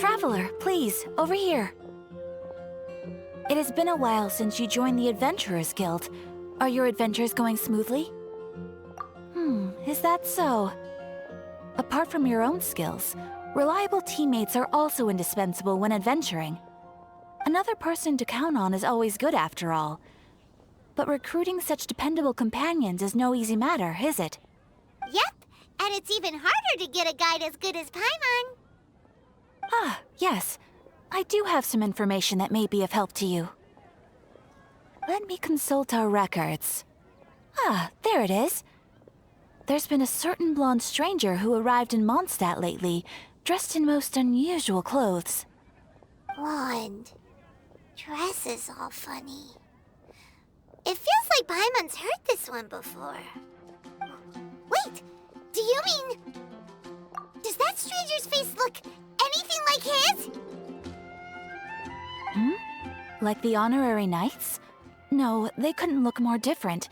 Traveler, please, over here. It has been a while since you joined the Adventurers Guild. Are your adventures going smoothly? Is that so? Apart from your own skills, reliable teammates are also indispensable when adventuring. Another person to count on is always good after all. But recruiting such dependable companions is no easy matter, is it? Yep, and it's even harder to get a guide as good as Paimon. Ah, yes. I do have some information that may be of help to you. Let me consult our records. Ah, there it is. There's been a certain blonde stranger who arrived in Mondstadt lately, dressed in most unusual clothes. Blonde. Dresses all funny. It feels like Paimon's heard this one before. Wait, do you mean... Does that stranger's face look anything like his? Like the honorary knights? No, they couldn't look more different.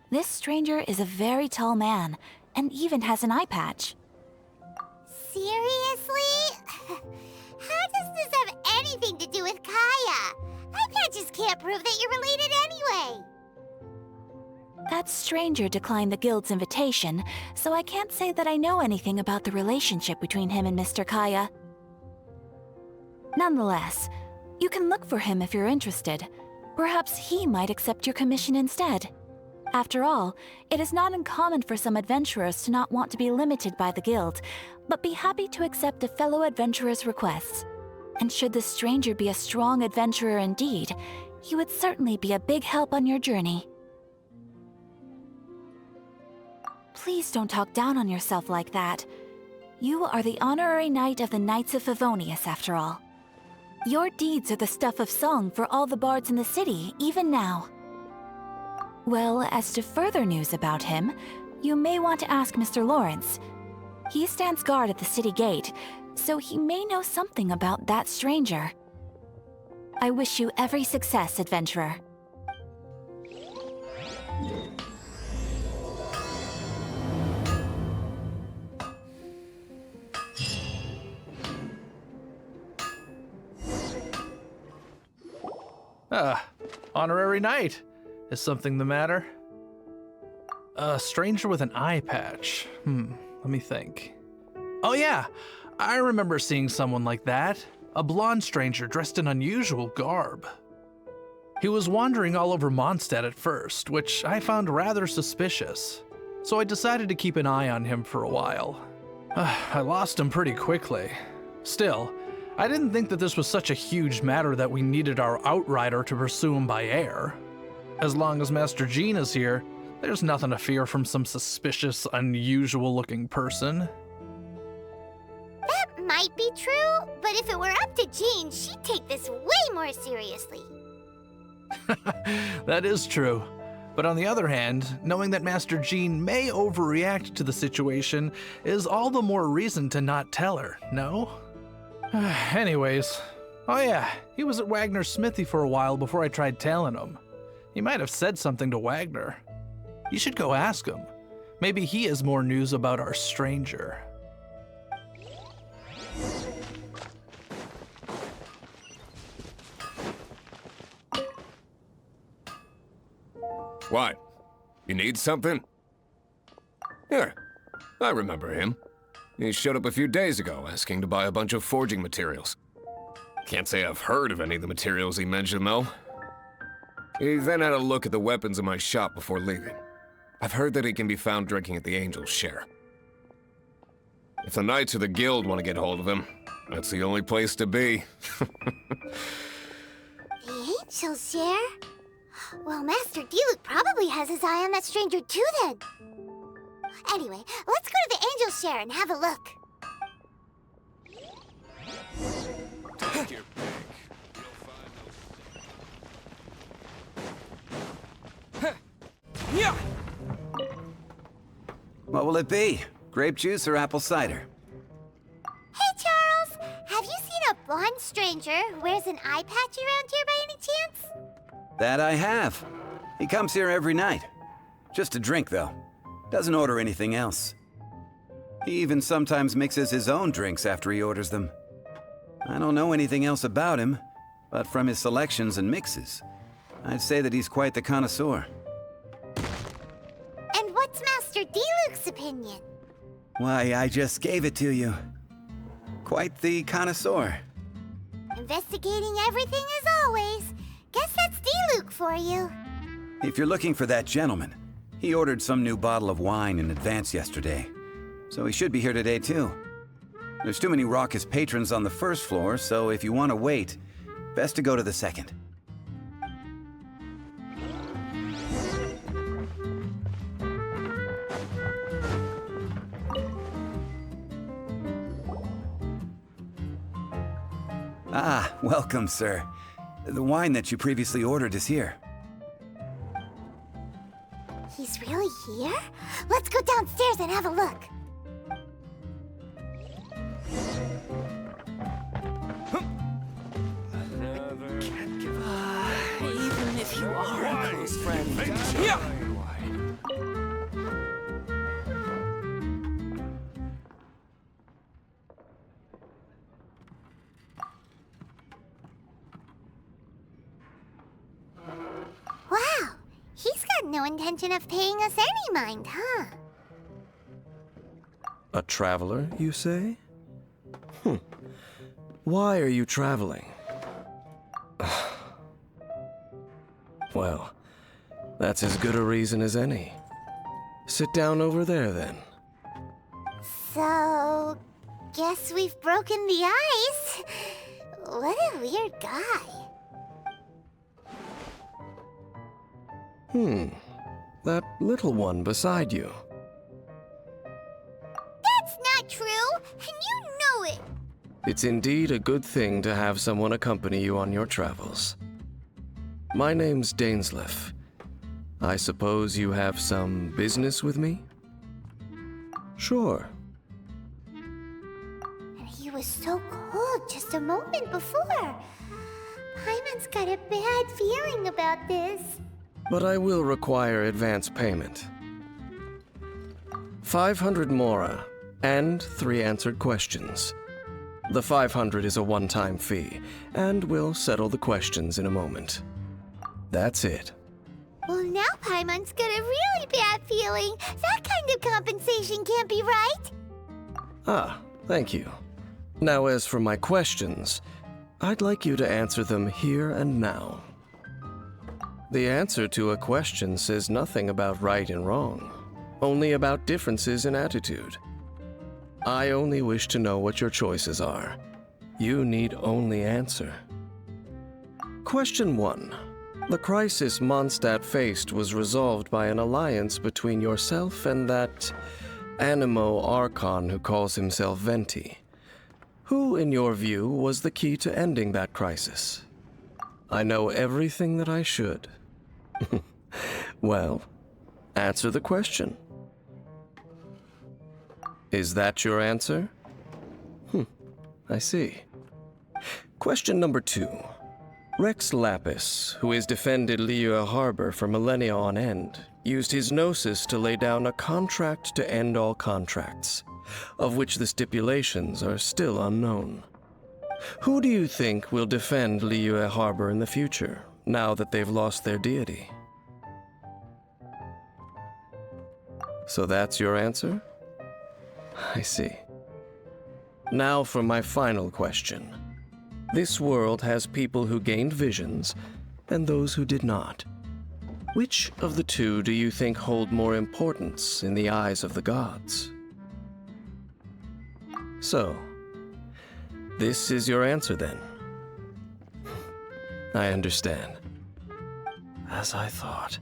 This stranger is a very tall man, and even has an eye patch. Seriously? How does this have anything to do with Kaya? Eye patches can't prove that you're related anyway. That stranger declined the guild's invitation, so I can't say that I know anything about the relationship between him and Mr. Kaya. Nonetheless, you can look for him if you're interested. Perhaps he might accept your commission instead. After all, it is not uncommon for some adventurers to not want to be limited by the guild, but be happy to accept a fellow adventurer's requests. And should the stranger be a strong adventurer indeed, he would certainly be a big help on your journey. Please don't talk down on yourself like that. You are the honorary knight of the Knights of Favonius, after all. Your deeds are the stuff of song for all the bards in the city, even now. Well, as to further news about him, you may want to ask Mr. Lawrence. He stands guard at the city gate, so he may know something about that stranger. I wish you every success, adventurer. Honorary knight. Is something the matter? A stranger with an eye patch. Let me think. Oh yeah, I remember seeing someone like that. A blonde stranger dressed in unusual garb. He was wandering all over Mondstadt at first, which I found rather suspicious. So I decided to keep an eye on him for a while. I lost him pretty quickly. Still, I didn't think that this was such a huge matter that we needed our outrider to pursue him by air. As long as Master Jean is here, there's nothing to fear from some suspicious, unusual-looking person. That might be true, but if it were up to Jean, she'd take this way more seriously. That is true. But on the other hand, knowing that Master Jean may overreact to the situation is all the more reason to not tell her, no? Anyways, oh yeah, he was at Wagner's smithy for a while before I tried tailing him. He might have said something to Wagner. You should go ask him. Maybe he has more news about our stranger. What? You need something? Here, I remember him. He showed up a few days ago asking to buy a bunch of forging materials. Can't say I've heard of any of the materials he mentioned, though. He then had a look at the weapons in my shop before leaving. I've heard that he can be found drinking at the Angel's Share. If the Knights of the Guild want to get hold of him, that's the only place to be. The Angel's Share? Well, Master Diluc probably has his eye on that stranger too, then. Anyway, let's go to the Angel's Share and have a look. Take your Yeah. What will it be? Grape juice or apple cider? Hey, Charles! Have you seen a blonde stranger who wears an eye patch around here by any chance? That I have. He comes here every night. Just to drink, though. Doesn't order anything else. He even sometimes mixes his own drinks after he orders them. I don't know anything else about him, but from his selections and mixes, I'd say that he's quite the connoisseur. And what's Master Diluc's opinion? Why, I just gave it to you. Quite the connoisseur. Investigating everything as always. Guess that's Diluc for you. If you're looking for that gentleman, he ordered some new bottle of wine in advance yesterday, so he should be here today too. There's too many raucous patrons on the first floor, so if you want to wait, best to go to the second. Ah, welcome, sir. The wine that you previously ordered is here. He's really here? Let's go downstairs and have a look. Even if you are a close friend. Yeah. Wow, he's got no intention of paying us any mind, huh? A traveler, you say? Why are you traveling? Well, that's as good a reason as any. Sit down over there, then. So, guess we've broken the ice. What a weird guy. That little one beside you. That's not true, and you know it. It's indeed a good thing to have someone accompany you on your travels. My name's Dainsleif. I suppose you have some business with me? Sure. And he was so cold just a moment before. Paimon's got a bad feeling about this. But I will require advance payment. 500 mora, and 3 answered questions. The 500 is a one-time fee, and we'll settle the questions in a moment. That's it. Well, now Paimon's got a really bad feeling. That kind of compensation can't be right. Ah, thank you. Now as for my questions, I'd like you to answer them here and now. The answer to a question says nothing about right and wrong, only about differences in attitude. I only wish to know what your choices are. You need only answer. Question 1. The crisis Mondstadt faced was resolved by an alliance between yourself and that animo archon who calls himself Venti. Who, in your view, was the key to ending that crisis? I know everything that I should. Well, answer the question. Is that your answer? I see. Question number 2. Rex Lapis, who has defended Liyue Harbor for millennia on end, used his gnosis to lay down a contract to end all contracts, of which the stipulations are still unknown. Who do you think will defend Liyue Harbor in the future, now that they've lost their deity? So that's your answer? I see. Now for my final question. This world has people who gained visions, and those who did not. Which of the two do you think hold more importance in the eyes of the gods? So, this is your answer then? I understand. As I thought,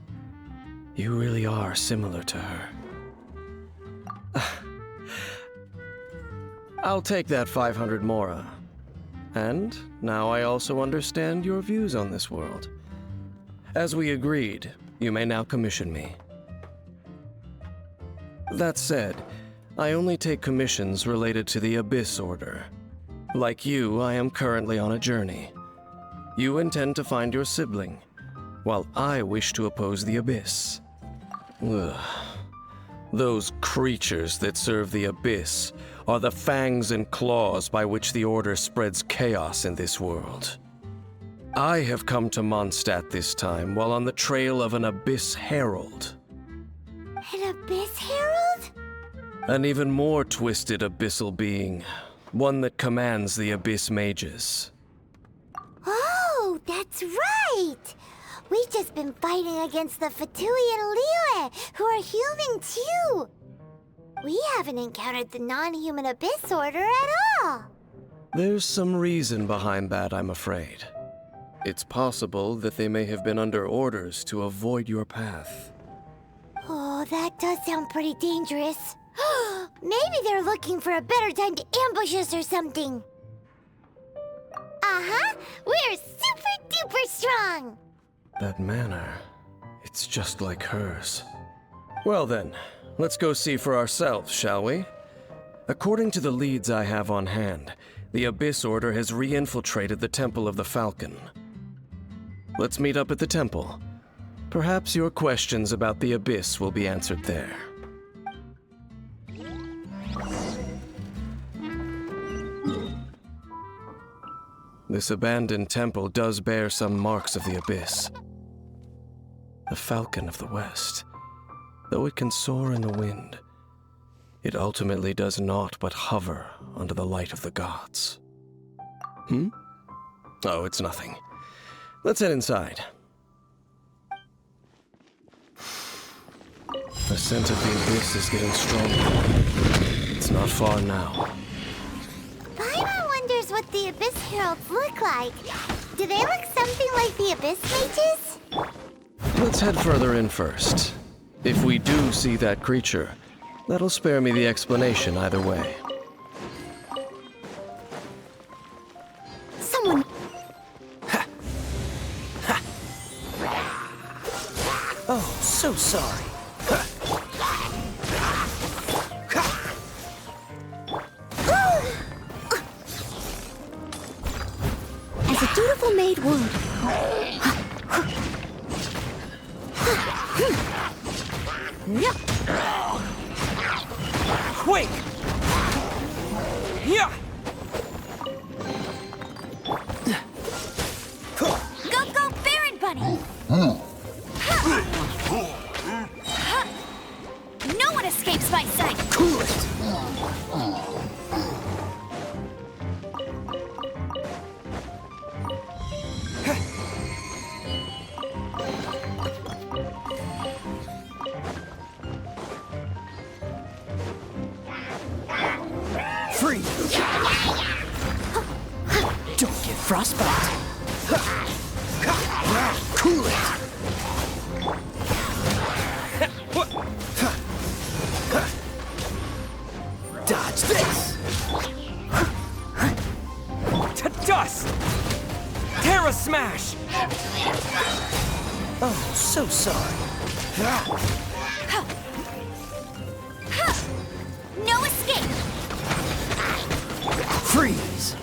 you really are similar to her. I'll take that 500 mora. And now I also understand your views on this world. As we agreed, you may now commission me. That said, I only take commissions related to the Abyss Order. Like you, I am currently on a journey. You intend to find your sibling, while I wish to oppose the Abyss. Ugh. Those creatures that serve the Abyss are the fangs and claws by which the Order spreads chaos in this world. I have come to Mondstadt this time while on the trail of an Abyss Herald. An Abyss Herald? An even more twisted abyssal being, one that commands the Abyss Mages. Oh, that's right! We've just been fighting against the Fatui and Liyue, who are human too! We haven't encountered the non-human Abyss Order at all! There's some reason behind that, I'm afraid. It's possible that they may have been under orders to avoid your path. Oh, that does sound pretty dangerous. Maybe they're looking for a better time to ambush us or something. Uh-huh! We're super duper strong! That manner, it's just like hers. Well then, let's go see for ourselves, shall we? According to the leads I have on hand, the Abyss Order has re-infiltrated the Temple of the Falcon. Let's meet up at the temple. Perhaps your questions about the Abyss will be answered there. This abandoned temple does bear some marks of the Abyss. The Falcon of the West. Though it can soar in the wind, it ultimately does naught but hover under the light of the gods. Oh, it's nothing. Let's head inside. The scent of the Abyss is getting stronger. It's not far now. Paimon wonders what the Abyss Heralds look like. Do they look something like the Abyss Mages? Let's head further in first. If we do see that creature, that'll spare me the explanation either way. Someone... Oh, so sorry. As a dutiful maid would. Quick! Yeah! Go, go, Baron Bunny! No one escapes my sight! Cool it! Free! Don't get frostbite! Cool it! Dodge this! To dust! Terra Smash! Oh, so sorry. No escape! Freeze!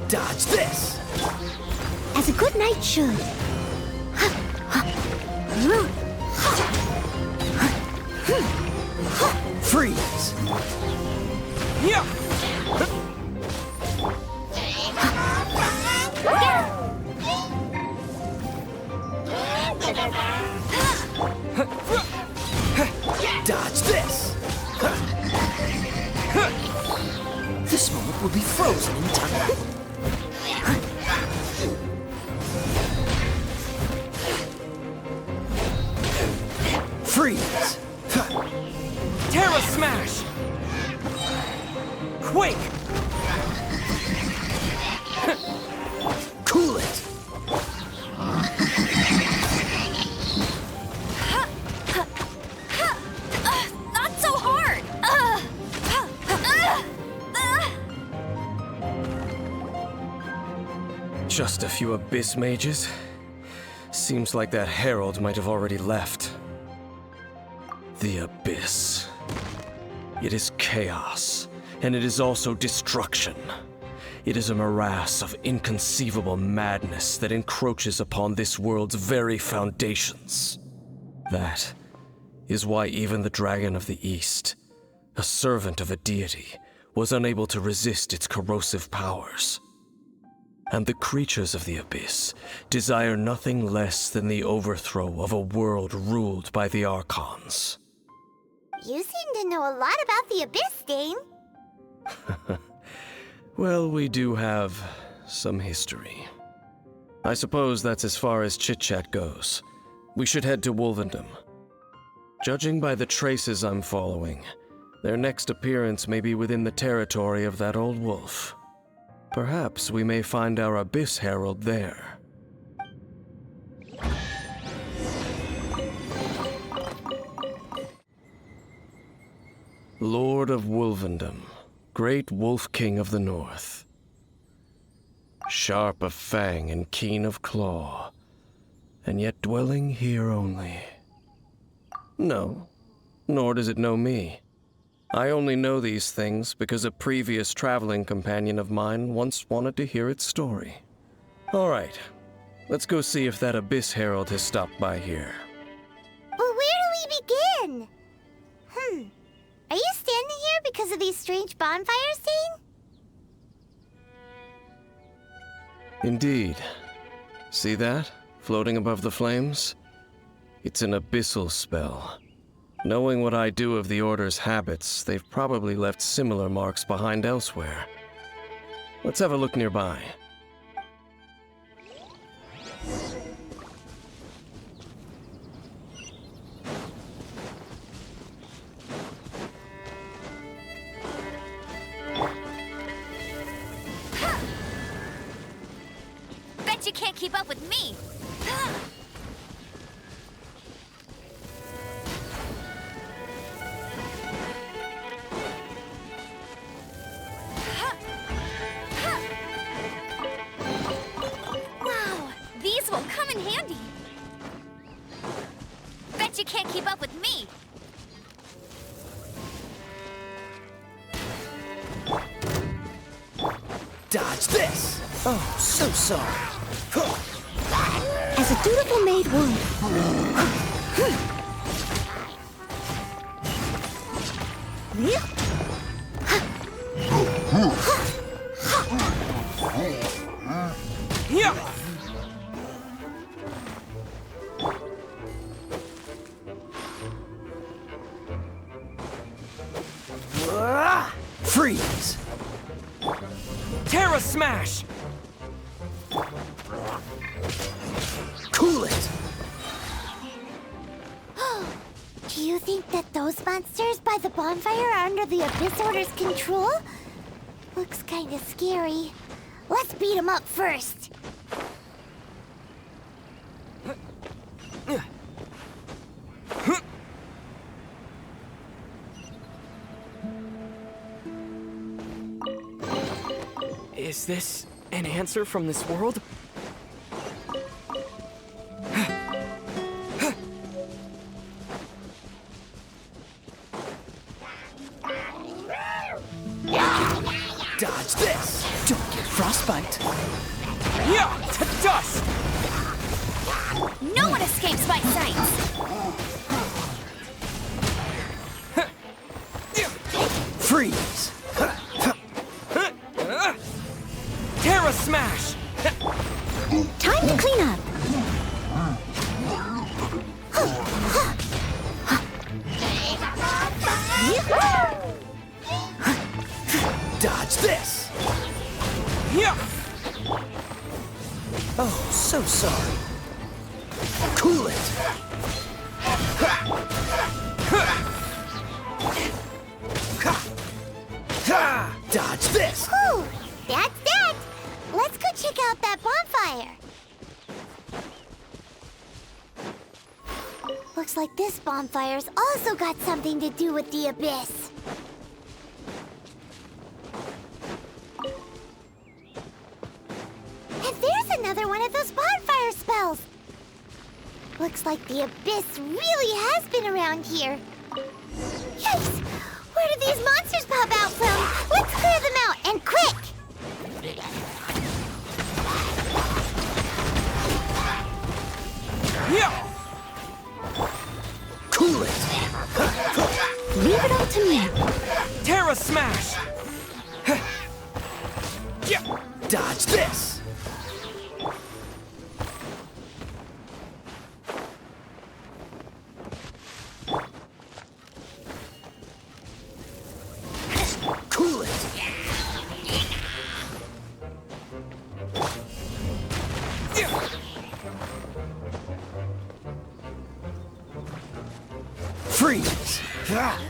Dodge this! As a good knight should. Freeze! Yeah! Dodge this! This moment will be frozen in time. Freeze! Terra Smash! Quake! Cool it! Not so hard! Just a few Abyss mages? Seems like that Herald might have already left. The Abyss. It is chaos, and it is also destruction. It is a morass of inconceivable madness that encroaches upon this world's very foundations. That is why even the Dragon of the East, a servant of a deity, was unable to resist its corrosive powers. And the creatures of the Abyss desire nothing less than the overthrow of a world ruled by the archons. You seem to know a lot about the Abyss, Dane. Well, we do have some history. I suppose that's as far as chit-chat goes. We should head to Wolvendom. Judging by the traces I'm following, their next appearance may be within the territory of that old wolf. Perhaps we may find our Abyss Herald there. Lord of Wolvendom, great Wolf King of the North. Sharp of fang and keen of claw, and yet dwelling here only. No, nor does it know me. I only know these things because a previous traveling companion of mine once wanted to hear its story. All right, let's go see if that Abyss Herald has stopped by here. But where do we begin? Are you standing here because of these strange bonfires, Dane? Indeed. See that, floating above the flames? It's an abyssal spell. Knowing what I do of the Order's habits, they've probably left similar marks behind elsewhere. Let's have a look nearby. Bet you can't keep up with me! Wow, these will come in handy! Bet you can't keep up with me! Dodge this! Oh, so sorry. As a dutiful maid would. Yeah! Freeze! Terra Smash! Cool it! Do you think that those monsters by the bonfire are under the Abyss Order's control? Looks kinda scary. Let's beat them up first. Is this an answer from this world? Dodge this! Don't get frostbite! Yeah! To dust! No one escapes my sight! Freeze! Terra Smash! Time to clean up. Dodge this! Yeah! Oh, so sorry. Cool it! Dodge this! Whew! That's that! Let's go check out that bonfire! Looks like this bonfire's also got something to do with the Abyss. And there's Looks like the Abyss really has been around here. Yikes! Where did these monsters pop out from? Let's clear them out, and quick! Yeah! Cool it! Leave it all to me. Terra Smash! Yeah! Dodge this! Cool it! Yeah! Freeze! Ah.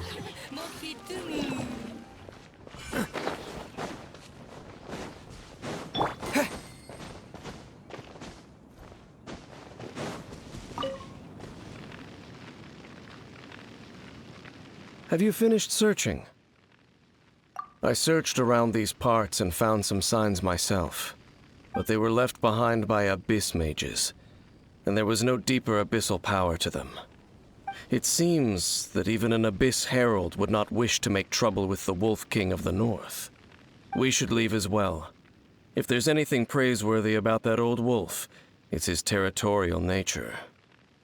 Have you finished searching? I searched around these parts and found some signs myself, but they were left behind by Abyss mages, and there was no deeper abyssal power to them. It seems that even an Abyss Herald would not wish to make trouble with the Wolf King of the North. We should leave as well. If there's anything praiseworthy about that old wolf, it's his territorial nature.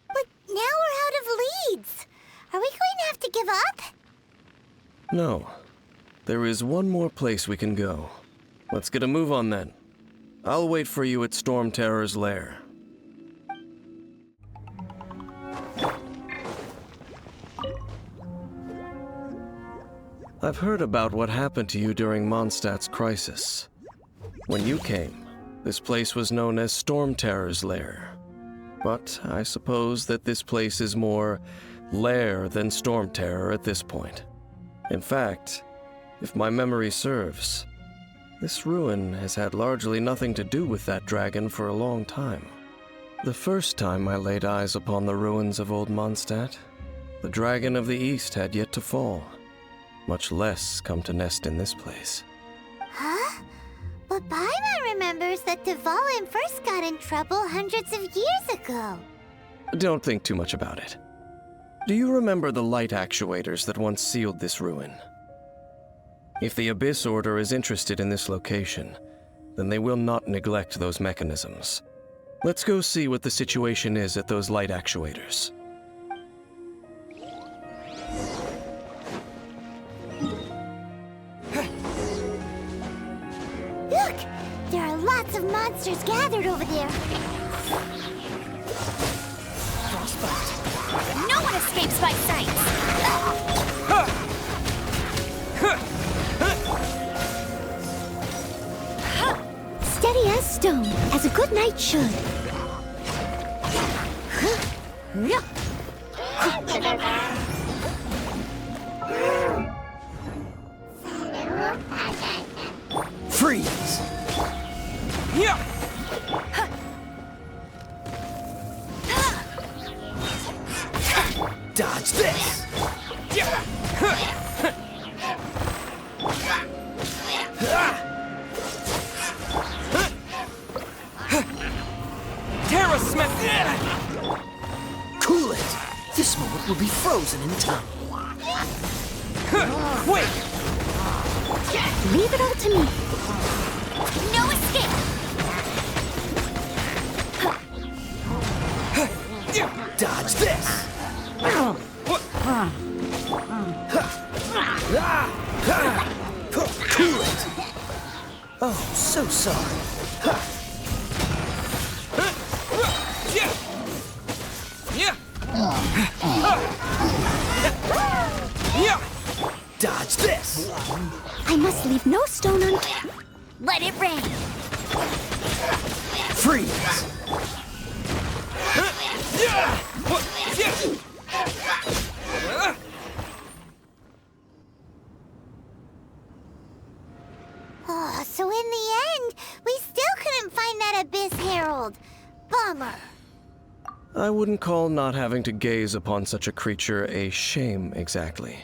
But now we're out of leads. Are we going to have to give up? No. There is one more place we can go. Let's get a move on then. I'll wait for you at Storm Terror's lair. I've heard about what happened to you during Mondstadt's crisis. When you came, this place was known as Storm Terror's lair. But I suppose that this place is more lair than Storm Terror at this point. In fact, if my memory serves, this ruin has had largely nothing to do with that dragon for a long time. The first time I laid eyes upon the ruins of old Mondstadt, the dragon of the East had yet to fall, much less come to nest in this place. Huh? But Paimon remembers that Dvalin first got in trouble hundreds of years ago. Don't think too much about it. Do you remember the light actuators that once sealed this ruin? If the Abyss Order is interested in this location, then they will not neglect those mechanisms. Let's go see what the situation is at those light actuators. Look! There are lots of monsters gathered over there. No one escapes my sight! Steady as stone, as a good knight should. Freeze! Yeah! Dodge this! Yeah! Terra Smash! Cool it! This moment will be frozen in time. Wait! Leave it all to me. No escape! Dodge this! Cool it! Oh, so sorry. Dodge this! I must leave no stone unturned. Let it rain. Freeze! Oh, so in the end, we still couldn't find that Abyss Herald. Bummer. I wouldn't call not having to gaze upon such a creature a shame exactly.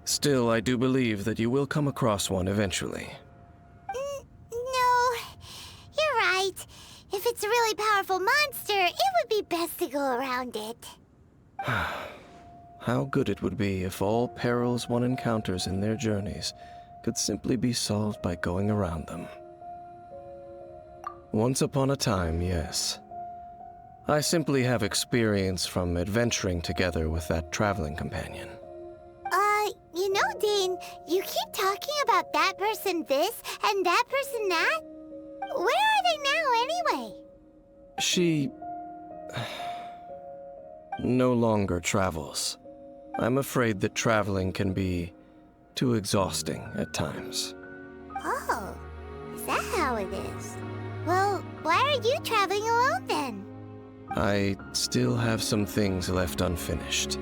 Still, I do believe that you will come across one eventually. No, you're right. If if it's a really powerful monster, it would be best to go around it. How good it would be if all perils one encounters in their journeys could simply be solved by going around them. Once upon a time, yes. I simply have experience from adventuring together with that traveling companion. You know, Dane, you keep talking about that person this and that person that. Where are they now, anyway? She no longer travels. I'm afraid that traveling can be too exhausting at times. Oh, is that how it is? Well, why are you traveling alone then? I still have some things left unfinished.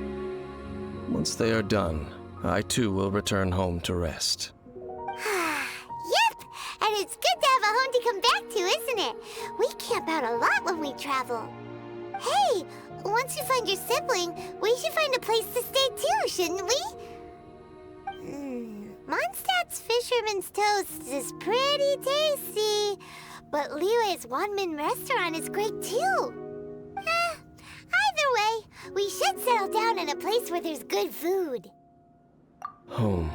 Once they are done, I too will return home to rest. Yep, and it's good to have a home to come back to, isn't it? We camp out a lot when we travel. Hey, once you find your sibling, we should find a place to stay too, shouldn't we? Mondstadt's Fisherman's Toast is pretty tasty, but Liyue's Wanmin restaurant is great too. Either way, we should settle down in a place where there's good food. Home.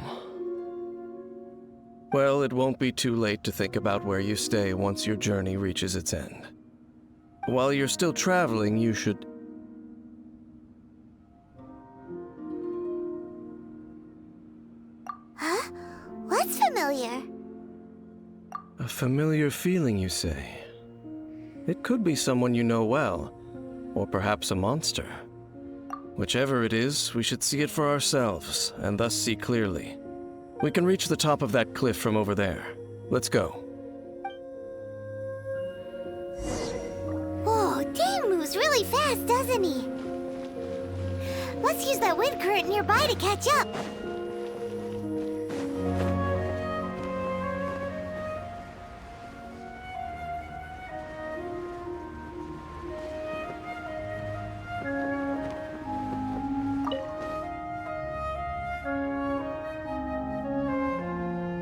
Well, it won't be too late to think about where you stay once your journey reaches its end. While you're still traveling, you should... Huh? What's familiar? A familiar feeling, you say? It could be someone you know well, or perhaps a monster. Whichever it is, we should see it for ourselves, and thus see clearly. We can reach the top of that cliff from over there. Let's go. Whoa, Dane moves really fast, doesn't he? Let's use that wind current nearby to catch up.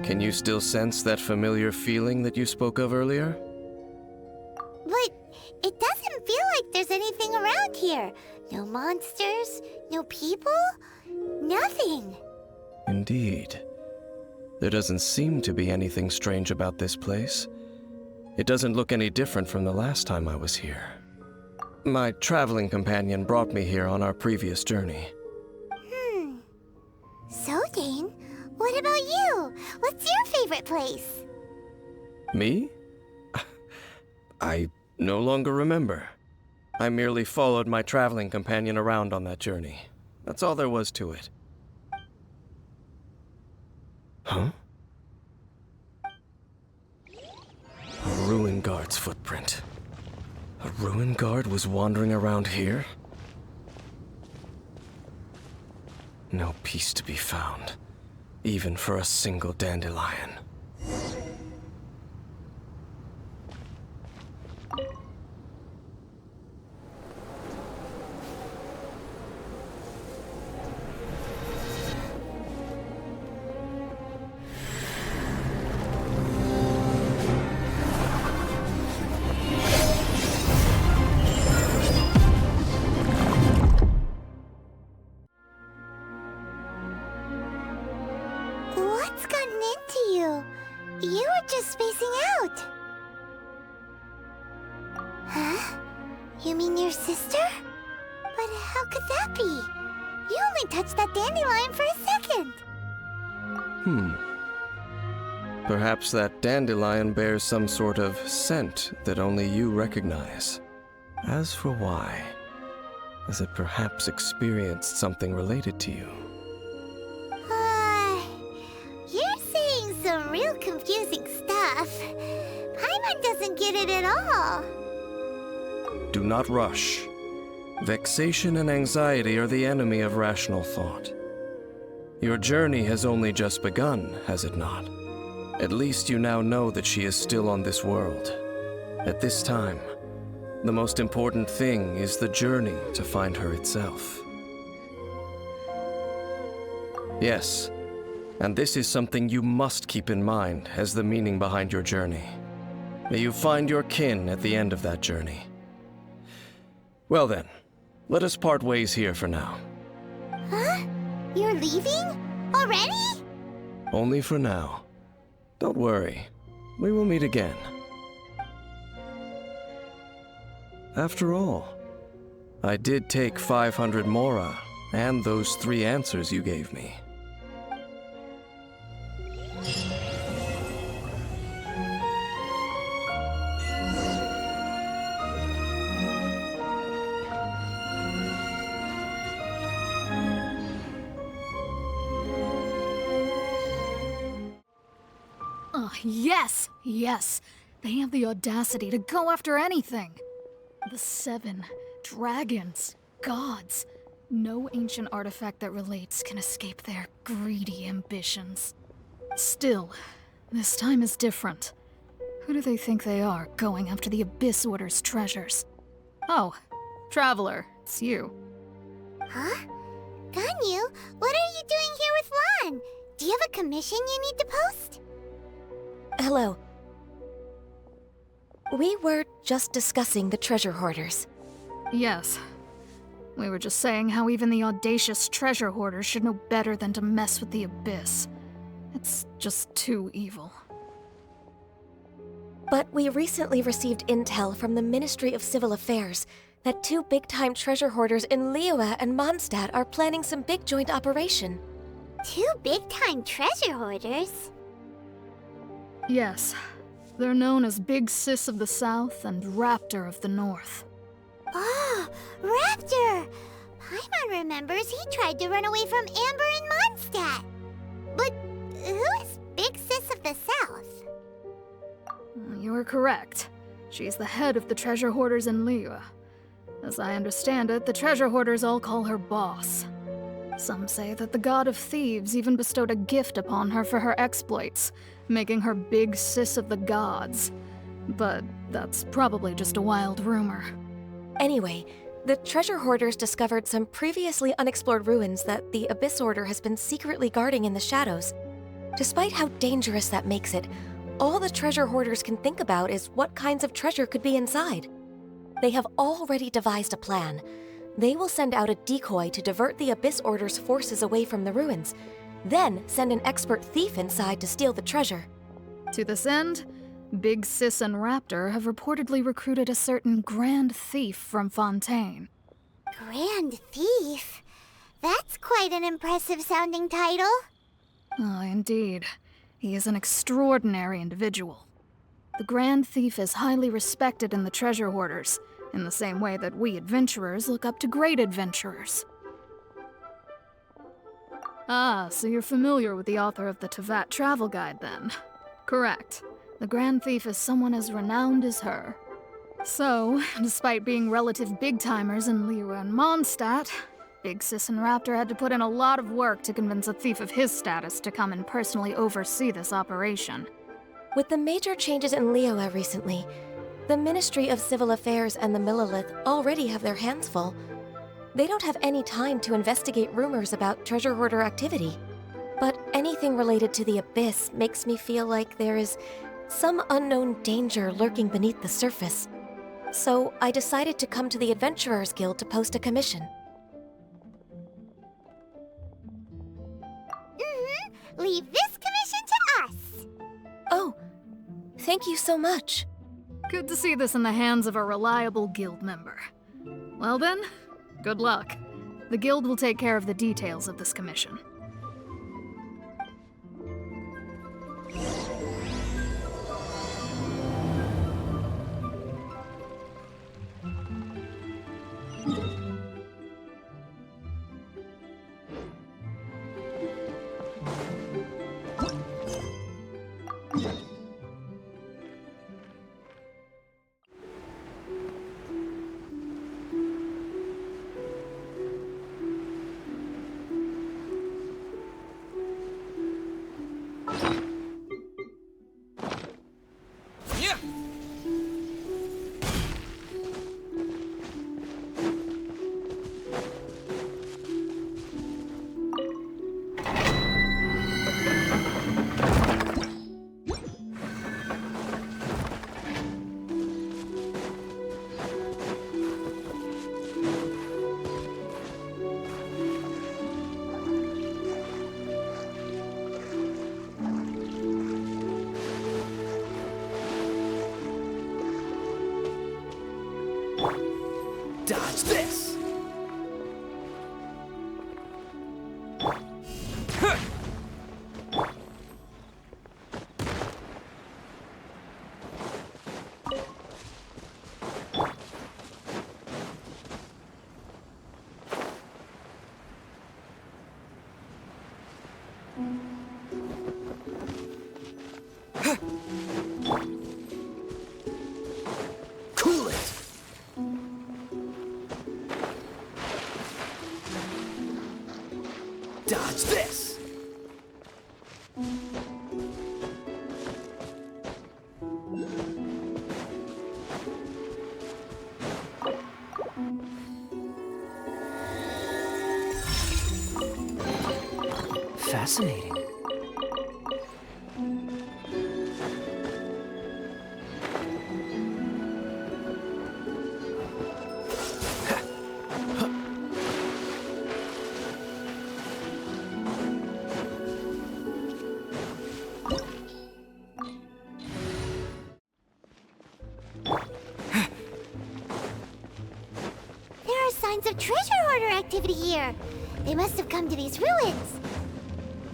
Can you still sense that familiar feeling that you spoke of earlier? But it doesn't feel like there's anything around here. No monsters, no people, nothing. Indeed. There doesn't seem to be anything strange about this place. It doesn't look any different from the last time I was here. My traveling companion brought me here on our previous journey. So, Dane, what about you? What's your favorite place? Me? I no longer remember. I merely followed my traveling companion around on that journey. That's all there was to it. Huh? A ruin guard's footprint. A ruin guard was wandering around here? No peace to be found, even for a single dandelion. What's gotten into you? You were just spacing out. Huh? You mean your sister? But how could that be? You only touched that dandelion for a second. Perhaps that dandelion bears some sort of scent that only you recognize. As for why, has it perhaps experienced something related to you? You're saying some real confusing stuff. Paimon doesn't get it at all. Do not rush. Vexation and anxiety are the enemy of rational thought. Your journey has only just begun, has it not? At least you now know that she is still on this world. At this time, the most important thing is the journey to find her itself. Yes, and this is something you must keep in mind as the meaning behind your journey. May you find your kin at the end of that journey. Well then, let us part ways here for now. Huh? You're leaving? Already? Only for now. Don't worry, we will meet again. After all, I did take 500 mora and those 3 answers you gave me. Yes! Yes! They have the audacity to go after anything! The 7 dragons, gods. No ancient artifact that relates can escape their greedy ambitions. Still, this time is different. Who do they think they are, going after the Abyss Order's treasures? Oh, Traveler, it's you. Huh? Ganyu, what are you doing here with Lan? Do you have a commission you need to post? Hello. We were just discussing the treasure hoarders. Yes. We were just saying how even the audacious treasure hoarders should know better than to mess with the Abyss. It's just too evil. But we recently received intel from the Ministry of Civil Affairs that 2 big-time treasure hoarders in Liyue and Mondstadt are planning some big joint operation. 2 big-time treasure hoarders? Yes. They're known as Big Sis of the South and Raptor of the North. Oh, Raptor! Paimon remembers he tried to run away from Amber in Mondstadt. But who is Big Sis of the South? You are correct. She's the head of the treasure hoarders in Liyue. As I understand it, the treasure hoarders all call her boss. Some say that the god of thieves even bestowed a gift upon her for her exploits, making her Big Sis of the gods. But that's probably just a wild rumor. Anyway, the treasure hoarders discovered some previously unexplored ruins that the Abyss Order has been secretly guarding in the shadows. Despite how dangerous that makes it, all the treasure hoarders can think about is what kinds of treasure could be inside. They have already devised a plan. They will send out a decoy to divert the Abyss Order's forces away from the ruins, then send an expert thief inside to steal the treasure. To this end, Big Sis and Raptor have reportedly recruited a certain Grand Thief from Fontaine. Grand Thief? That's quite an impressive sounding title. Oh, indeed. He is an extraordinary individual. The Grand Thief is highly respected in the treasure hoarders, in the same way that we adventurers look up to great adventurers. Ah, so you're familiar with the author of the Teyvat travel guide, then? Correct. The Grand Thief is someone as renowned as her. So, despite being relative big-timers in Liyue and Mondstadt, Big Sis and Raptor had to put in a lot of work to convince a thief of his status to come and personally oversee this operation. With the major changes in Liyue recently, the Ministry of Civil Affairs and the Millelith already have their hands full. They don't have any time to investigate rumors about treasure hoarder activity. But anything related to the Abyss makes me feel like there is some unknown danger lurking beneath the surface. So I decided to come to the Adventurers Guild to post a commission. Leave this commission to us. Oh, thank you so much. Good to see this in the hands of a reliable guild member. Well then, good luck. The guild will take care of the details of this commission. Dodge this! Fascinating. There are signs of treasure hoarder activity here. They must have come to these ruins.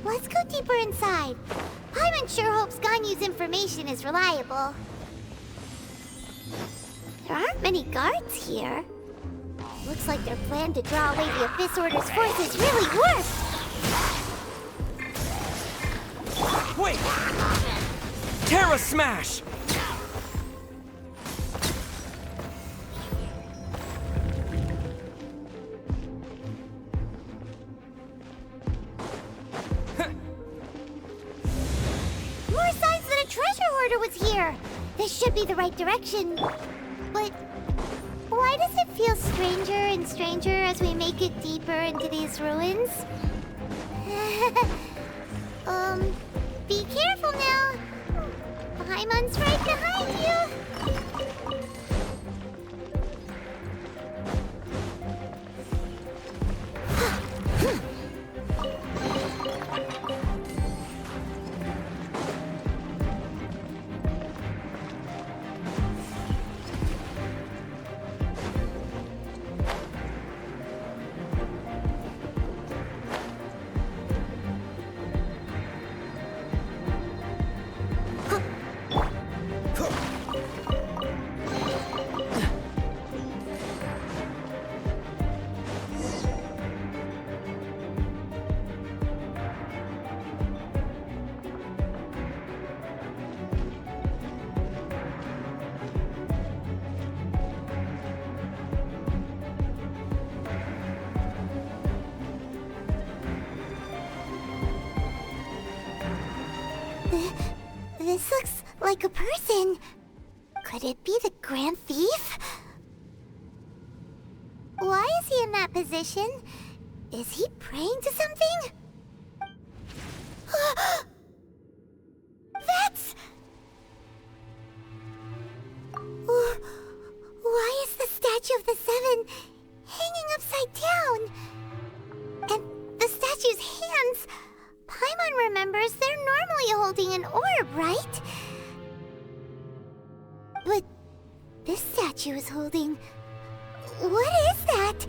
Let's go deeper inside. Paimon sure hopes Ganyu's information is reliable. There aren't many guards here. Looks like their plan to draw away the Abyss Order's forces really worked. Wait! Terra Smash! More signs that a treasure hoarder was here. This should be the right direction. But why does it feel stranger and stranger as we make it deeper into these ruins? Be careful now. Paimon's right behind you. This looks like a person. Could it be the Grand Thief? Why is he in that position? Is he praying to something? That's... Why is the statue of the Seven hanging upside down? And the statue's hands... Paimon remembers they're normally holding an orb, right? But this statue is holding... What is that?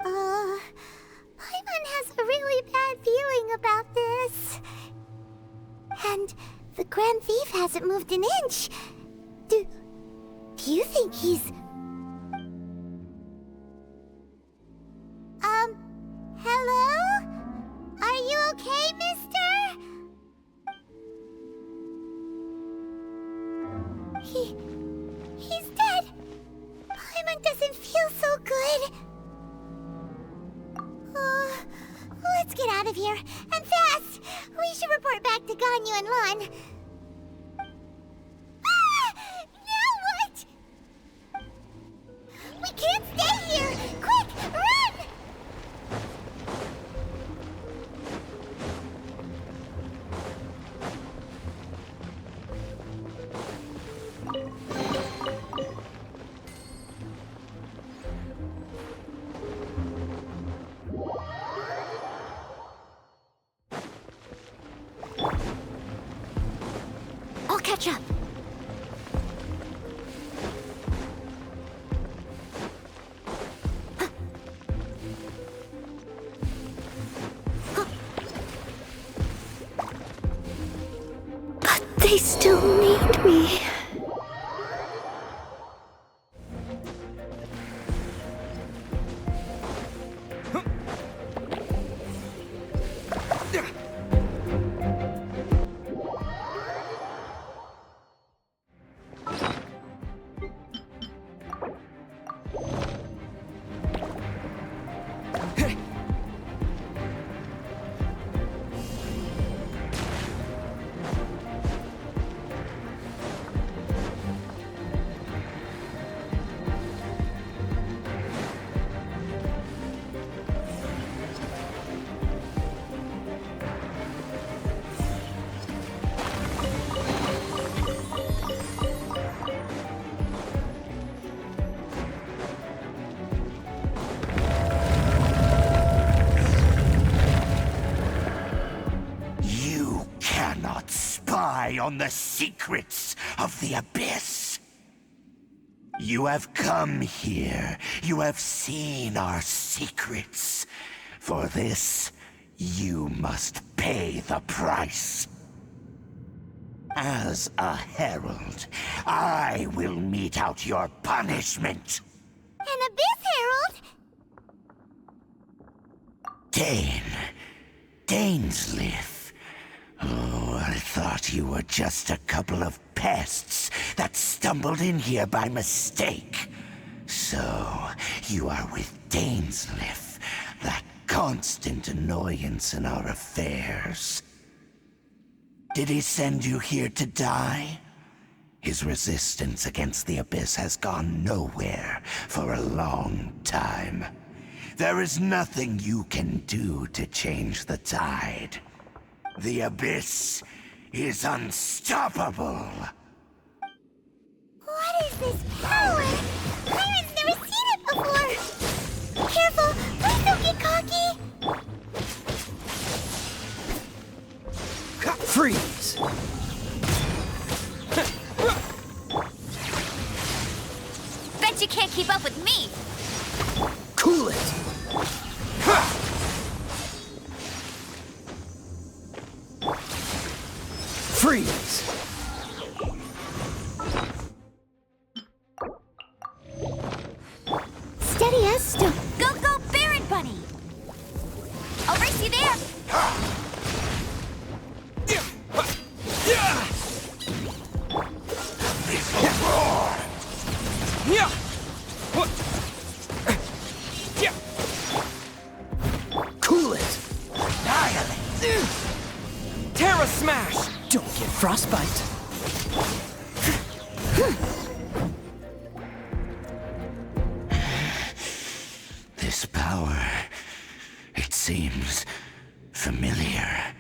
Paimon has a really bad feeling about this. And the Grand Thief hasn't moved an inch. Do you think he's... Hello? Are you okay, mister? He's dead. Paimon doesn't feel so good. Let's get out of here, and fast! We should report back to Ganyu and Lon. Now what? We can't stay here! Quick, run! I'll catch up. But they still need me. rely on the secrets of the Abyss. You have come here. You have seen our secrets. For this, you must pay the price. As a herald, I will mete out your punishment. An Abyss Herald? Dainsleif. Oh, I thought you were just a couple of pests that stumbled in here by mistake. So, you are with Dainsleif, that constant annoyance in our affairs. Did he send you here to die? His resistance against the Abyss has gone nowhere for a long time. There is nothing you can do to change the tide. The Abyss is unstoppable. What is this power? Byron's never seen it before. Careful, please don't get cocky. Freeze! Bet you can't keep up with me! Cool it! Freeze! Steady as stone. Go, go, Baron Bunny! I'll race you there! Cool it! Annihilate! Terra Smash! Don't get frostbite. This power, it seems familiar.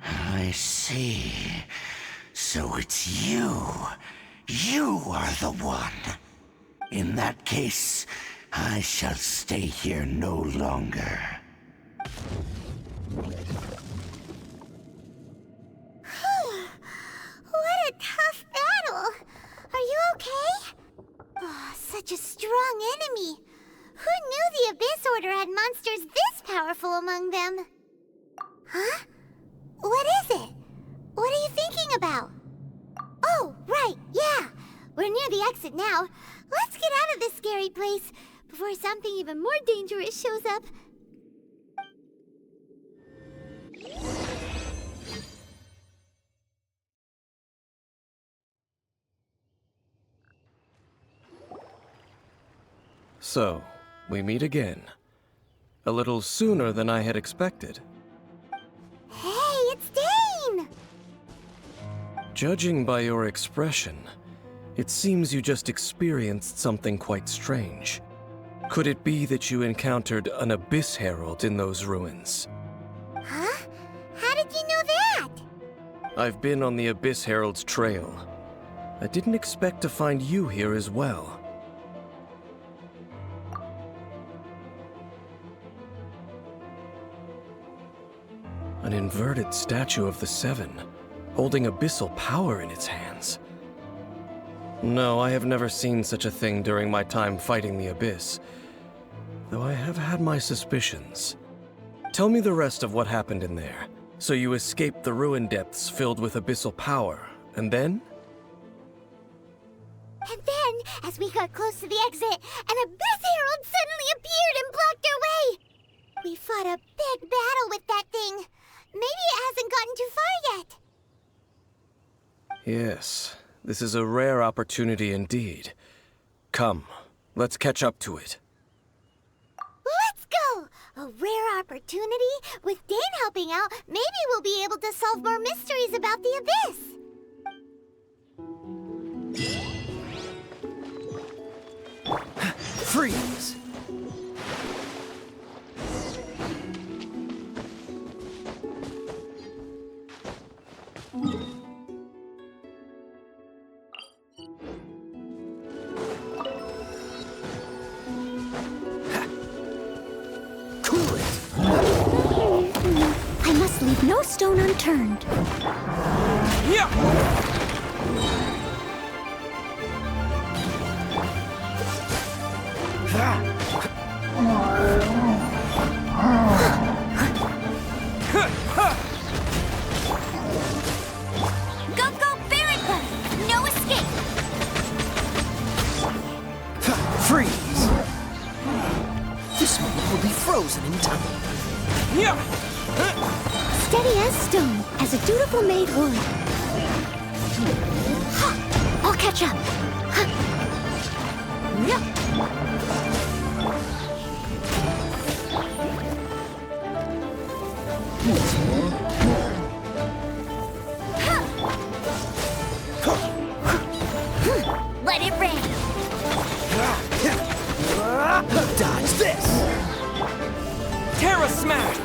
I see. So it's you. You are the one. In that case, I shall stay here no longer. What a tough battle. Are you okay? Oh, such a strong enemy. Who knew the Abyss Order had monsters this powerful among them? Huh? What is it? What are you thinking about? Oh, right, yeah. We're near the exit now. Let's get out of this scary place before something even more dangerous shows up. So, we meet again. A little sooner than I had expected. Hey, it's Dane! Judging by your expression, it seems you just experienced something quite strange. Could it be that you encountered an Abyss Herald in those ruins? Huh? How did you know that? I've been on the Abyss Herald's trail. I didn't expect to find you here as well. An inverted statue of the Seven, holding abyssal power in its hands. No, I have never seen such a thing during my time fighting the Abyss, though I have had my suspicions. Tell me the rest of what happened in there. So you escaped the ruin depths filled with abyssal power, and then? And then, as we got close to the exit, an Abyss Herald suddenly appeared and blocked our way! We fought a big battle with that thing. Maybe it hasn't gotten too far yet. Yes, this is a rare opportunity indeed. Come, let's catch up to it. Let's go! A rare opportunity? With Dane helping out, maybe we'll be able to solve more mysteries about the Abyss! Freeze! Leave no stone unturned. Yeah! Go, go, Barracuda! No escape! Freeze! This moment will be frozen in time. Yeah! Steady as stone, as a dutiful maid would. Ha! I'll catch up. Ha! Yeah. Let it rain. Dodge this! Terra Smash!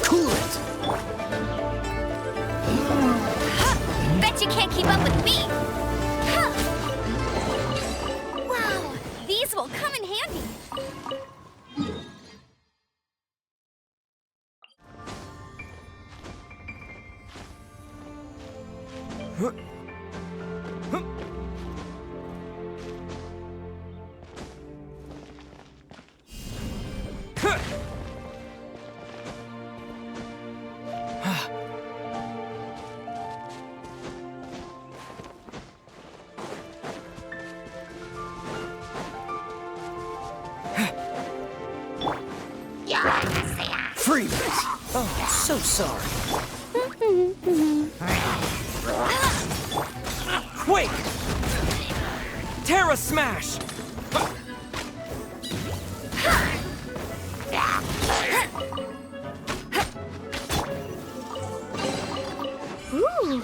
Cool it! Bet you can't keep up with me. Wow, these will come in handy. Freeze! Oh, so sorry. Quake! Terra Smash! Ooh,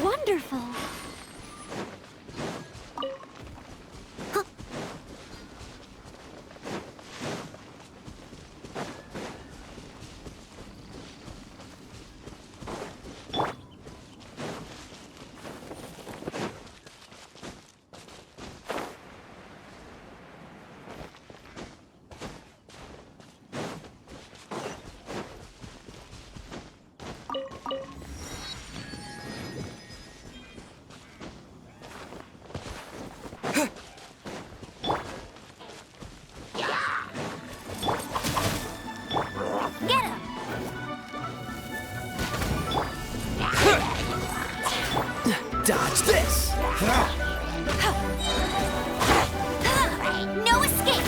wonderful. Dodge this! No escape!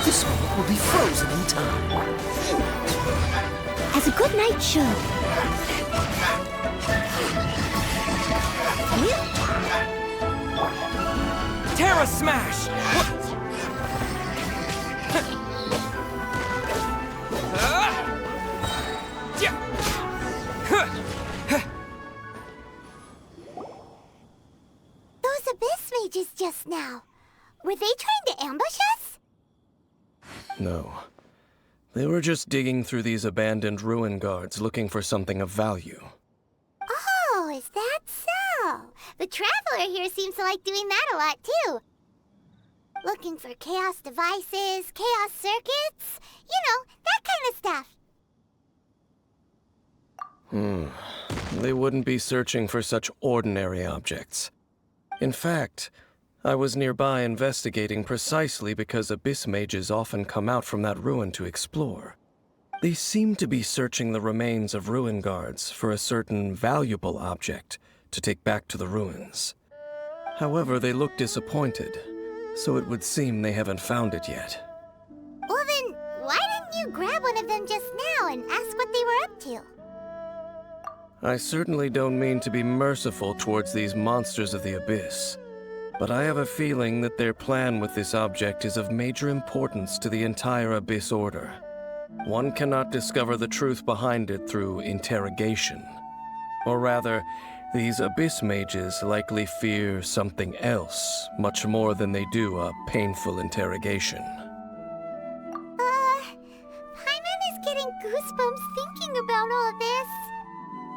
This moment will be frozen in time. As a good knight should. Terra Smash! Those Abyss mages just now. Were they trying to ambush us? No. They were just digging through these abandoned ruin guards looking for something of value. Oh, is that so? The Traveler here seems to like doing that a lot, too. Looking for chaos devices, chaos circuits, you know, that kind of stuff. They wouldn't be searching for such ordinary objects. In fact, I was nearby investigating precisely because Abyss mages often come out from that ruin to explore. They seem to be searching the remains of ruin guards for a certain valuable object to take back to the ruins. However, they look disappointed, so it would seem they haven't found it yet. Well then, why didn't you grab one of them just now and ask what they were up to? I certainly don't mean to be merciful towards these monsters of the Abyss, but I have a feeling that their plan with this object is of major importance to the entire Abyss Order. One cannot discover the truth behind it through interrogation. Or rather, these Abyss mages likely fear something else, much more than they do a painful interrogation. Paimon is getting goosebumps thinking about all this.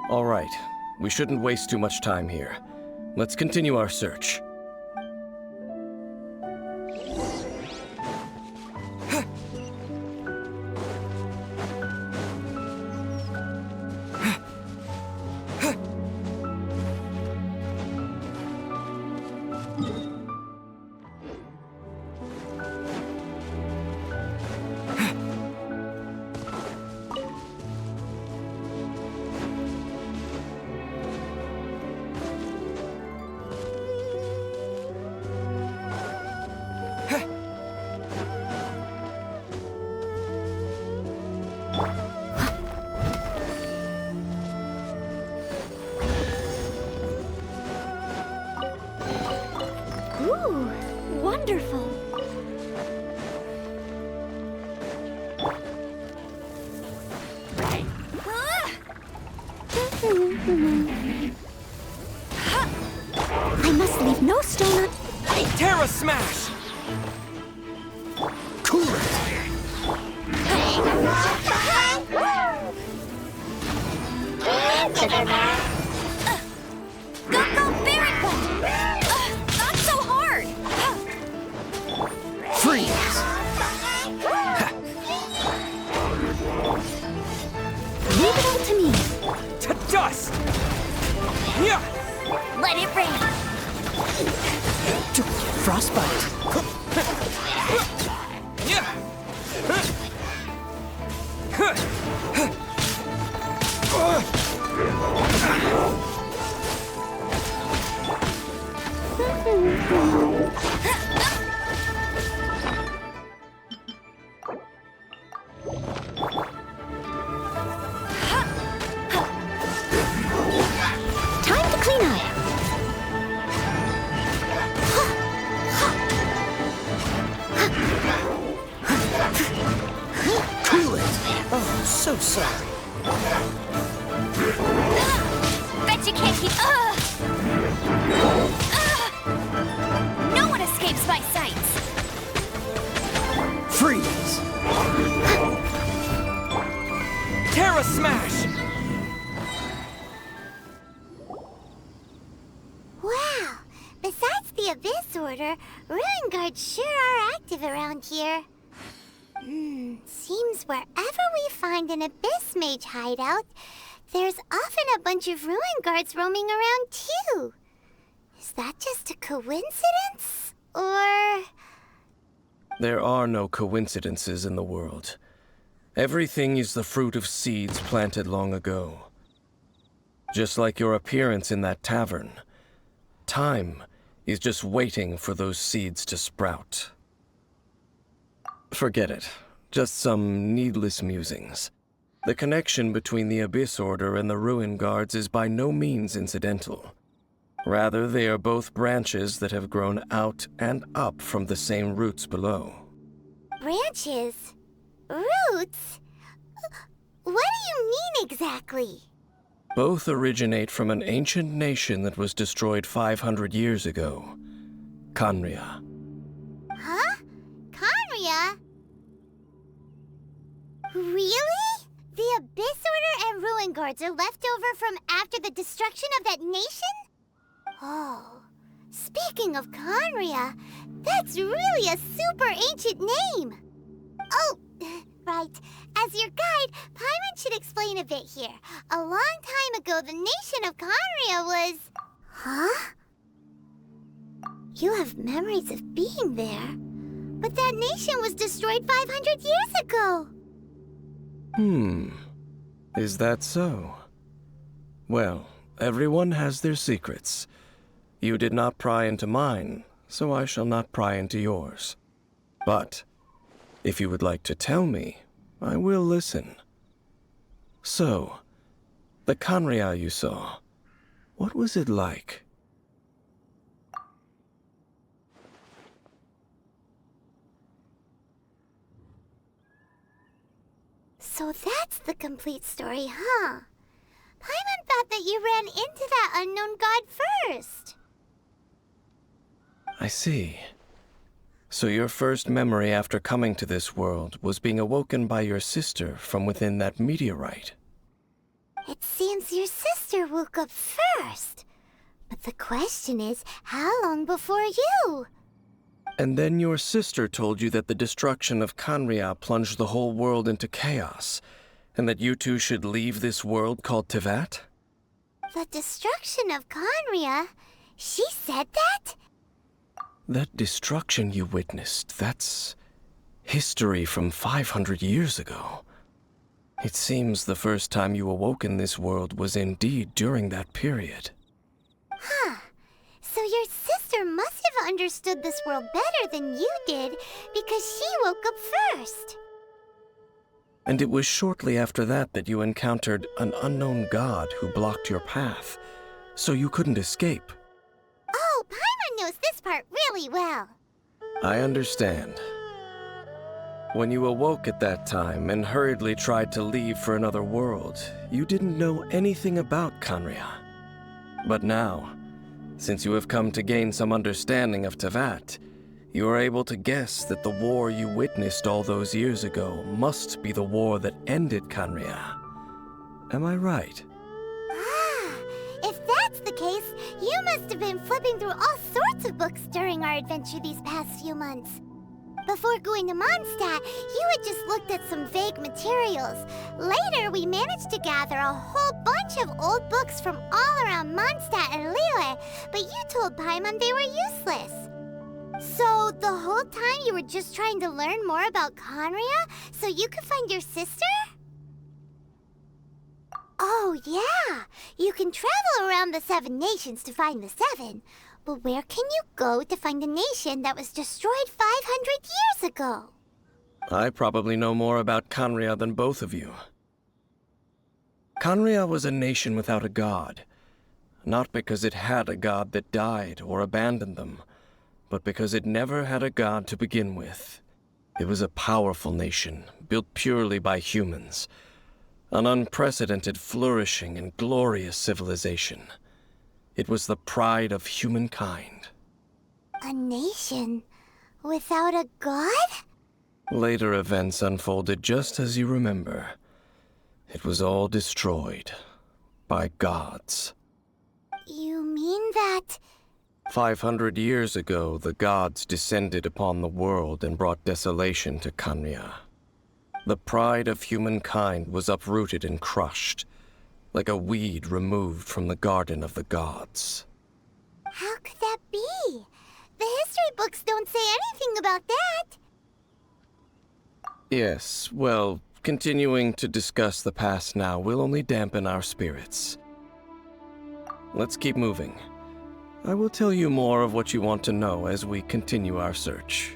All right, we shouldn't waste too much time here. Let's continue our search. Ooh, wonderful. I must leave no stone un- Terra Smash! Cool it! Go, Barret Ball! Not so hard! Freeze! Leave it all to me. To dust! Yeah! Let it rain. Frostbite! Yeah! Time to clean up. Cool it! Oh, so sorry. Bet you can't keep. No one escapes my sights. Freeze! Terra Smash! Wow. Besides the Abyss Order, Ruin Guards sure are active around here. Seems wherever we find an Abyss Mage hideout, there's often a bunch of Ruin Guards roaming around too. Is that just a coincidence? Or... There are no coincidences in the world. Everything is the fruit of seeds planted long ago. Just like your appearance in that tavern, time is just waiting for those seeds to sprout. Forget it. Just some needless musings. The connection between the Abyss Order and the Ruin Guards is by no means incidental. Rather, they are both branches that have grown out and up from the same roots below. branches? Roots? What do you mean exactly? Both originate from an ancient nation that was destroyed 500 years ago. Khaenri'ah. Huh? Khaenri'ah? Really? The Abyss Order and Ruin Guards are left over from after the destruction of that nation? Oh, speaking of Khaenri'ah, that's really a super ancient name. Oh, right. As your guide, Paimon should explain a bit here. A long time ago, the nation of Khaenri'ah was... Huh? You have memories of being there. But that nation was destroyed 500 years ago. Is that so? Well, everyone has their secrets. You did not pry into mine, so I shall not pry into yours. But, if you would like to tell me, I will listen. So, the Khaenri'ah you saw, what was it like? So that's the complete story, huh? Paimon thought that you ran into that unknown god first. I see. So your first memory after coming to this world was being awoken by your sister from within that meteorite. It seems your sister woke up first. But the question is, how long before you? And then your sister told you that the destruction of Khaenri'ah plunged the whole world into chaos, and that you two should leave this world called Teyvat? The destruction of Khaenri'ah? She said that? That destruction you witnessed, that's history from 500 years ago. It seems the first time you awoke in this world was indeed during that period. Huh. So your sister must have understood this world better than you did, because she woke up first. And it was shortly after that that you encountered an unknown god who blocked your path, so you couldn't escape. Oh, Paimon knows this part really well. I understand. When you awoke at that time and hurriedly tried to leave for another world, you didn't know anything about Khaenri'ah. But now, since you have come to gain some understanding of Teyvat, you are able to guess that the war you witnessed all those years ago must be the war that ended Khaenri'ah. Am I right? Ah, if that's the case, you must have been flipping through all sorts of books during our adventure these past few months. Before going to Mondstadt, you had just looked at some vague materials. Later, we managed to gather a whole bunch of old books from all around Mondstadt and Liyue, but you told Paimon they were useless. So, the whole time you were just trying to learn more about Khaenri'ah so you could find your sister? Oh, yeah! You can travel around the 7 nations to find the 7. But where can you go to find a nation that was destroyed 500 years ago? I probably know more about Khaenri'ah than both of you. Khaenri'ah was a nation without a god. Not because it had a god that died or abandoned them, but because it never had a god to begin with. It was a powerful nation, built purely by humans. An unprecedented, flourishing, and glorious civilization. It was the pride of humankind. A nation without a god? Later events unfolded just as you remember. It was all destroyed by gods. You mean that... 500 years ago, the gods descended upon the world and brought desolation to Khaenri'ah. The pride of humankind was uprooted and crushed, like a weed removed from the garden of the gods. How could that be? The history books don't say anything about that. Yes, well, continuing to discuss the past now will only dampen our spirits. Let's keep moving. I will tell you more of what you want to know as we continue our search.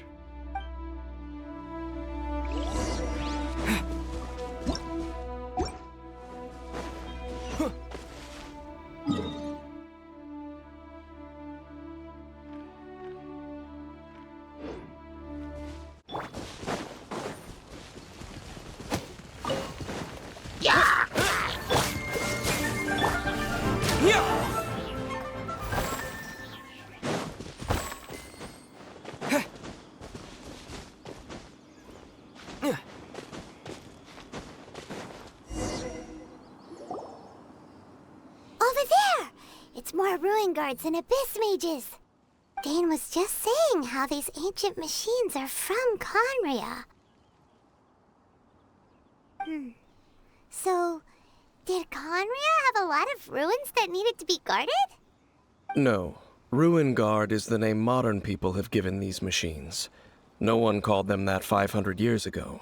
Guards and abyss mages. Dane was just saying how these ancient machines are from Khaenri'ah. So, did Khaenri'ah have a lot of ruins that needed to be guarded? No. Ruin Guard is the name modern people have given these machines. No one called them that 500 years ago.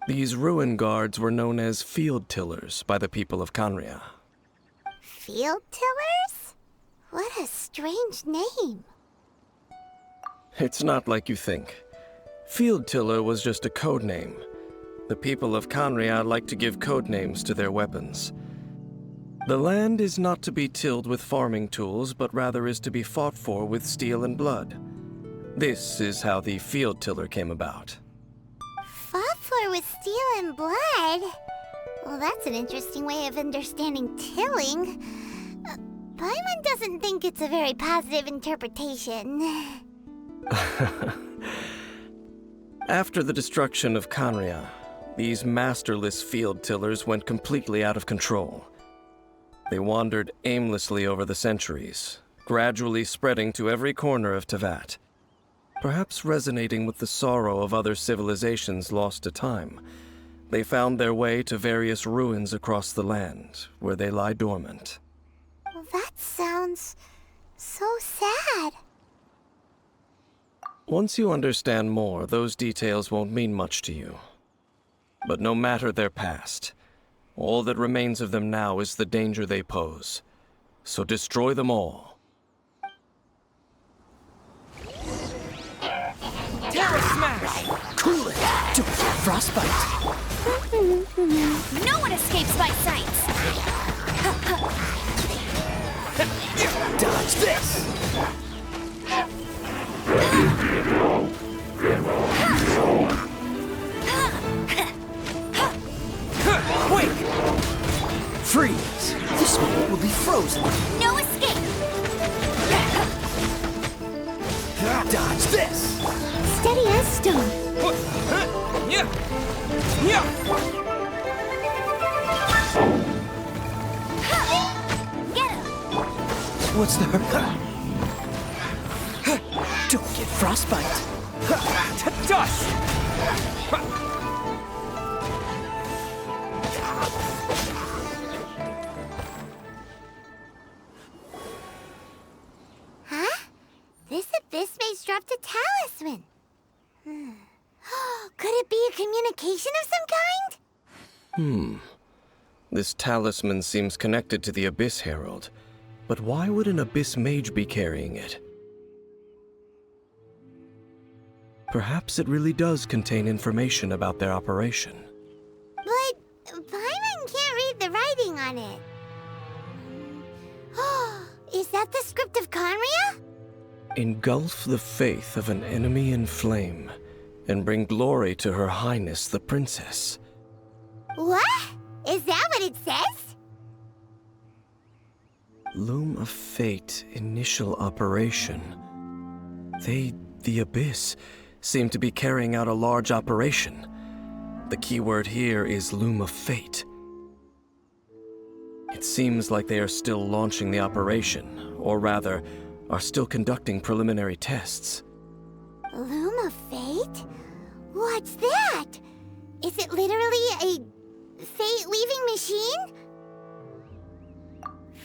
These Ruin Guards were known as Field Tillers by the people of Khaenri'ah. Field Tillers? What a strange name. It's not like you think. Field Tiller was just a code name. The people of Khaenri'ah like to give code names to their weapons. The land is not to be tilled with farming tools, but rather is to be fought for with steel and blood. This is how the Field Tiller came about. Fought for with steel and blood? Well, that's an interesting way of understanding tilling. Paimon doesn't think it's a very positive interpretation. After the destruction of Khaenri'ah, these masterless field tillers went completely out of control. They wandered aimlessly over the centuries, gradually spreading to every corner of Teyvat. Perhaps resonating with the sorrow of other civilizations lost to time, they found their way to various ruins across the land, where they lie dormant. That sounds so sad. Once you understand more, those details won't mean much to you. But no matter their past, all that remains of them now is the danger they pose. So destroy them all. Terra Smash! Cool it! Don't get frostbite! No one escapes by sight! Dodge this! Dodge this! Steady as stone. Yeah! Yeah! Get him! What's the hurry? Don't get frostbite. To dust! Huh? This abyss maze dropped a talisman. Could it be a communication of some kind? This talisman seems connected to the Abyss Herald. But why would an Abyss mage be carrying it? Perhaps it really does contain information about their operation. But Paimon can't read the writing on it. Is that the script of Conria? Engulf the faith of an enemy in flame, and bring glory to Her Highness the Princess. What? Is that what it says? Loom of Fate initial operation. They, the Abyss, seem to be carrying out a large operation. The keyword here is Loom of Fate. It seems like they are still launching the operation, or rather, are still conducting preliminary tests. Loom of Fate? What's that? Is it literally a fate-weaving machine?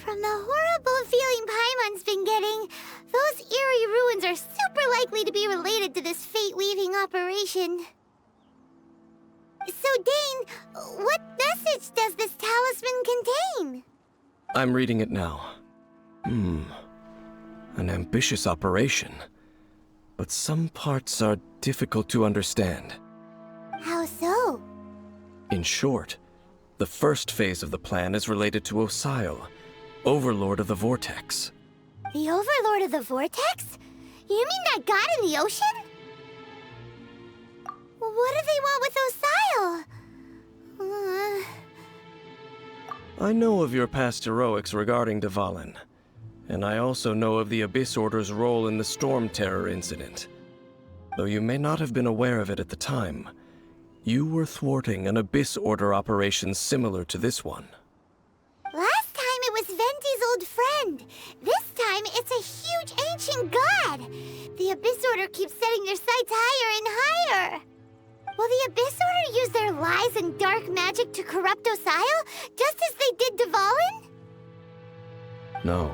From the horrible feeling Paimon's been getting, those eerie ruins are super likely to be related to this fate-weaving operation. So, Dane, what message does this talisman contain? I'm reading it now. An ambitious operation. But some parts are difficult to understand. How so? In short, the first phase of the plan is related to Osile, Overlord of the Vortex. The Overlord of the Vortex? You mean that god in the ocean? What do they want with Osile? I know of your past heroics regarding Dvalin, and I also know of the Abyss Order's role in the Storm Terror incident. Though you may not have been aware of it at the time, you were thwarting an Abyss Order operation similar to this one. Last time it was Venti's old friend. This time it's a huge ancient god. The Abyss Order keeps setting their sights higher and higher. Will the Abyss Order use their lies and dark magic to corrupt Osile, just as they did Dvalin? No.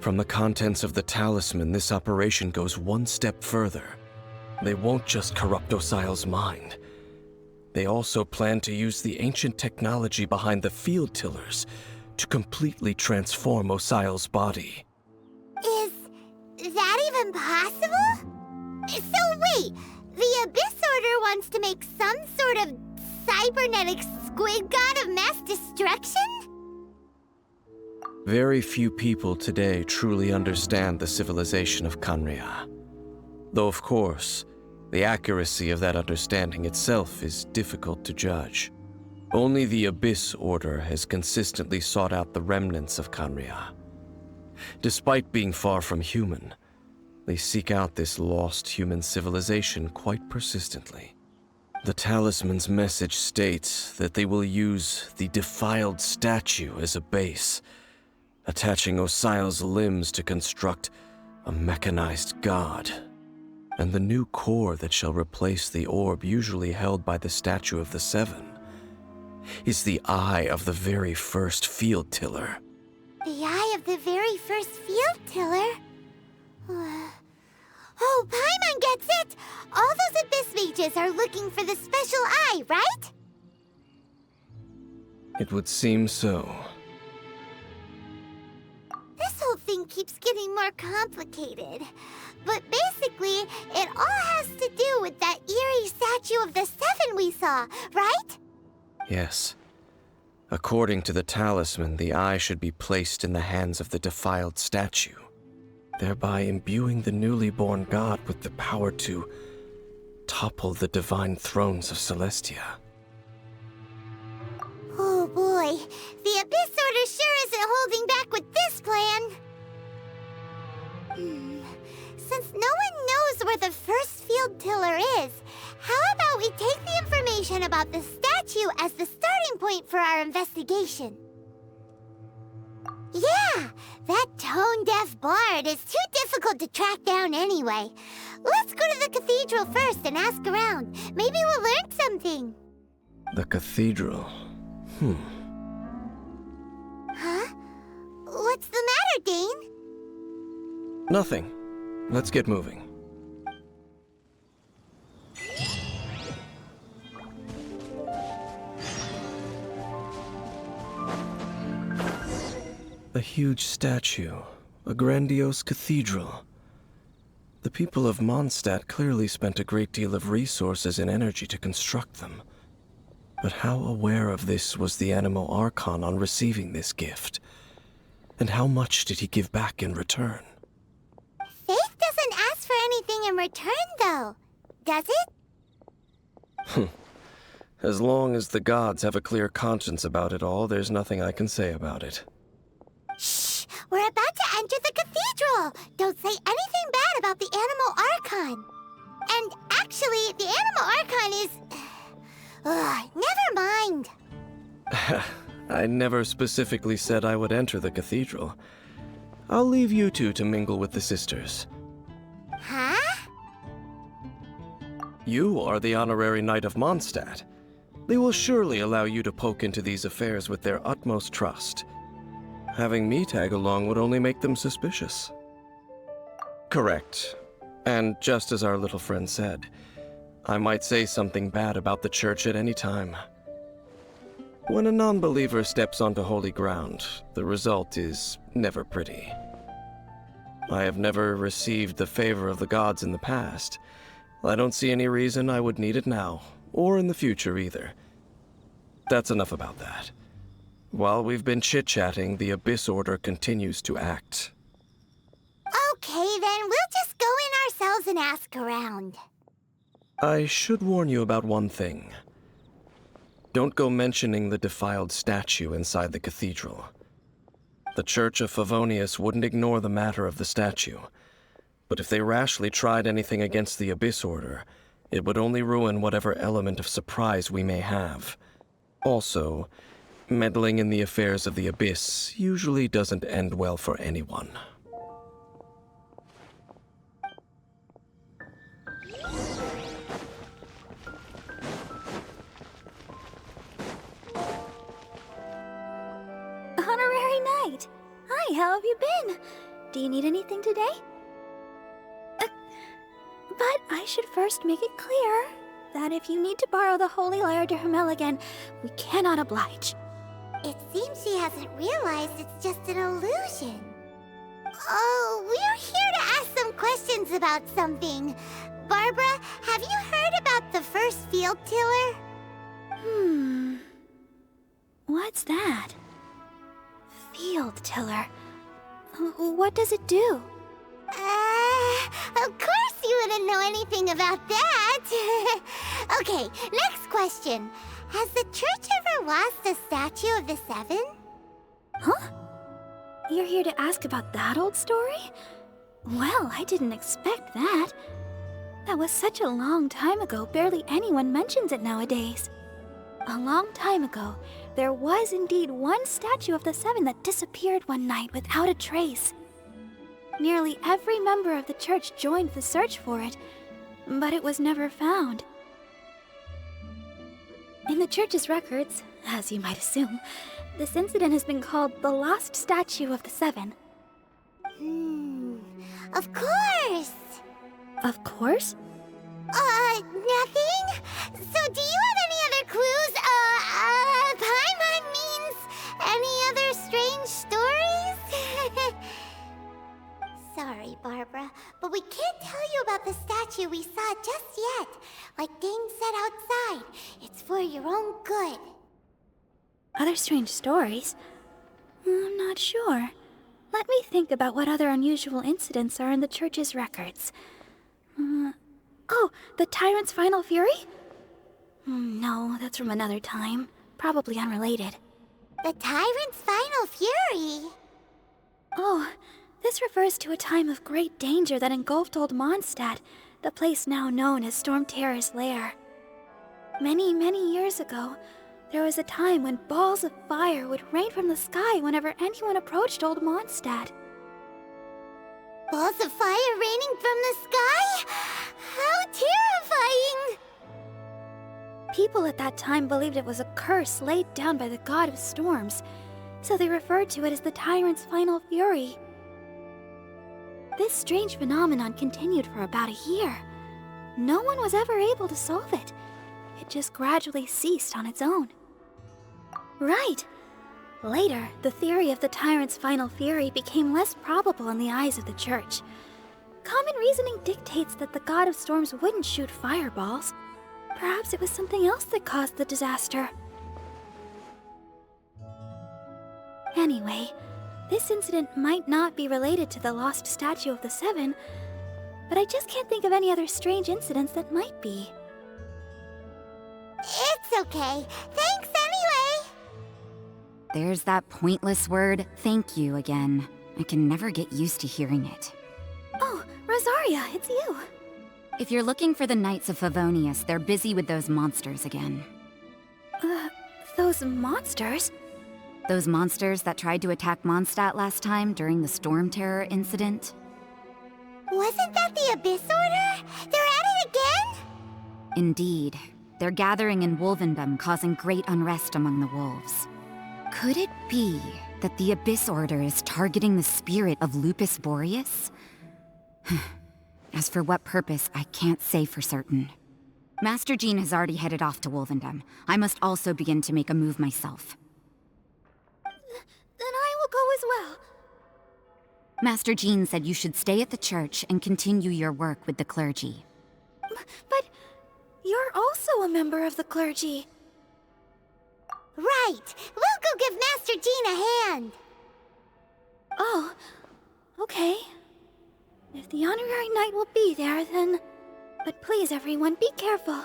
From the contents of the talisman, this operation goes one step further. They won't just corrupt Osile's mind. They also plan to use the ancient technology behind the field tillers to completely transform Osile's body. Is that even possible? So wait, the Abyss Order wants to make some sort of cybernetic squid god of mass destruction? Very few people today truly understand the civilization of Conria. Though of course, the accuracy of that understanding itself is difficult to judge. Only the Abyss Order has consistently sought out the remnants of Conria. Despite being far from human, they seek out this lost human civilization quite persistently. The talisman's message states that they will use the defiled statue as a base, attaching Osile's limbs to construct a mechanized god. And the new core that shall replace the orb usually held by the Statue of the Seven is the eye of the very first field tiller. The eye of the very first field tiller? Oh, Paimon gets it! All those Abyss mages are looking for the special eye, right? It would seem so. This whole thing keeps getting more complicated. But basically, it all has to do with that eerie Statue of the Seven we saw, right? Yes. According to the talisman, the eye should be placed in the hands of the defiled statue, thereby imbuing the newly born god with the power to topple the divine thrones of Celestia. Oh boy, the Abyss Order sure isn't holding back with this plan. Since no one knows where the first field tiller is, how about we take the information about the statue as the starting point for our investigation? Yeah, that tone-deaf bard is too difficult to track down anyway. Let's go to the cathedral first and ask around. Maybe we'll learn something. The cathedral. Huh? What's the matter, Dane? Nothing. Let's get moving. A huge statue, a grandiose cathedral. The people of Mondstadt clearly spent a great deal of resources and energy to construct them. But how aware of this was the Animo Archon on receiving this gift? And how much did he give back in return? Faith doesn't ask for anything in return, though, does it? As long as the gods have a clear conscience about it all, there's nothing I can say about it. Shh! We're about to enter the cathedral! Don't say anything bad about the Animo Archon! And actually, the Animo Archon is... never mind! I never specifically said I would enter the cathedral. I'll leave you two to mingle with the sisters. Huh? You are the honorary knight of Mondstadt. They will surely allow you to poke into these affairs with their utmost trust. Having me tag along would only make them suspicious. Correct. And just as our little friend said, I might say something bad about the church at any time. When a non-believer steps onto holy ground, the result is never pretty. I have never received the favor of the gods in the past. I don't see any reason I would need it now, or in the future either. That's enough about that. While we've been chit-chatting, the Abyss Order continues to act. Okay, then we'll just go in ourselves and ask around. I should warn you about one thing. Don't go mentioning the defiled statue inside the cathedral. The Church of Favonius wouldn't ignore the matter of the statue, but if they rashly tried anything against the Abyss Order, it would only ruin whatever element of surprise we may have. Also, meddling in the affairs of the Abyss usually doesn't end well for anyone. Honorary Knight! Hi, how have you been? Do you need anything today? But I should first make it clear that if you need to borrow the Holy Lyre de Hermel again, we cannot oblige. It seems she hasn't realized it's just an illusion. Oh, we're here to ask some questions about something. Barbara, have you heard about the first field tiller? What's that? Field tiller. What does it do? Of course you wouldn't know anything about that. Okay, next question. Has the church ever lost a statue of the Seven? Huh? You're here to ask about that old story? Well, I didn't expect that. That was such a long time ago, barely anyone mentions it nowadays. A long time ago, there was indeed one statue of the Seven that disappeared one night without a trace. Nearly every member of the church joined the search for it, but it was never found. In the church's records, as you might assume, this incident has been called the Lost Statue of the Seven. Of course! Of course? Nothing? So do you have any other clues? Paimon means any other strange stories? Sorry, Barbara, but we can't tell you about the statue we saw just yet. Like Dane said outside, it's for your own good. Other strange stories? I'm not sure. Let me think about what other unusual incidents are in the church's records. Oh, the Tyrant's Final Fury? No, that's from another time. Probably unrelated. The Tyrant's Final Fury? Oh, This refers to a time of great danger that engulfed Old Mondstadt, the place now known as Storm Terror's lair. Many, many years ago, there was a time when balls of fire would rain from the sky whenever anyone approached Old Mondstadt. Balls of fire raining from the sky? How terrifying! People at that time believed it was a curse laid down by the god of storms, so they referred to it as the Tyrant's final fury. This strange phenomenon continued for about a year. No one was ever able to solve it. It just gradually ceased on its own. Right. Later, the theory of the Tyrant's final fury became less probable in the eyes of the Church. Common reasoning dictates that the god of storms wouldn't shoot fireballs. Perhaps it was something else that caused the disaster. Anyway, this incident might not be related to the lost statue of the Seven, but I just can't think of any other strange incidents that might be. It's okay. Thanks anyway! There's that pointless word, thank you, again. I can never get used to hearing it. Oh, Rosaria, it's you. If you're looking for the Knights of Favonius, they're busy with those monsters again. Those monsters? Those monsters that tried to attack Mondstadt last time during the Storm Terror incident? Wasn't that the Abyss Order? They're at it again? Indeed. They're gathering in Wolvendom, causing great unrest among the wolves. Could it be that the Abyss Order is targeting the spirit of Lupus Boreas? As for what purpose, I can't say for certain. Master Jean has already headed off to Wolvendom. I must also begin to make a move myself. Then I will go as well. Master Jean said you should stay at the church and continue your work with the clergy. But you're also a member of the clergy. Right! We'll go give Master Jean a hand! Oh, okay. If the honorary knight will be there, then... But please, everyone, be careful.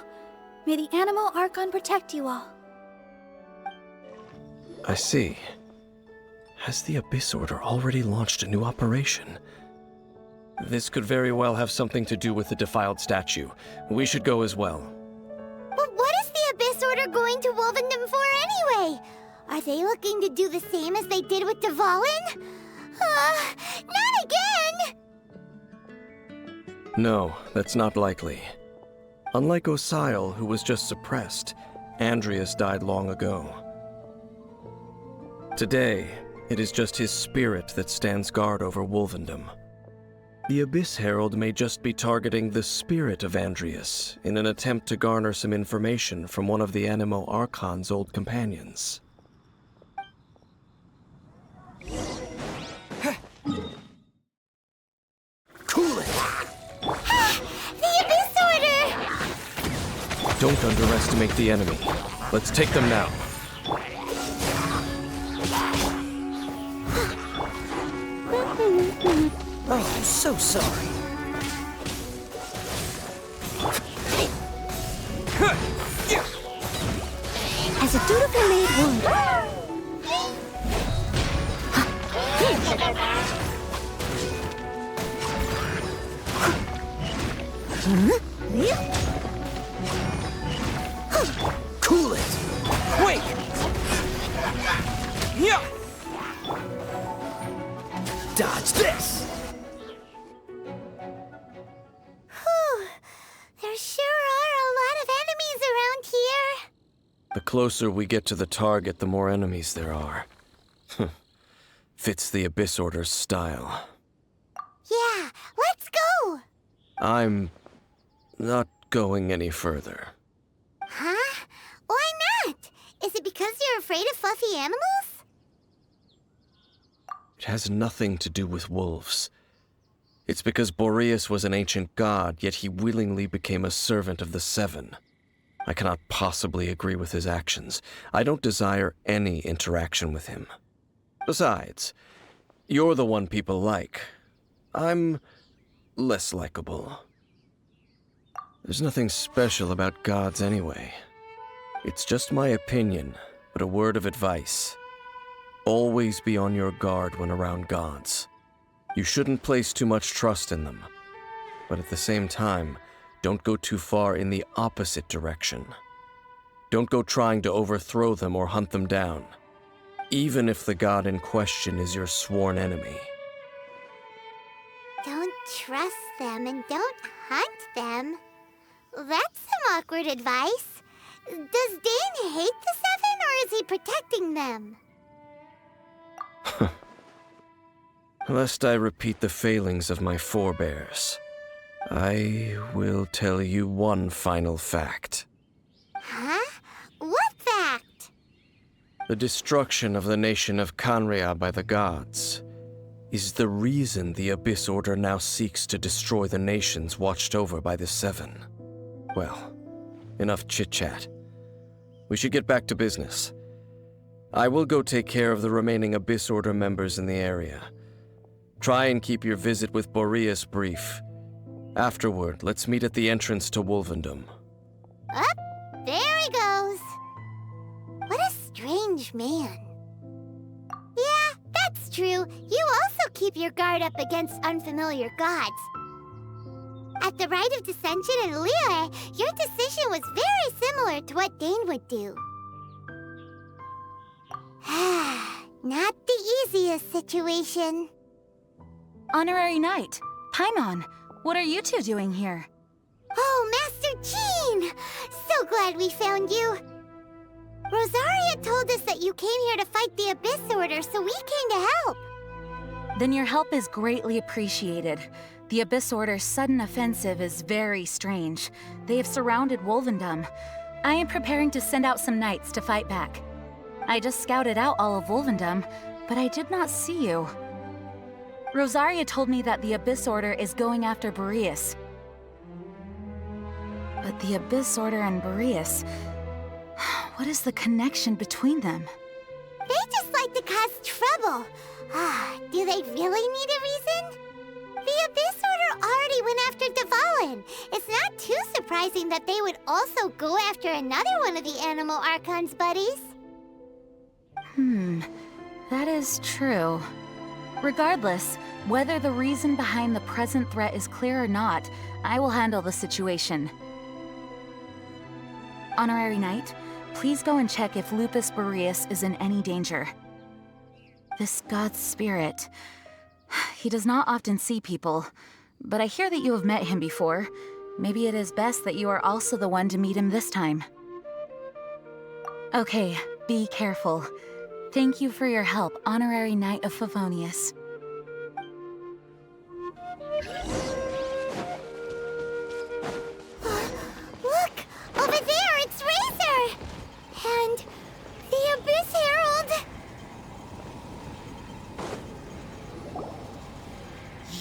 May the animal archon protect you all. I see. Has the Abyss Order already launched a new operation? This could very well have something to do with the defiled statue. We should go as well. But what is the Abyss Order going to Wolvendom for anyway? Are they looking to do the same as they did with Dvalin? Not again! No, that's not likely. Unlike Osile, who was just suppressed, Andreas died long ago. Today, it is just his spirit that stands guard over Wolvendom. The Abyss Herald may just be targeting the spirit of Andreas in an attempt to garner some information from one of the Animo Archon's old companions. Cool it! The Abyss Order! Don't underestimate the enemy. Let's take them now. Oh, I'm so sorry. As a dutiful maid would. Cool it! Wait! Yeah! Dodge this! Whew. There sure are a lot of enemies around here. The closer we get to the target, the more enemies there are. Fits the Abyss Order's style. Yeah, let's go! I'm not going any further. Huh? Why not? Is it because you're afraid of fluffy animals? It has nothing to do with wolves. It's because Boreas was an ancient god, yet he willingly became a servant of the Seven. I cannot possibly agree with his actions. I don't desire any interaction with him. Besides, you're the one people like. I'm less likable. There's nothing special about gods anyway. It's just my opinion, but a word of advice. Always be on your guard when around gods. You shouldn't place too much trust in them. But at the same time, don't go too far in the opposite direction. Don't go trying to overthrow them or hunt them down, even if the god in question is your sworn enemy. Don't trust them and don't hunt them. That's some awkward advice. Does Dane hate the Seven, or is he protecting them? Lest I repeat the failings of my forebears, I will tell you one final fact. Huh? What fact? The destruction of the nation of Khaenri'ah by the gods is the reason the Abyss Order now seeks to destroy the nations watched over by the Seven. Well, enough chit-chat. We should get back to business. I will go take care of the remaining Abyss Order members in the area. Try and keep your visit with Boreas brief. Afterward, let's meet at the entrance to Wolvendom. Up, there he goes. What a strange man. Yeah, that's true. You also keep your guard up against unfamiliar gods. At the Rite of Dissension in Liyue, your decision was very similar to what Dane would do. Not the easiest situation. Honorary Knight, Paimon, what are you two doing here? Oh, Master Jean! So glad we found you. Rosaria told us that you came here to fight the Abyss Order, so we came to help. Then your help is greatly appreciated. The Abyss Order's sudden offensive is very strange. They have surrounded Wolvendom. I am preparing to send out some knights to fight back. I just scouted out all of Wolvendom, but I did not see you. Rosaria told me that the Abyss Order is going after Boreas. But the Abyss Order and Boreas... what is the connection between them? They just like to cause trouble. Do they really need a reason? The Abyss Order already went after Dvalin. It's not too surprising that they would also go after another one of the Animal Archon's buddies. That is true. Regardless, whether the reason behind the present threat is clear or not, I will handle the situation. Honorary Knight, please go and check if Lupus Boreas is in any danger. This god's spirit... he does not often see people, but I hear that you have met him before. Maybe it is best that you are also the one to meet him this time. Okay, be careful. Thank you for your help, Honorary Knight of Favonius. Look! Over there, it's Razor! And the Abyss Herald!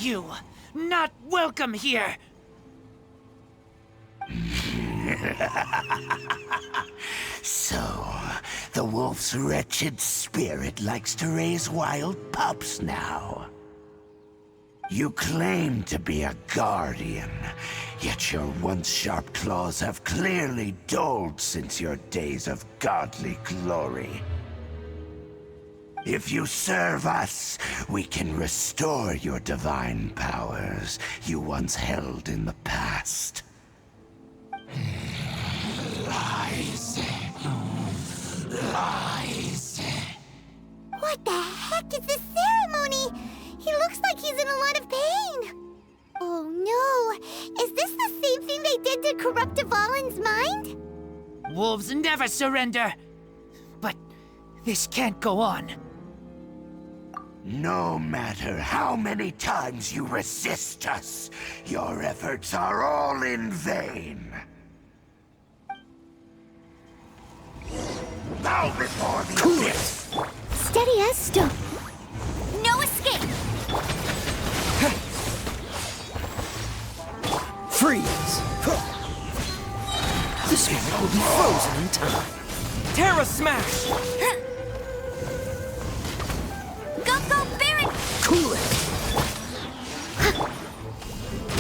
You, not welcome here! So, the wolf's wretched spirit likes to raise wild pups now. You claim to be a guardian, yet your once sharp claws have clearly dulled since your days of godly glory. If you serve us, we can restore your divine powers you once held in the past. Lies. Lies. What the heck is this ceremony? He looks like he's in a lot of pain. Oh no, is this the same thing they did to corrupt Dvalin's mind? Wolves never surrender. But this can't go on. No matter how many times you resist us, your efforts are all in vain. Bow before the abyss! Steady as stone. No escape! Freeze! The spirit will be frozen in time. Terra Smash! Go, Baron! Cool it!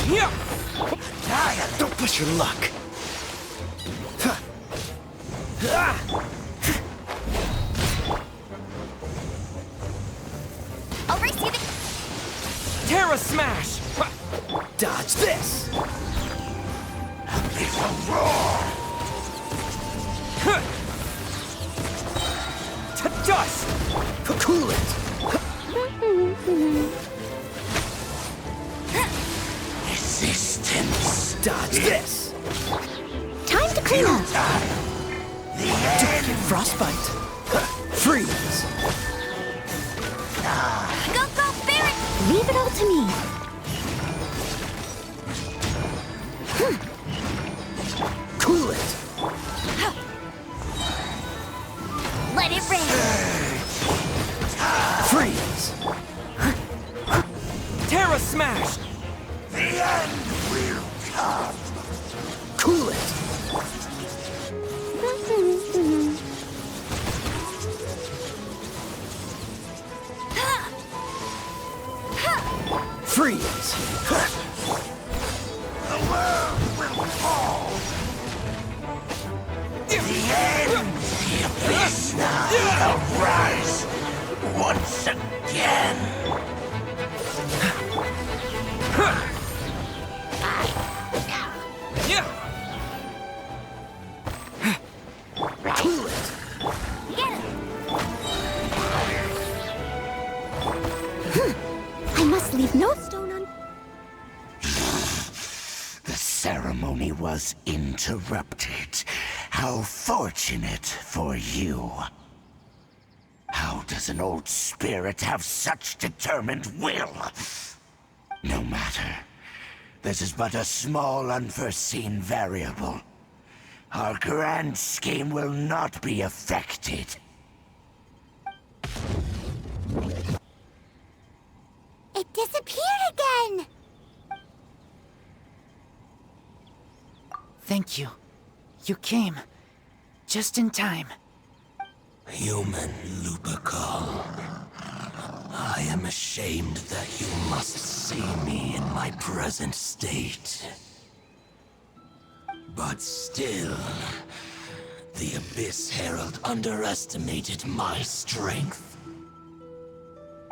Yeah! Don't push your luck. I'll race you to... smash! Dodge this! It's a roar! To dust! Cool it! Resistance! Dodge this! Time to clean up! The end! Frostbite! Freeze! Go, Barret! Leave it all to me. Cool it! Let it rain. Freeze! Terra smash! The end will come! Cool it! Freeze! The world will fall! The end! The abyss now will rise once again! Cool it! I must leave no stone un... The ceremony was interrupted. How fortunate for you. How does an old spirit have such determined will? No matter. This is but a small unforeseen variable. Our grand scheme will not be affected. It disappeared again! Thank you. You came. Just in time. Human Lupercal, I am ashamed that you must see me in my present state. But still, the Abyss Herald underestimated my strength.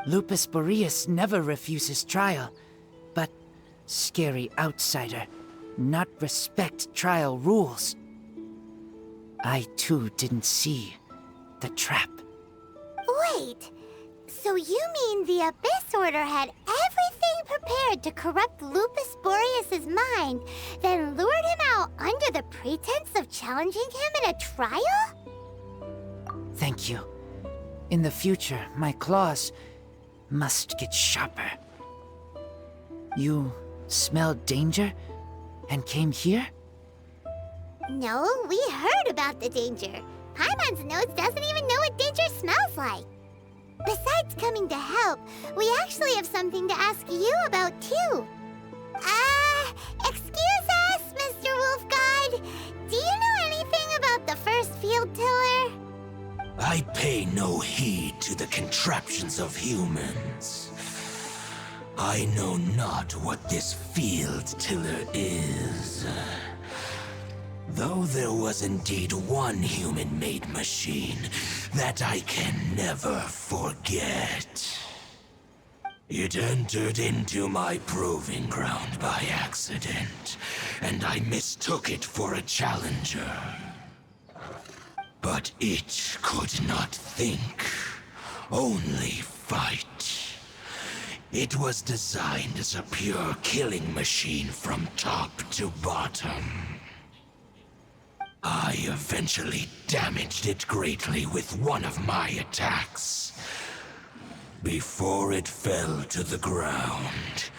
Lupus Boreas never refuses trial, but scary outsider, not respect trial rules. I too didn't see the trap. Wait, so you mean the Abyss Order had everything prepared to corrupt Lupus Boreas' mind, then lured him out under the pretense of challenging him in a trial? Thank you. In the future, my claws must get sharper. You smelled danger and came here? No, we heard about the danger. Paimon's nose doesn't even know what danger smells like. Besides coming to help, we actually have something to ask you about too. Excuse us, Mr. Wolf God. Do you know anything about the first field tiller? I pay no heed to the contraptions of humans. I know not what this field tiller is. Though there was indeed one human-made machine that I can never forget. It entered into my proving ground by accident, and I mistook it for a challenger. But it could not think, only fight. It was designed as a pure killing machine from top to bottom. I eventually damaged it greatly with one of my attacks. Before it fell to the ground,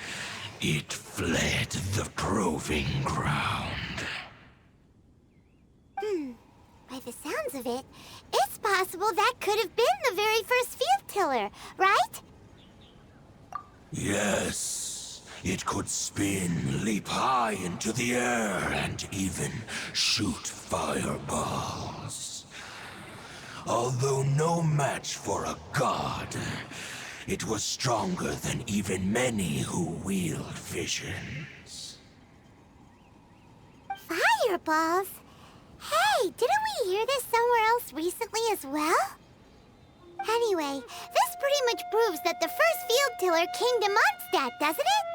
it fled the proving ground. By the sounds of it, it's possible that could have been the very first field tiller, right? Yes, it could spin, leap high into the air, and even shoot fireballs. Although no match for a god, it was stronger than even many who wield visions. Fireballs? Hey, didn't we hear this somewhere else recently as well? Anyway, this pretty much proves that the first field tiller came to Mondstadt, doesn't it?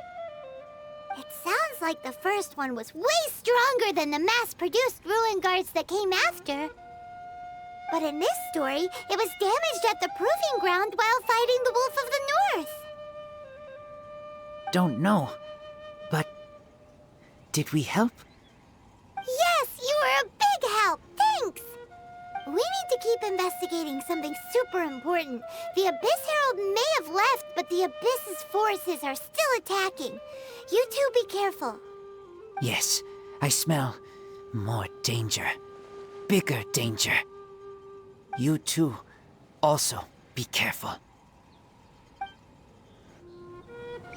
sounds like the first one was way stronger than the mass-produced ruin guards that came after. But in this story, it was damaged at the proving ground while fighting the Wolf of the North. Don't know, but did we help? Yes, you were a big help. Thanks. We need to keep investigating something super important. The Abyss Herald may have left, but the Abyss's forces are still attacking. You two be careful. Yes, I smell more danger. Bigger danger. You two also be careful.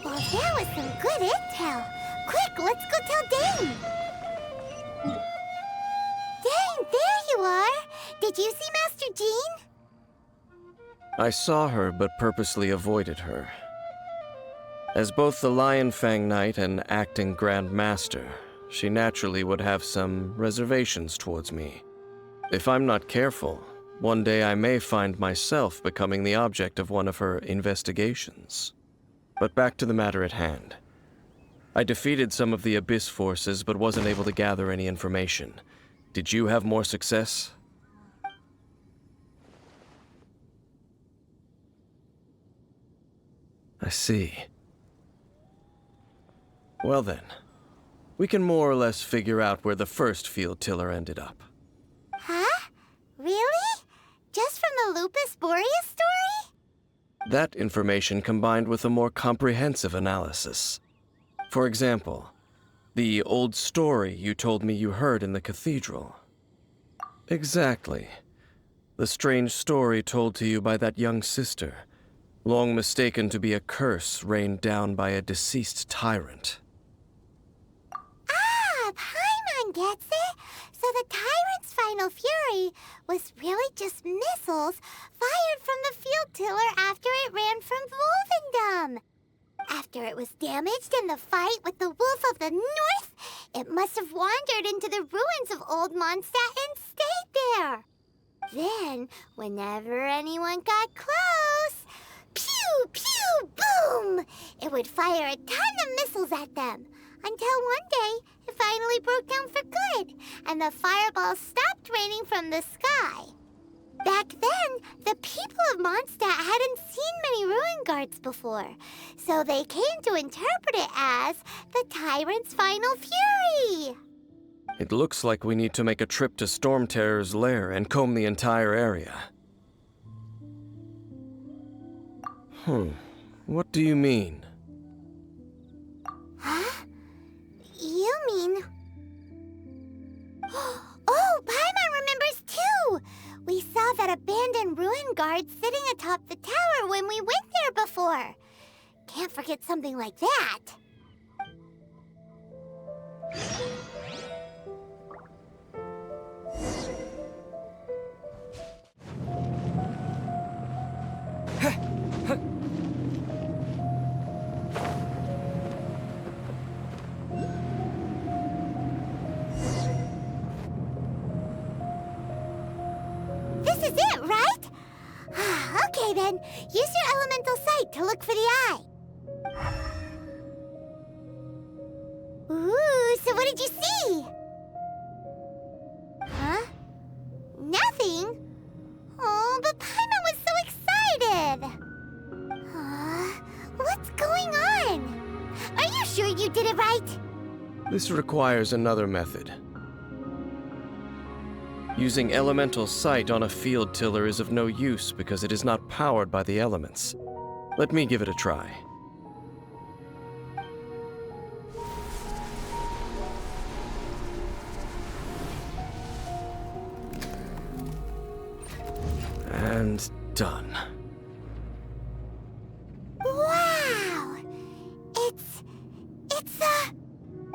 Well, that was some good intel. Quick, let's go tell Dane. Dane, there you are. Did you see Master Jean? I saw her, but purposely avoided her. As both the Lion Fang Knight and acting Grand Master, she naturally would have some reservations towards me. If I'm not careful, one day I may find myself becoming the object of one of her investigations. But back to the matter at hand. I defeated some of the Abyss forces, but wasn't able to gather any information. Did you have more success? I see. Well then, we can more or less figure out where the first field tiller ended up. Huh? Really? Just from the Lupus Boreas story? That information combined with a more comprehensive analysis. For example, the old story you told me you heard in the cathedral. Exactly. The strange story told to you by that young sister, long mistaken to be a curse rained down by a deceased tyrant. Ah, Paimon gets it! So the tyrant's final fury was really just missiles fired from the field tiller after it ran from Wolvendom. After it was damaged in the fight with the Wolf of the North, it must have wandered into the ruins of Old Mondstadt and stayed there. Then, whenever anyone got close, pew, pew, boom! It would fire a ton of missiles at them, until one day it finally broke down for good, and the fireballs stopped raining from the sky. Back then, the people of Mondstadt hadn't seen many ruin guards before, so they came to interpret it as the tyrant's final fury. It looks like we need to make a trip to Storm Terror's lair and comb the entire area. What do you mean? Huh? You mean... Oh, Paimon remembers too! We saw that abandoned ruin guard sitting atop the tower when we went there before. Can't forget something like that. This is it, right? Okay then, use your elemental sight to look for the eye. Ooh, so what did you see? Huh? Nothing? Oh, but Paimon was so excited. What's going on? Are you sure you did it right? This requires another method. Using elemental sight on a field tiller is of no use because it is not powered by the elements. Let me give it a try. And done. Wow! It's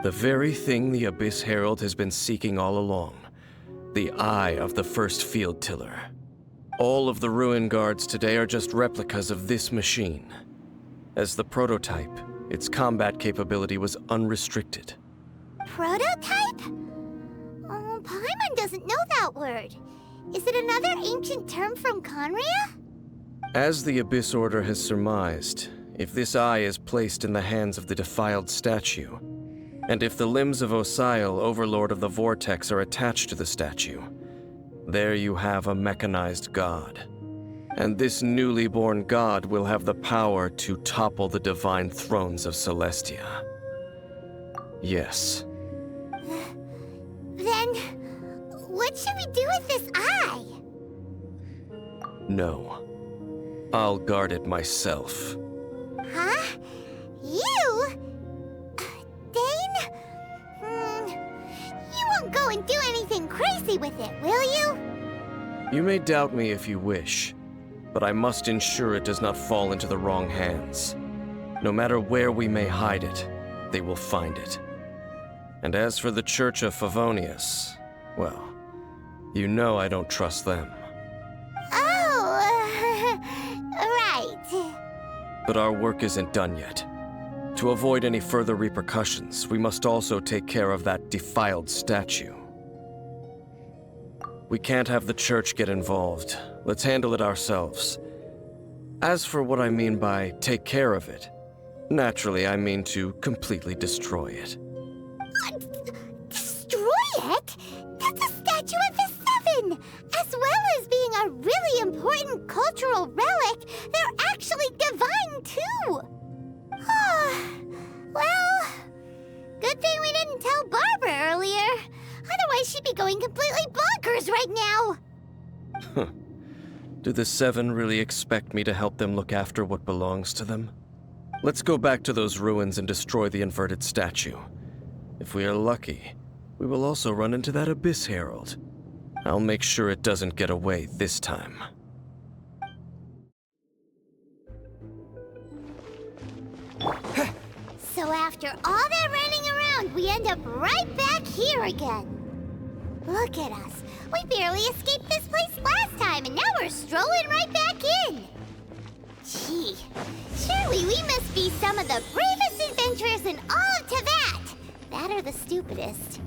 the very thing the Abyss Herald has been seeking all along. The eye of the first field tiller. All of the ruin guards today are just replicas of this machine. As the prototype, its combat capability was unrestricted. Prototype? Oh, Paimon doesn't know that word. Is it another ancient term from Conria? As the Abyss Order has surmised, if this eye is placed in the hands of the defiled statue, And if the limbs of Osial, Overlord of the Vortex, are attached to the statue, there you have a mechanized god. And this newly born god will have the power to topple the divine thrones of Celestia. Yes. Then, what should we do with this eye? No. I'll guard it myself. Huh? You? Dane? You won't go and do anything crazy with it, will you? You may doubt me if you wish, but I must ensure it does not fall into the wrong hands. No matter where we may hide it, they will find it. And as for the Church of Favonius, well, you know I don't trust them. Oh, right. But our work isn't done yet. To avoid any further repercussions, we must also take care of that defiled statue. We can't have the Church get involved. Let's handle it ourselves. As for what I mean by take care of it, naturally I mean to completely destroy it. Destroy it? That's a statue of the Seven! As well as being a really important cultural relic, they're actually divine too! Well, good thing we didn't tell Barbara earlier. Otherwise she'd be going completely bonkers right now! Do the Seven really expect me to help them look after what belongs to them? Let's go back to those ruins and destroy the inverted statue. If we are lucky, we will also run into that Abyss Herald. I'll make sure it doesn't get away this time. So after all that running around, we end up right back here again. Look at us. We barely escaped this place last time, and now we're strolling right back in. Gee, surely we must be some of the bravest adventurers in all of Teyvat. That or the stupidest.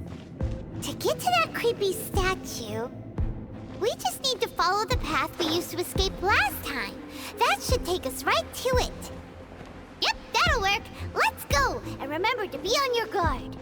To get to that creepy statue, we just need to follow the path we used to escape last time. That should take us right to it. Yep, that'll work. Let's go, and remember to be on your guard.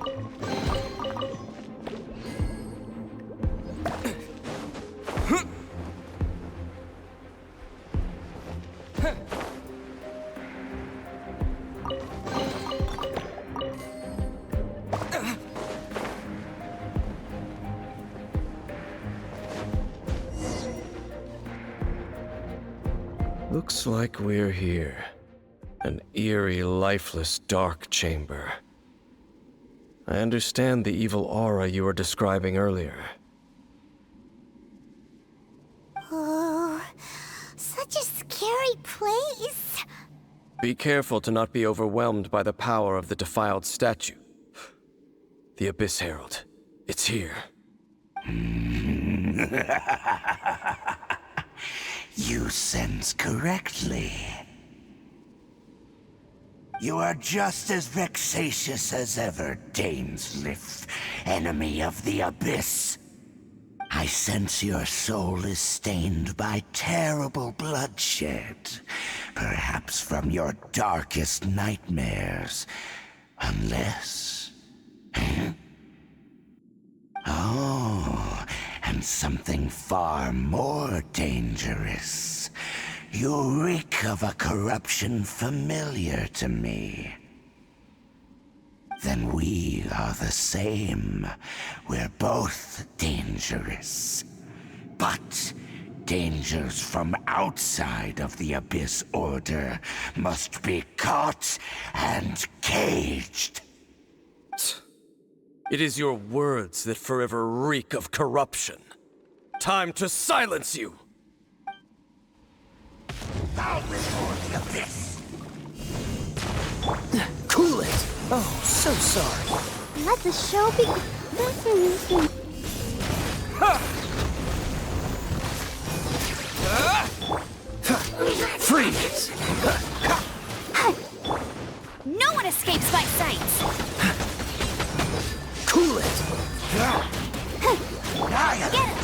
Looks like we're here. An eerie, lifeless, dark chamber. I understand the evil aura you were describing earlier. Oh, such a scary place. Be careful to not be overwhelmed by the power of the defiled statue. The Abyss Herald. It's here. You sense correctly. You are just as vexatious as ever, Dainsleif, enemy of the Abyss. I sense your soul is stained by terrible bloodshed, perhaps from your darkest nightmares, unless... Oh, and something far more dangerous. You reek of a corruption familiar to me. Then we are the same. We're both dangerous. But dangers from outside of the Abyss Order must be caught and caged. It is your words that forever reek of corruption. Time to silence you! Bow before the Abyss! Cool it! Oh, so sorry. Let the show begin. Freeze! No one escapes my sight! Cool it! Get it!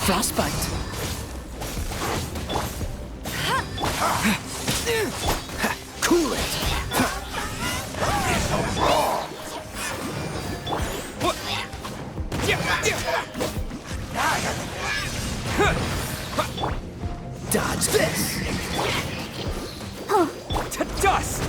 Frostbite. Cool it. Dodge this. To dust.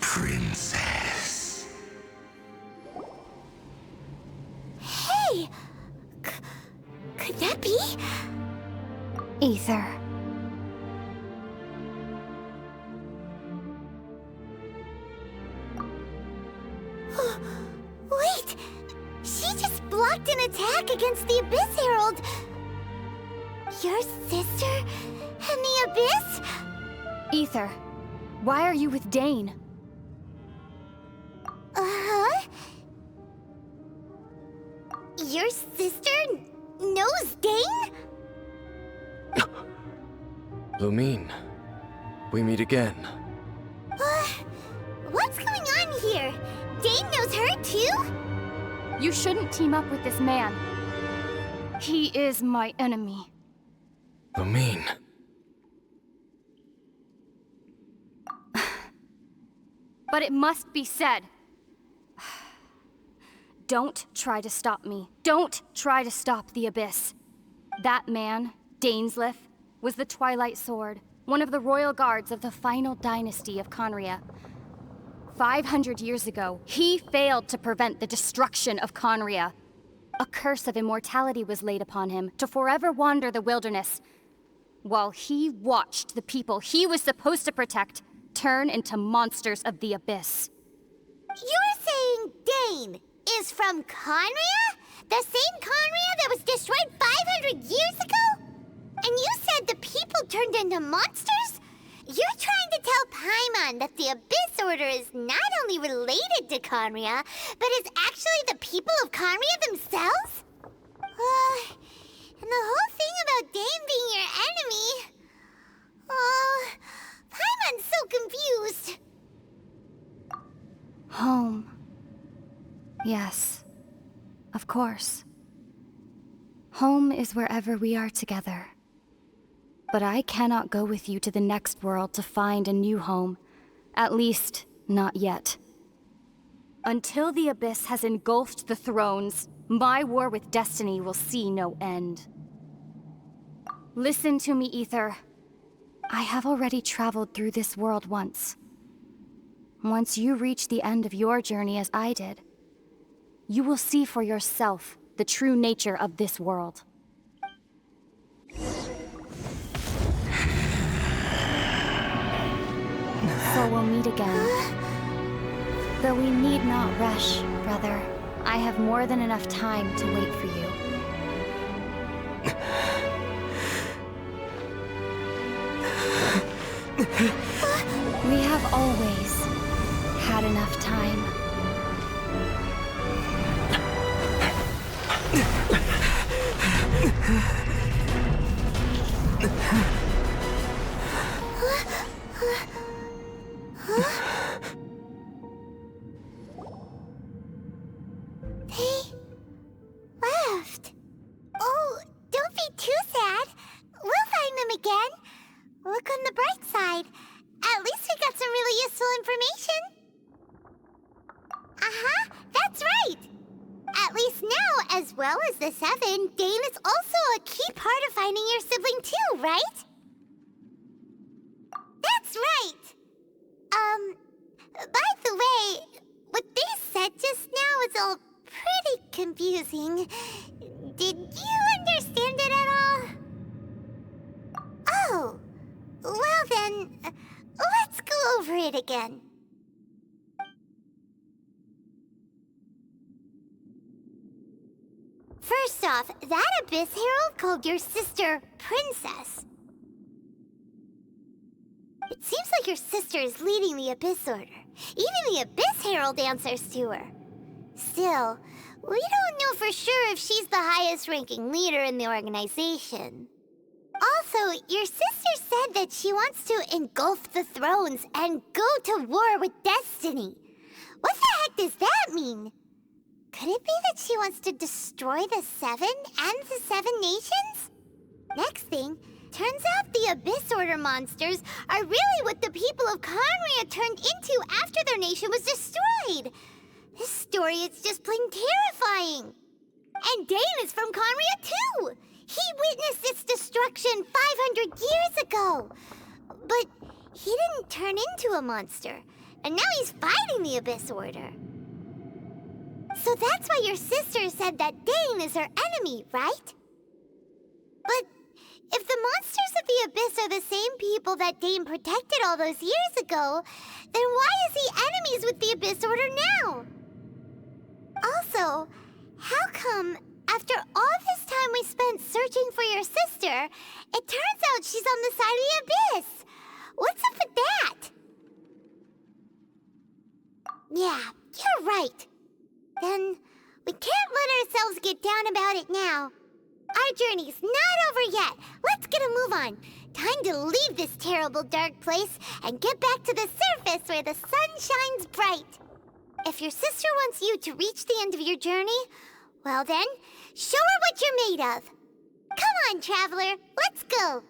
Princess. Hey! Could that be? Ether. Wait! She just blocked an attack against the Abyss Herald! Your sister and the Abyss? Ether, why are you with Dane? Uh-huh? Your sister knows Dane? Lumine, we meet again. What's going on here? Dane knows her too? You shouldn't team up with this man. He is my enemy. Lumine. But it must be said. Don't try to stop me. Don't try to stop the Abyss. That man, Dainsleif, was the Twilight Sword, one of the royal guards of the final dynasty of Conria. 500 years ago, he failed to prevent the destruction of Conria. A curse of immortality was laid upon him to forever wander the wilderness, while he watched the people he was supposed to protect turn into monsters of the Abyss. You're saying Dane is from Conria? The same Conria that was destroyed 500 years ago? And you said the people turned into monsters? You're trying to tell Paimon that the Abyss Order is not only related to Conria, but is actually the people of Conria themselves? And the whole thing about Dane being your enemy... Paimon's so confused. Home. Yes, of course. Home is wherever we are together. But I cannot go with you to the next world to find a new home. At least, not yet. Until the Abyss has engulfed the thrones, my war with destiny will see no end. Listen to me, Ether. I have already traveled through this world once. Once you reach the end of your journey as I did, you will see for yourself the true nature of this world. So we'll meet again. Though we need not rush, brother. I have more than enough time to wait for you. We have always had enough time. They left. Oh, don't be too sad. We'll find them again. Look on the bright side. At least we got some really useful information. Uh-huh, that's right. At least now, as well as the Seven, Dane is also a key part of finding your sibling too, right? That's right. By the way, what they said just now is all pretty confusing. Did you understand it at all? Oh, well then, let's go over it again. off, that Abyss Herald called your sister Princess. It seems like your sister is leading the Abyss Order. Even the Abyss Herald answers to her. Still, we don't know for sure if she's the highest-ranking leader in the organization. Also, your sister said that she wants to engulf the thrones and go to war with Destiny. What the heck does that mean? Could it be that she wants to destroy the Seven and the Seven Nations? Next thing, turns out the Abyss Order monsters are really what the people of Conria turned into after their nation was destroyed. This story is just plain terrifying. And Dane is from Conria too. He witnessed its destruction 500 years ago. But he didn't turn into a monster. And now he's fighting the Abyss Order. So that's why your sister said that Dane is her enemy, right? But if the monsters of the Abyss are the same people that Dane protected all those years ago, then why is he enemies with the Abyss Order now? Also, how come after all this time we spent searching for your sister, it turns out she's on the side of the Abyss? What's up with that? Yeah, you're right. Then we can't let ourselves get down about it now. Our journey's not over yet. Let's get a move on. Time to leave this terrible dark place and get back to the surface where the sun shines bright. If your sister wants you to reach the end of your journey, well then, show her what you're made of. Come on, traveler, let's go.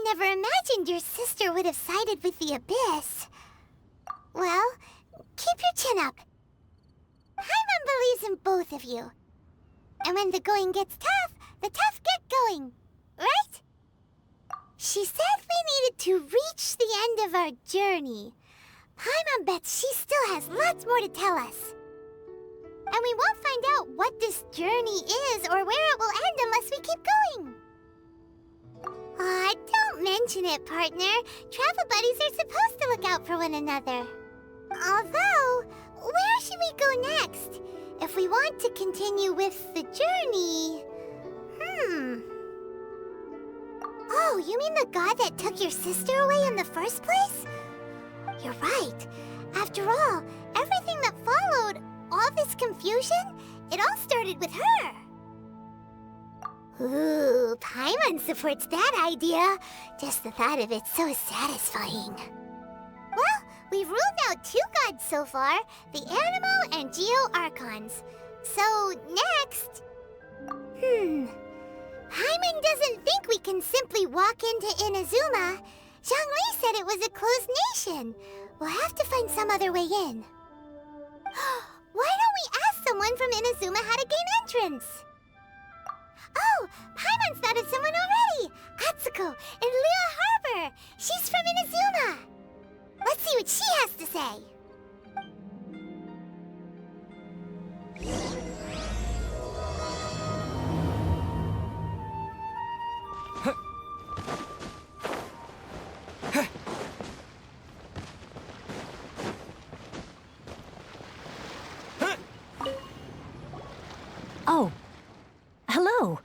Never imagined your sister would have sided with the Abyss. Well, keep your chin up. Paimon believes in both of you. And when the going gets tough, the tough get going, right? She said we needed to reach the end of our journey. Paimon bets she still has lots more to tell us. And we won't find out what this journey is or where it will end unless we keep going. Aw, don't mention it, partner. Travel buddies are supposed to look out for one another. Although, where should we go next? If we want to continue with the journey... Oh, you mean the god that took your sister away in the first place? You're right. After all, everything that followed, all this confusion, it all started with her. Ooh, Paimon supports that idea. Just the thought of it's so satisfying. Well, we've ruled out 2 gods so far, the Animo and Geo Archons. So, next... Paimon doesn't think we can simply walk into Inazuma. Zhongli said it was a closed nation. We'll have to find some other way in. Why don't we ask someone from Inazuma how to gain entrance? Oh, Paimon's thought of someone already! Atsuko in Liyue Harbor! She's from Inazuma! Let's see what she has to say! Oh. Hello.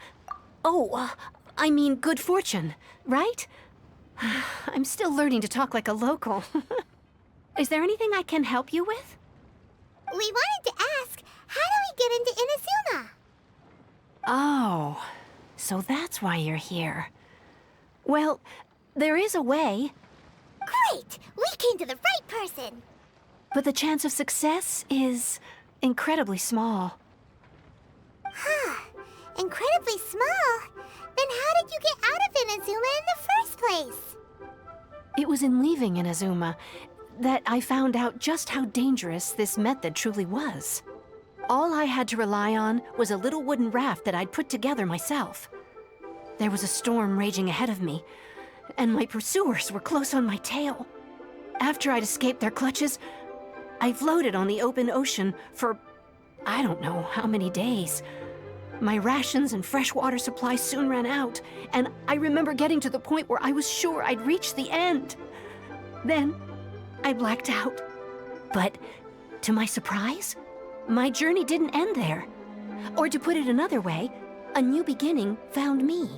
Oh, I mean good fortune, right? I'm still learning to talk like a local. Is there anything I can help you with? We wanted to ask, how do we get into Inazuma? Oh, so that's why you're here. Well, there is a way. Great! We came to the right person! But the chance of success is incredibly small. Huh. Incredibly small? Then how did you get out of Inazuma in the first place? It was in leaving Inazuma that I found out just how dangerous this method truly was. All I had to rely on was a little wooden raft that I'd put together myself. There was a storm raging ahead of me, and my pursuers were close on my tail. After I'd escaped their clutches, I floated on the open ocean for I don't know how many days. My rations and fresh water supply soon ran out, and I remember getting to the point where I was sure I'd reached the end. Then, I blacked out. But, to my surprise, my journey didn't end there. Or to put it another way, a new beginning found me.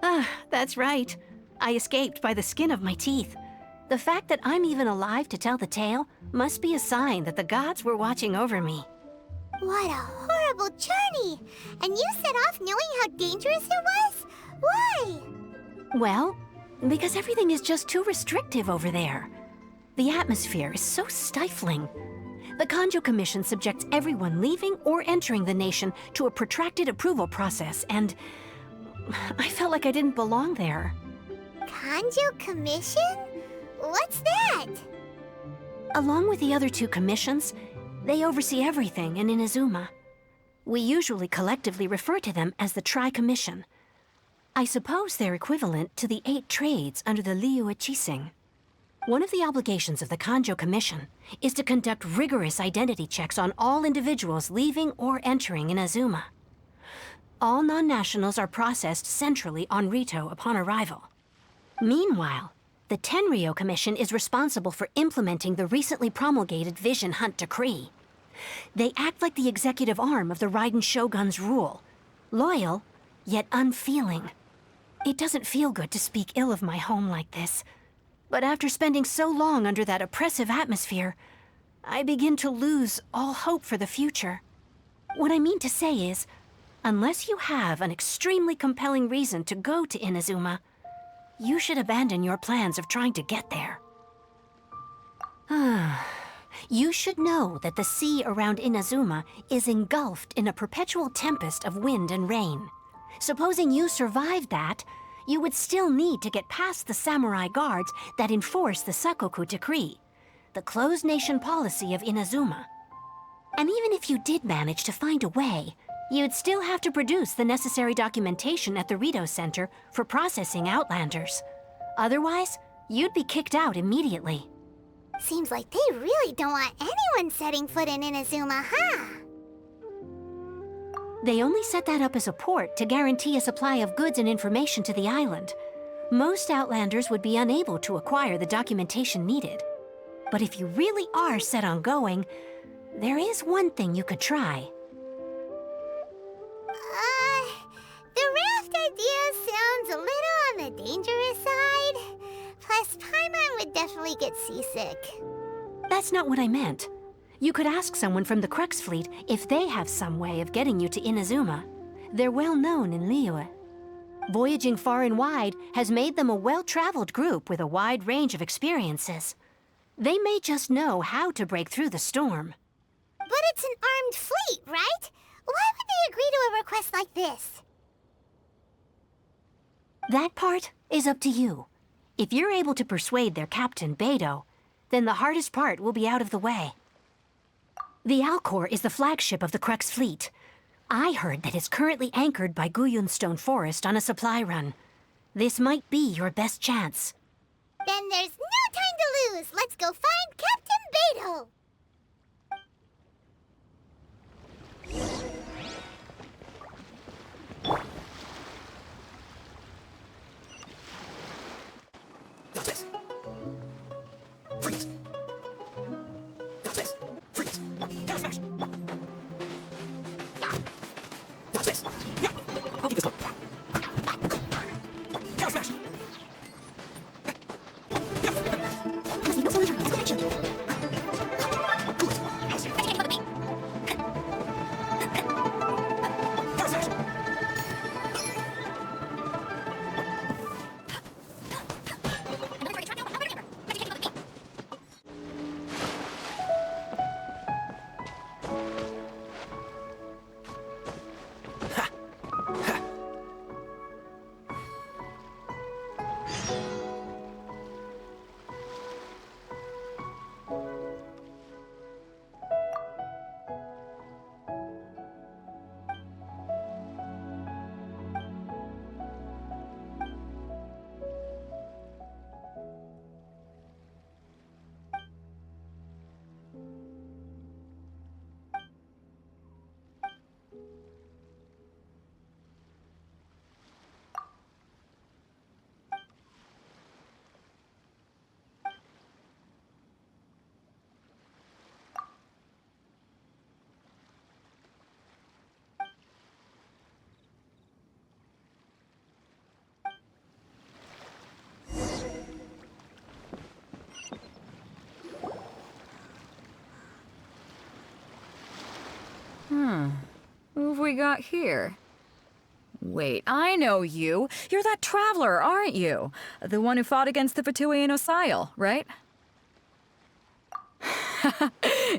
Ah, that's right. I escaped by the skin of my teeth. The fact that I'm even alive to tell the tale must be a sign that the gods were watching over me. What a horrible journey! And you set off knowing how dangerous it was? Why? Well, because everything is just too restrictive over there. The atmosphere is so stifling. The Kanjo Commission subjects everyone leaving or entering the nation to a protracted approval process, and I felt like I didn't belong there. Kanjo Commission? What's that? Along with the other two commissions, they oversee everything in Inazuma. We usually collectively refer to them as the Tri-Commission. I suppose they're equivalent to the 8 trades under the Liyue Qixing. One of the obligations of the Kanjo Commission is to conduct rigorous identity checks on all individuals leaving or entering Inazuma. All non-nationals are processed centrally on Rito upon arrival. Meanwhile, the Tenryo Commission is responsible for implementing the recently promulgated Vision Hunt Decree. They act like the executive arm of the Raiden Shogun's rule. Loyal, yet unfeeling. It doesn't feel good to speak ill of my home like this. But after spending so long under that oppressive atmosphere, I begin to lose all hope for the future. What I mean to say is, unless you have an extremely compelling reason to go to Inazuma, you should abandon your plans of trying to get there. You should know that the sea around Inazuma is engulfed in a perpetual tempest of wind and rain. Supposing you survived that, you would still need to get past the samurai guards that enforce the Sakoku Decree, the closed nation policy of Inazuma. And even if you did manage to find a way, you'd still have to produce the necessary documentation at the Rito Center for processing Outlanders. Otherwise, you'd be kicked out immediately. Seems like they really don't want anyone setting foot in Inazuma, huh? They only set that up as a port to guarantee a supply of goods and information to the island. Most Outlanders would be unable to acquire the documentation needed. But if you really are set on going, there is one thing you could try. The raft idea sounds a little on the dangerous side. Plus, Paimon would definitely get seasick. That's not what I meant. You could ask someone from the Crux fleet if they have some way of getting you to Inazuma. They're well known in Liyue. Voyaging far and wide has made them a well-traveled group with a wide range of experiences. They may just know how to break through the storm. But it's an armed fleet, right? Why would they agree to a request like this? That part is up to you. If you're able to persuade their captain, Beidou, then the hardest part will be out of the way. The Alcor is the flagship of the Crux fleet. I heard that it's currently anchored by Guyunstone Forest on a supply run. This might be your best chance. Then there's no time to lose. Let's go find Captain Beidou. Freeze! Got this! Freeze! Counter smash! Got this! Yeah! I'll keep this one. Counter smash! Yeah! Who have we got here? Wait, I know you. You're that traveler, aren't you? The one who fought against the Fatui and Osile, right?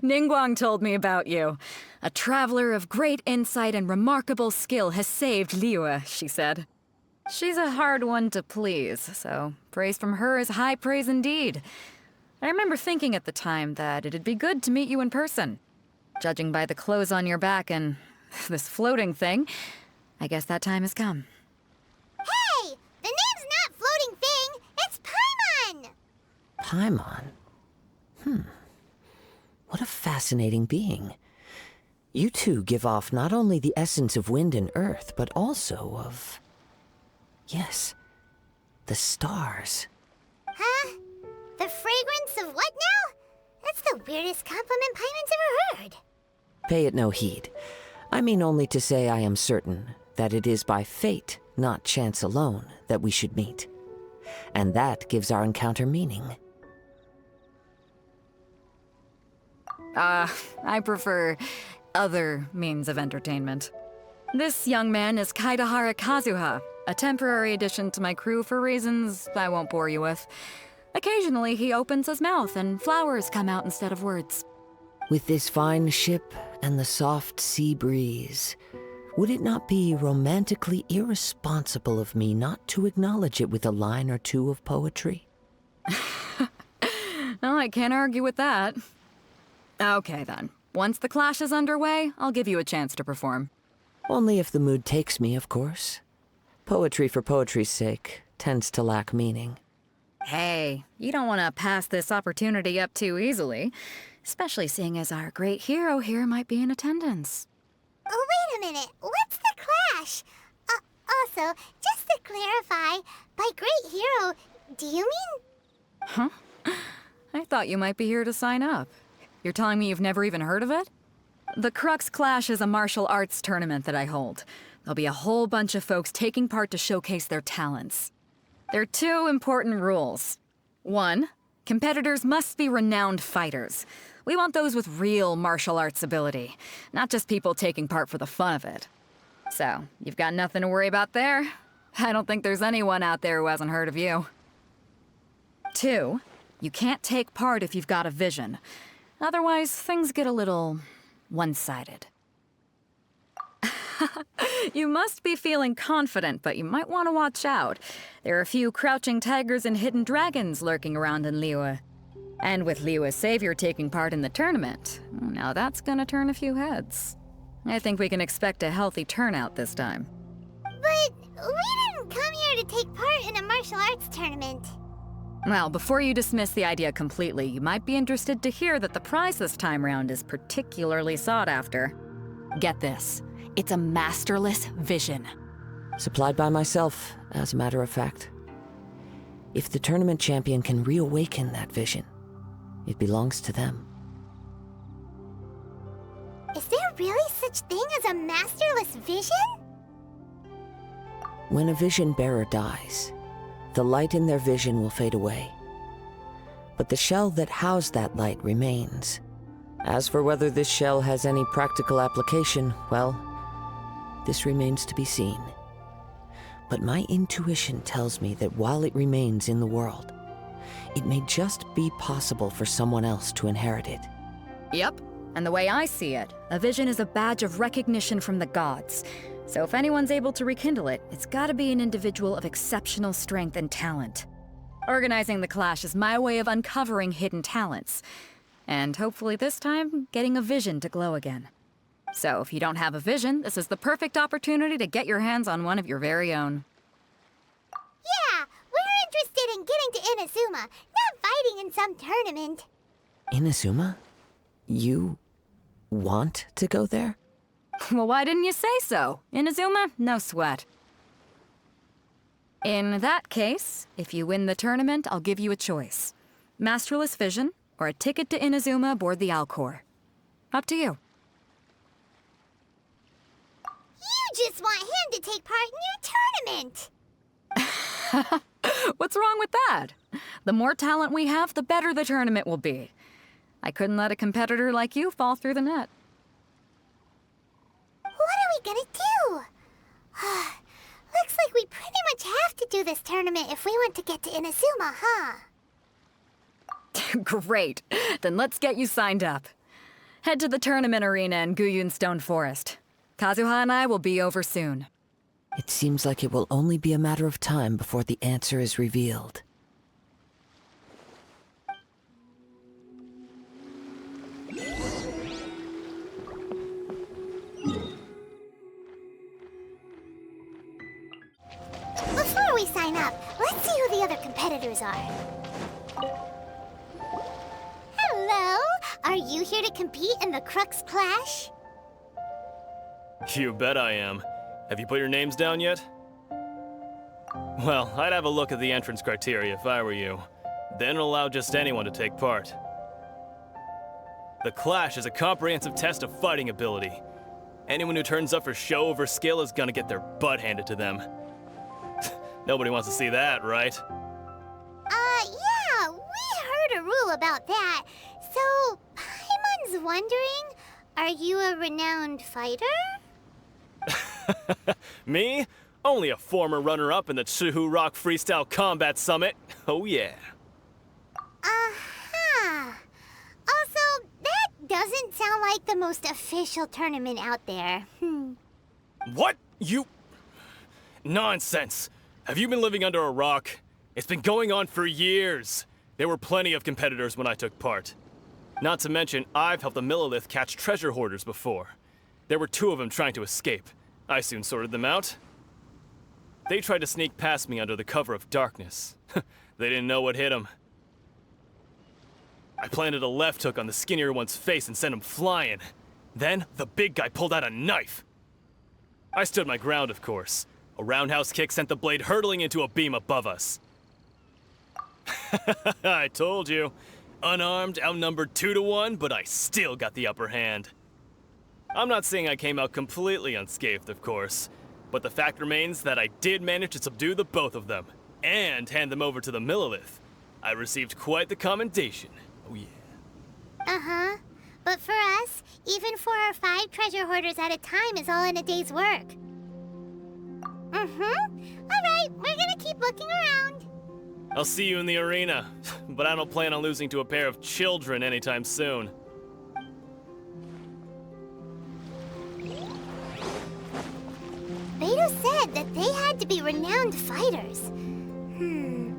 Ningguang told me about you. A traveler of great insight and remarkable skill has saved Liyue, she said. She's a hard one to please, so praise from her is high praise indeed. I remember thinking at the time that it'd be good to meet you in person. Judging by the clothes on your back and this floating thing, I guess that time has come. Hey! The name's not Floating Thing, it's Paimon! Paimon? What a fascinating being. You two give off not only the essence of wind and earth, but also of... yes, the stars. Huh? The fragrance of what now? That's the weirdest compliment Paimon's ever heard. Pay it no heed. I mean only to say I am certain that it is by fate, not chance alone, that we should meet. And that gives our encounter meaning. I prefer other means of entertainment. This young man is Kaedehara Kazuha, a temporary addition to my crew for reasons I won't bore you with. Occasionally he opens his mouth and flowers come out instead of words. With this fine ship and the soft sea breeze, would it not be romantically irresponsible of me not to acknowledge it with a line or two of poetry? Well, I can't argue with that. Okay then. Once the clash is underway, I'll give you a chance to perform. Only if the mood takes me, of course. Poetry for poetry's sake tends to lack meaning. Hey, you don't want to pass this opportunity up too easily, especially seeing as our great hero here might be in attendance. Oh, wait a minute. What's the clash? Also, just to clarify, by great hero, do you mean... Huh? I thought you might be here to sign up. You're telling me you've never even heard of it? The Crux Clash is a martial arts tournament that I hold. There'll be a whole bunch of folks taking part to showcase their talents. There are 2 important rules. 1, competitors must be renowned fighters. We want those with real martial arts ability, not just people taking part for the fun of it. So, you've got nothing to worry about there. I don't think there's anyone out there who hasn't heard of you. 2, you can't take part if you've got a vision. Otherwise, things get a little one-sided. You must be feeling confident, but you might want to watch out. There are a few crouching tigers and hidden dragons lurking around in Liyue. And with Liyue's savior taking part in the tournament, now that's gonna turn a few heads. I think we can expect a healthy turnout this time. But we didn't come here to take part in a martial arts tournament. Well, before you dismiss the idea completely, you might be interested to hear that the prize this time round is particularly sought after. Get this. It's a masterless vision. Supplied by myself, as a matter of fact. If the tournament champion can reawaken that vision, it belongs to them. Is there really such thing as a masterless vision? When a vision bearer dies, the light in their vision will fade away. But the shell that housed that light remains. As for whether this shell has any practical application, well, this remains to be seen. But my intuition tells me that while it remains in the world, it may just be possible for someone else to inherit it. Yep, and the way I see it, a vision is a badge of recognition from the gods. So if anyone's able to rekindle it, it's gotta be an individual of exceptional strength and talent. Organizing the clash is my way of uncovering hidden talents. And hopefully this time, getting a vision to glow again. So if you don't have a vision, this is the perfect opportunity to get your hands on one of your very own. Yeah, we're interested in getting to Inazuma, not fighting in some tournament. Inazuma? You want to go there? Well, why didn't you say so? Inazuma? No sweat. In that case, if you win the tournament, I'll give you a choice. Masterless Vision, or a ticket to Inazuma aboard the Alcor. Up to you. You just want him to take part in your tournament! What's wrong with that? The more talent we have, the better the tournament will be. I couldn't let a competitor like you fall through the net. gonna do? Looks like we pretty much have to do this tournament if we want to get to Inazuma, huh? Great. Then let's get you signed up. Head to the tournament arena in Guyun Stone Forest. Kazuha and I will be over soon. It seems like it will only be a matter of time before the answer is revealed. Before we sign up, let's see who the other competitors are. Hello! Are you here to compete in the Crux Clash? You bet I am. Have you put your names down yet? Well, I'd have a look at the entrance criteria if I were you. Then allow just anyone to take part. The Clash is a comprehensive test of fighting ability. Anyone who turns up for show over skill is gonna get their butt handed to them. Nobody wants to see that, right? Yeah, we heard a rule about that. So, Paimon's wondering, are you a renowned fighter? Me? Only a former runner-up in the Chihu Rock Freestyle Combat Summit. Oh yeah. Also, that doesn't sound like the most official tournament out there. What? You... Nonsense. Have you been living under a rock? It's been going on for years. There were plenty of competitors when I took part. Not to mention, I've helped the Millilith catch treasure hoarders before. There were 2 of them trying to escape. I soon sorted them out. They tried to sneak past me under the cover of darkness. They didn't know what hit them. I planted a left hook on the skinnier one's face and sent him flying. Then, the big guy pulled out a knife. I stood my ground, of course. A roundhouse kick sent the blade hurtling into a beam above us. I told you. Unarmed, outnumbered 2 to 1, but I still got the upper hand. I'm not saying I came out completely unscathed, of course, but the fact remains that I did manage to subdue the both of them, and hand them over to the Millilith. I received quite the commendation. Oh yeah. But for us, even 4 or 5 treasure hoarders at a time is all in a day's work. Alright, we're gonna keep looking around. I'll see you in the arena, but I don't plan on losing to a pair of children anytime soon. Beidou said that they had to be renowned fighters. Who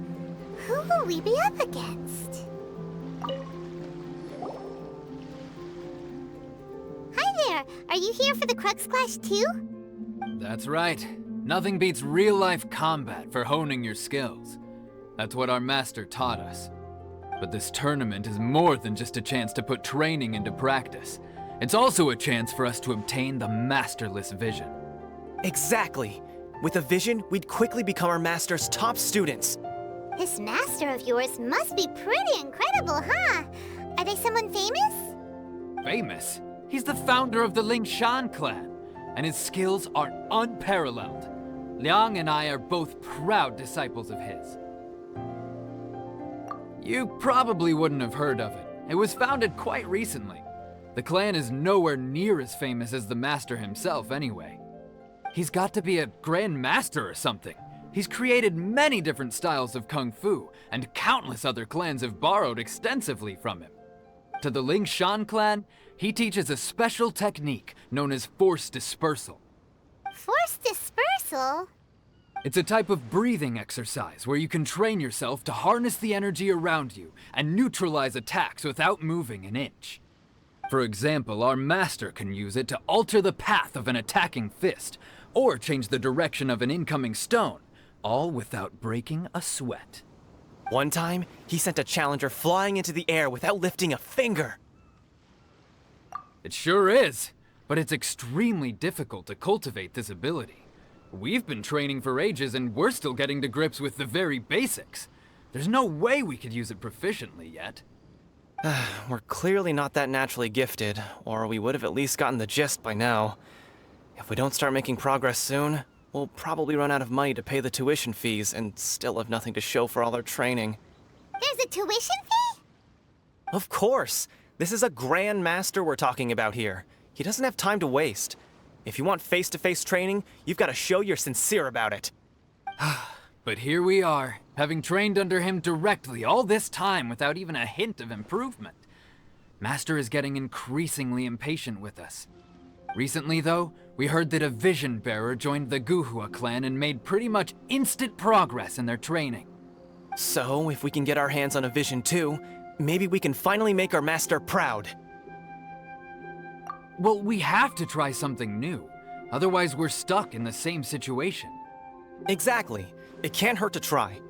will we be up against? Hi there! Are you here for the Crux Clash too? That's right. Nothing beats real-life combat for honing your skills. That's what our master taught us. But this tournament is more than just a chance to put training into practice. It's also a chance for us to obtain the masterless vision. Exactly. With a vision, we'd quickly become our master's top students. This master of yours must be pretty incredible, huh? Are they someone famous? Famous? He's the founder of the Lingshan clan, and his skills are unparalleled. Liang and I are both proud disciples of his. You probably wouldn't have heard of it. It was founded quite recently. The clan is nowhere near as famous as the master himself anyway. He's got to be a grand master or something. He's created many different styles of kung fu, and countless other clans have borrowed extensively from him. To the Lingshan clan, he teaches a special technique known as force dispersal. Force dispersal? It's a type of breathing exercise where you can train yourself to harness the energy around you and neutralize attacks without moving an inch. For example, our master can use it to alter the path of an attacking fist, or change the direction of an incoming stone, all without breaking a sweat. One time, he sent a challenger flying into the air without lifting a finger. It sure is, but it's extremely difficult to cultivate this ability. We've been training for ages and we're still getting to grips with the very basics. There's no way we could use it proficiently yet. We're clearly not that naturally gifted, or we would have at least gotten the gist by now. If we don't start making progress soon, we'll probably run out of money to pay the tuition fees and still have nothing to show for all our training. There's a tuition fee? Of course! This is a Grand Master we're talking about here. He doesn't have time to waste. If you want face-to-face training, you've got to show you're sincere about it. But here we are, having trained under him directly all this time without even a hint of improvement. Master is getting increasingly impatient with us. Recently, though, we heard that a Vision Bearer joined the Guhua clan and made pretty much instant progress in their training. So, if we can get our hands on a Vision too, maybe we can finally make our master proud. Well, we have to try something new. Otherwise, we're stuck in the same situation. Exactly. It can't hurt to try.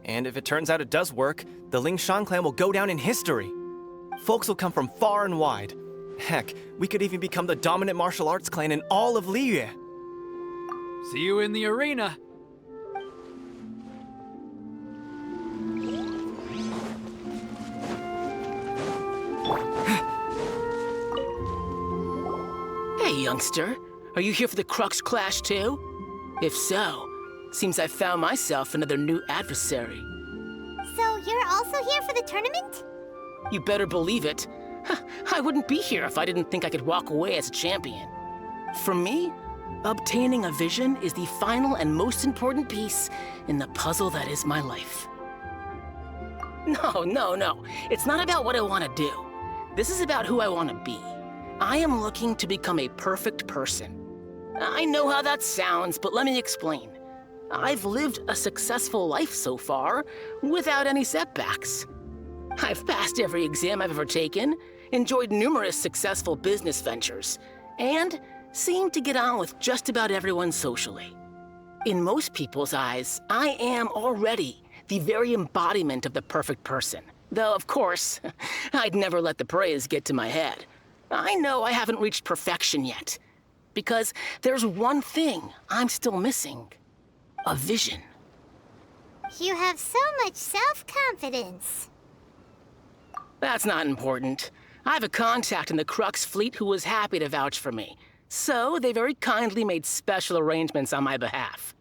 And if it turns out it does work, the Lingshan clan will go down in history. Folks will come from far and wide. Heck, we could even become the dominant martial arts clan in all of Liyue. See you in the arena. Hey, youngster. Are you here for the Crux clash too? If so, seems I found myself another new adversary. So you're also here for the tournament? You better believe it. I wouldn't be here if I didn't think I could walk away as a champion. For me, obtaining a vision is the final and most important piece in the puzzle that is my life. No. It's not about what I want to do. This is about who I want to be. I am looking to become a perfect person. I know how that sounds, but let me explain. I've lived a successful life so far, without any setbacks. I've passed every exam I've ever taken, enjoyed numerous successful business ventures, and seemed to get on with just about everyone socially. In most people's eyes, I am already the very embodiment of the perfect person. Though, of course, I'd never let the praise get to my head. I know I haven't reached perfection yet, because there's one thing I'm still missing. A vision. You have so much self-confidence. That's not important. I have a contact in the Crux fleet who was happy to vouch for me, so they very kindly made special arrangements on my behalf.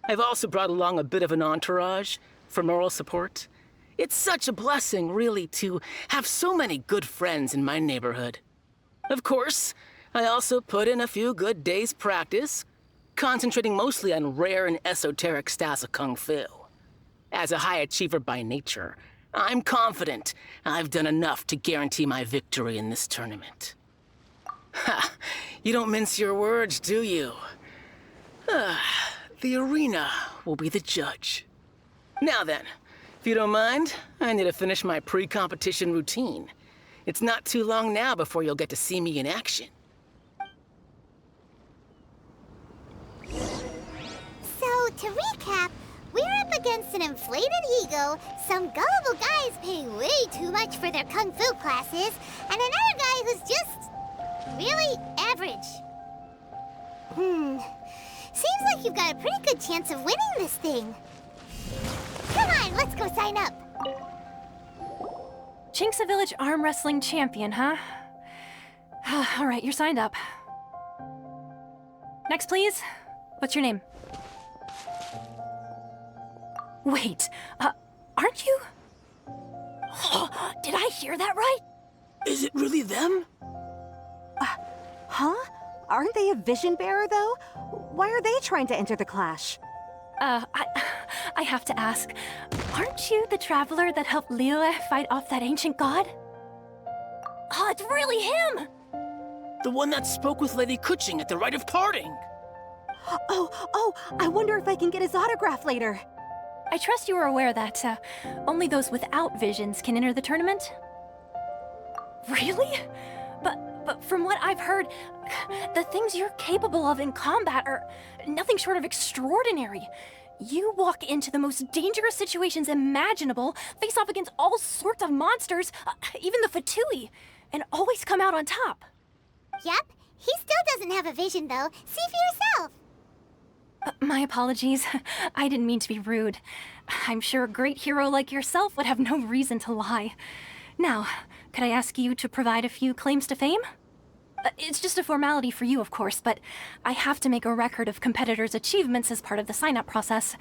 I've also brought along a bit of an entourage for moral support. It's such a blessing, really, to have so many good friends in my neighborhood. Of course, I also put in a few good days' practice, concentrating mostly on rare and esoteric styles of Kung Fu. As a high achiever by nature, I'm confident I've done enough to guarantee my victory in this tournament. Ha! You don't mince your words, do you? The arena will be the judge. Now then, if you don't mind, I need to finish my pre-competition routine. It's not too long now before you'll get to see me in action. So, to recap, we're up against an inflated ego, some gullible guys paying way too much for their kung fu classes, and another guy who's just really average. Seems like you've got a pretty good chance of winning this thing. Come on, let's go sign up. Chinksa Village Arm Wrestling Champion, huh? All right, you're signed up. Next, please. What's your name? Wait, aren't you? Did I hear that right? Is it really them? Huh? Aren't they a vision bearer, though? Why are they trying to enter the clash? I have to ask, aren't you the traveler that helped Liyue fight off that ancient god? Oh, it's really him! The one that spoke with Lady Kuching at the rite of parting. Oh, I wonder if I can get his autograph later. I trust you are aware that only those without visions can enter the tournament? Really? But from what I've heard, the things you're capable of in combat are nothing short of extraordinary. You walk into the most dangerous situations imaginable, face off against all sorts of monsters, even the Fatui, and always come out on top. Yep, he still doesn't have a vision though. See for yourself. My apologies. I didn't mean to be rude. I'm sure a great hero like yourself would have no reason to lie. Now, could I ask you to provide a few claims to fame? It's just a formality for you, of course, but I have to make a record of competitors' achievements as part of the sign-up process.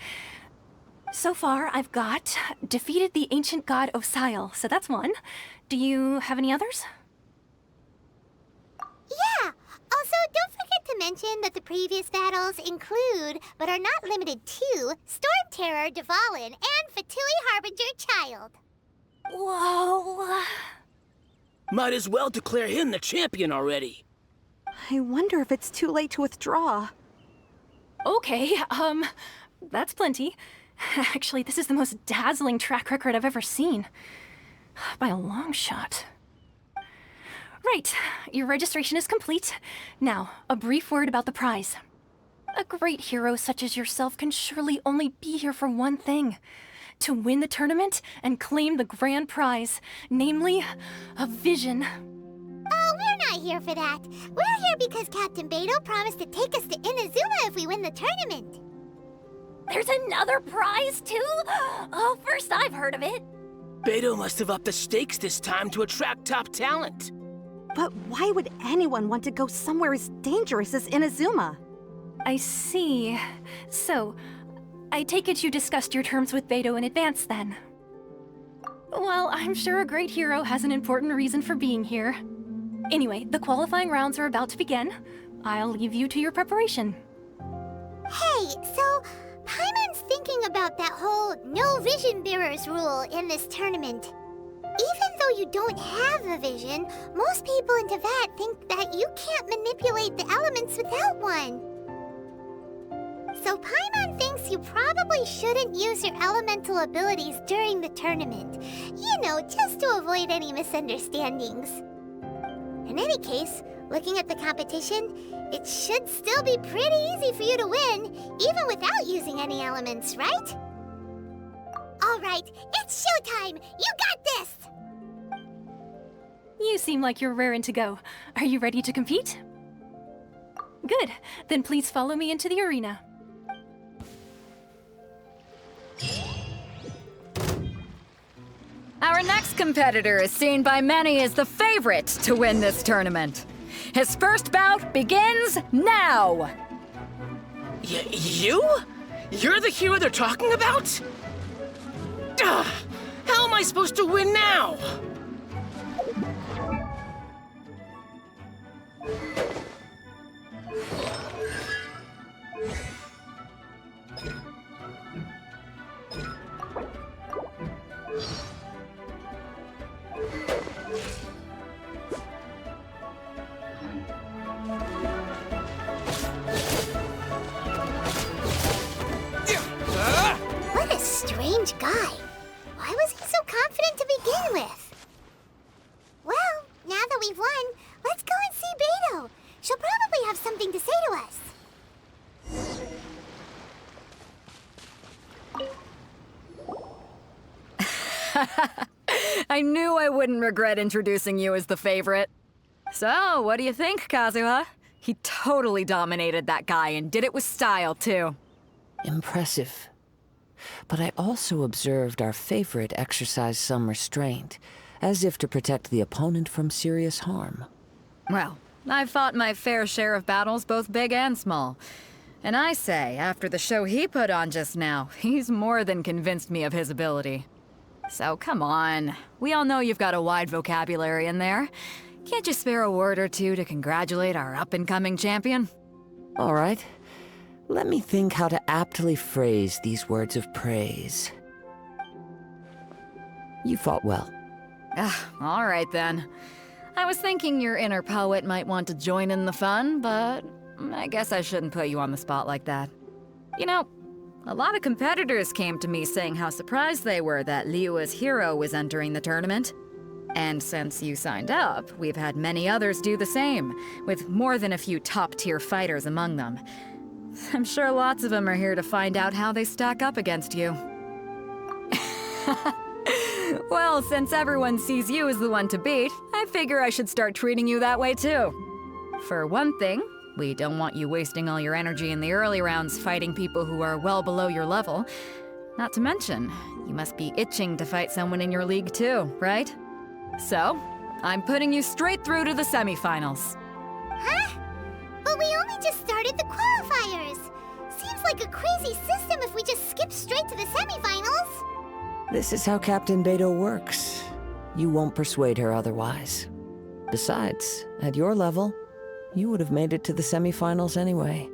So far, I've got defeated the ancient god Osile, so that's one. Do you have any others? Yeah! Also, don't forget mention that the previous battles include, but are not limited to, Storm Terror, Dvalin, and Fatui Harbinger Child. Whoa. Might as well declare him the champion already. I wonder if it's too late to withdraw. Okay, that's plenty. Actually, this is the most dazzling track record I've ever seen. By a long shot. Right, your registration is complete. Now, a brief word about the prize. A great hero such as yourself can surely only be here for one thing. To win the tournament and claim the grand prize, namely, a vision. Oh, we're not here for that. We're here because Captain Beidou promised to take us to Inazuma if we win the tournament. There's another prize, too? Oh, first I've heard of it. Beidou must have upped the stakes this time to attract top talent. But why would anyone want to go somewhere as dangerous as Inazuma? I see. So, I take it you discussed your terms with Beidou in advance, then? Well, I'm sure a great hero has an important reason for being here. Anyway, the qualifying rounds are about to begin. I'll leave you to your preparation. Hey, so Paimon's thinking about that whole no vision bearers rule in this tournament. Even though you don't have a vision, most people in Teyvat think that you can't manipulate the elements without one. So Paimon thinks you probably shouldn't use your elemental abilities during the tournament. You know, just to avoid any misunderstandings. In any case, looking at the competition, it should still be pretty easy for you to win, even without using any elements, right? All right, it's showtime! You got this! You seem like you're raring to go. Are you ready to compete? Good. Then please follow me into the arena. Our next competitor is seen by many as the favorite to win this tournament. His first bout begins now! You? You're the hero they're talking about? Ugh, how am I supposed to win now? What a strange guy. Why was he so confident to begin with? Well, now that we've won, let's go and see Beidou. She'll probably have something to say to us. I knew I wouldn't regret introducing you as the favorite. So, what do you think, Kazuha? He totally dominated that guy and did it with style, too. Impressive. But I also observed our favorite exercise some restraint, as if to protect the opponent from serious harm. Well, I've fought my fair share of battles, both big and small. And I say, after the show he put on just now, he's more than convinced me of his ability. So come on, we all know you've got a wide vocabulary in there. Can't you spare a word or two to congratulate our up-and-coming champion? All right. Let me think how to aptly phrase these words of praise. You fought well. All right then. I was thinking your inner poet might want to join in the fun, but I guess I shouldn't put you on the spot like that. You know, a lot of competitors came to me saying how surprised they were that Liyue's hero was entering the tournament. And since you signed up, we've had many others do the same, with more than a few top-tier fighters among them. I'm sure lots of them are here to find out how they stack up against you. Well, since everyone sees you as the one to beat, I figure I should start treating you that way too. For one thing, we don't want you wasting all your energy in the early rounds fighting people who are well below your level. Not to mention, you must be itching to fight someone in your league too, right? So, I'm putting you straight through to the semifinals. Huh? But we only just started the qualifiers. Seems like a crazy system if we just skip straight to the semifinals. This is how Captain Beidou works. You won't persuade her otherwise. Besides, at your level, you would have made it to the semifinals anyway.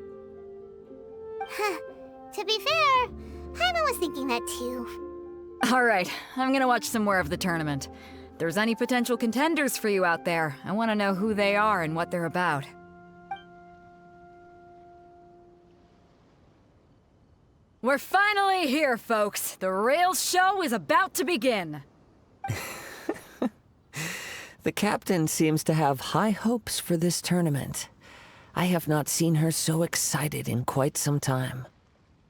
To be fair, Paimon was thinking that too. Alright, I'm gonna watch some more of the tournament. If there's any potential contenders for you out there, I want to know who they are and what they're about. We're finally here, folks. The real show is about to begin. The captain seems to have high hopes for this tournament. I have not seen her so excited in quite some time.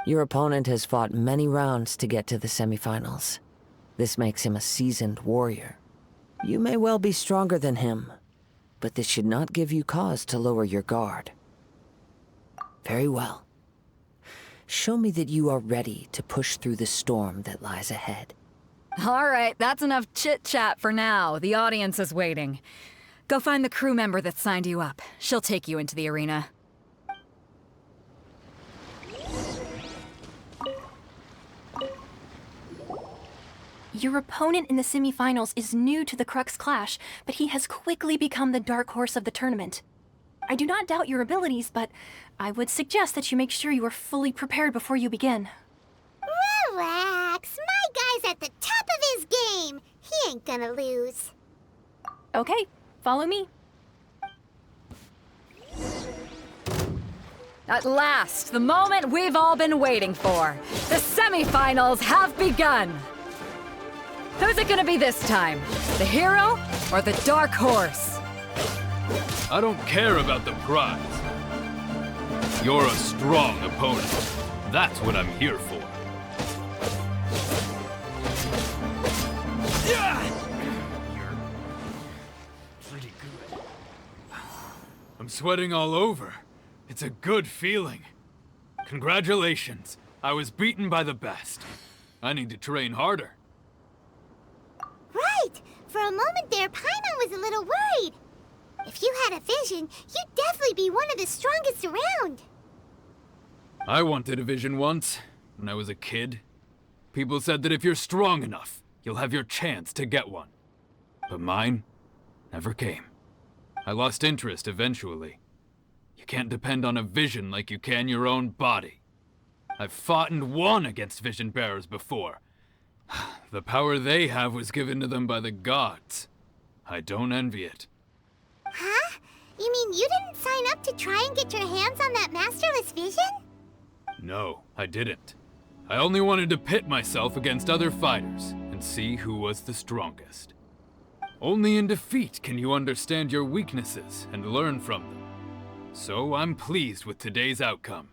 Your opponent has fought many rounds to get to the semifinals. This makes him a seasoned warrior. You may well be stronger than him, but this should not give you cause to lower your guard. Very well. Show me that you are ready to push through the storm that lies ahead. Alright, that's enough chit-chat for now. The audience is waiting. Go find the crew member that signed you up. She'll take you into the arena. Your opponent in the semifinals is new to the Crux clash, but he has quickly become the dark horse of the tournament. I do not doubt your abilities, but I would suggest that you make sure you are fully prepared before you begin. Relax, my guy's at the top of his game. He ain't gonna lose. Okay, follow me. At last, the moment we've all been waiting for. The semifinals have begun. Who's it gonna be this time? The hero or the dark horse? I don't care about the prize. You're a strong opponent. That's what I'm here for. You're pretty good. I'm sweating all over. It's a good feeling. Congratulations. I was beaten by the best. I need to train harder. Right! For a moment there, Paimon was a little worried. If you had a vision, you'd definitely be one of the strongest around. I wanted a vision once, when I was a kid. People said that if you're strong enough, you'll have your chance to get one. But mine never came. I lost interest eventually. You can't depend on a vision like you can your own body. I've fought and won against vision bearers before. The power they have was given to them by the gods. I don't envy it. Huh? You mean you didn't sign up to try and get your hands on that masterless vision? No, I didn't. I only wanted to pit myself against other fighters and see who was the strongest. Only in defeat can you understand your weaknesses and learn from them. So I'm pleased with today's outcome.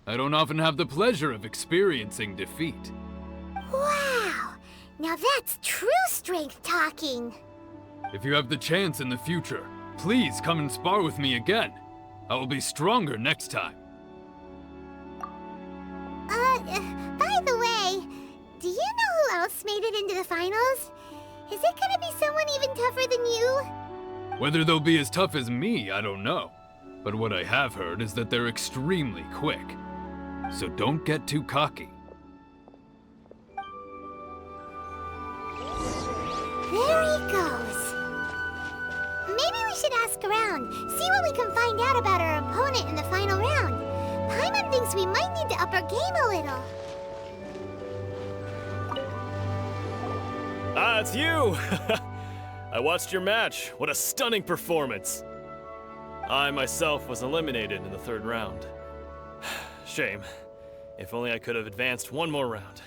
I don't often have the pleasure of experiencing defeat. Wow! Now that's true strength talking. If you have the chance in the future, please come and spar with me again. I will be stronger next time. By the way, do you know who else made it into the finals? Is it gonna be someone even tougher than you? Whether they'll be as tough as me, I don't know. But what I have heard is that they're extremely quick. So don't get too cocky. There he goes. Maybe we should ask around, see what we can find out about our opponent in the final round. Paimon thinks we might need to up our game a little. Ah, it's you! I watched your match. What a stunning performance. I myself was eliminated in the third round. Shame. If only I could have advanced one more round.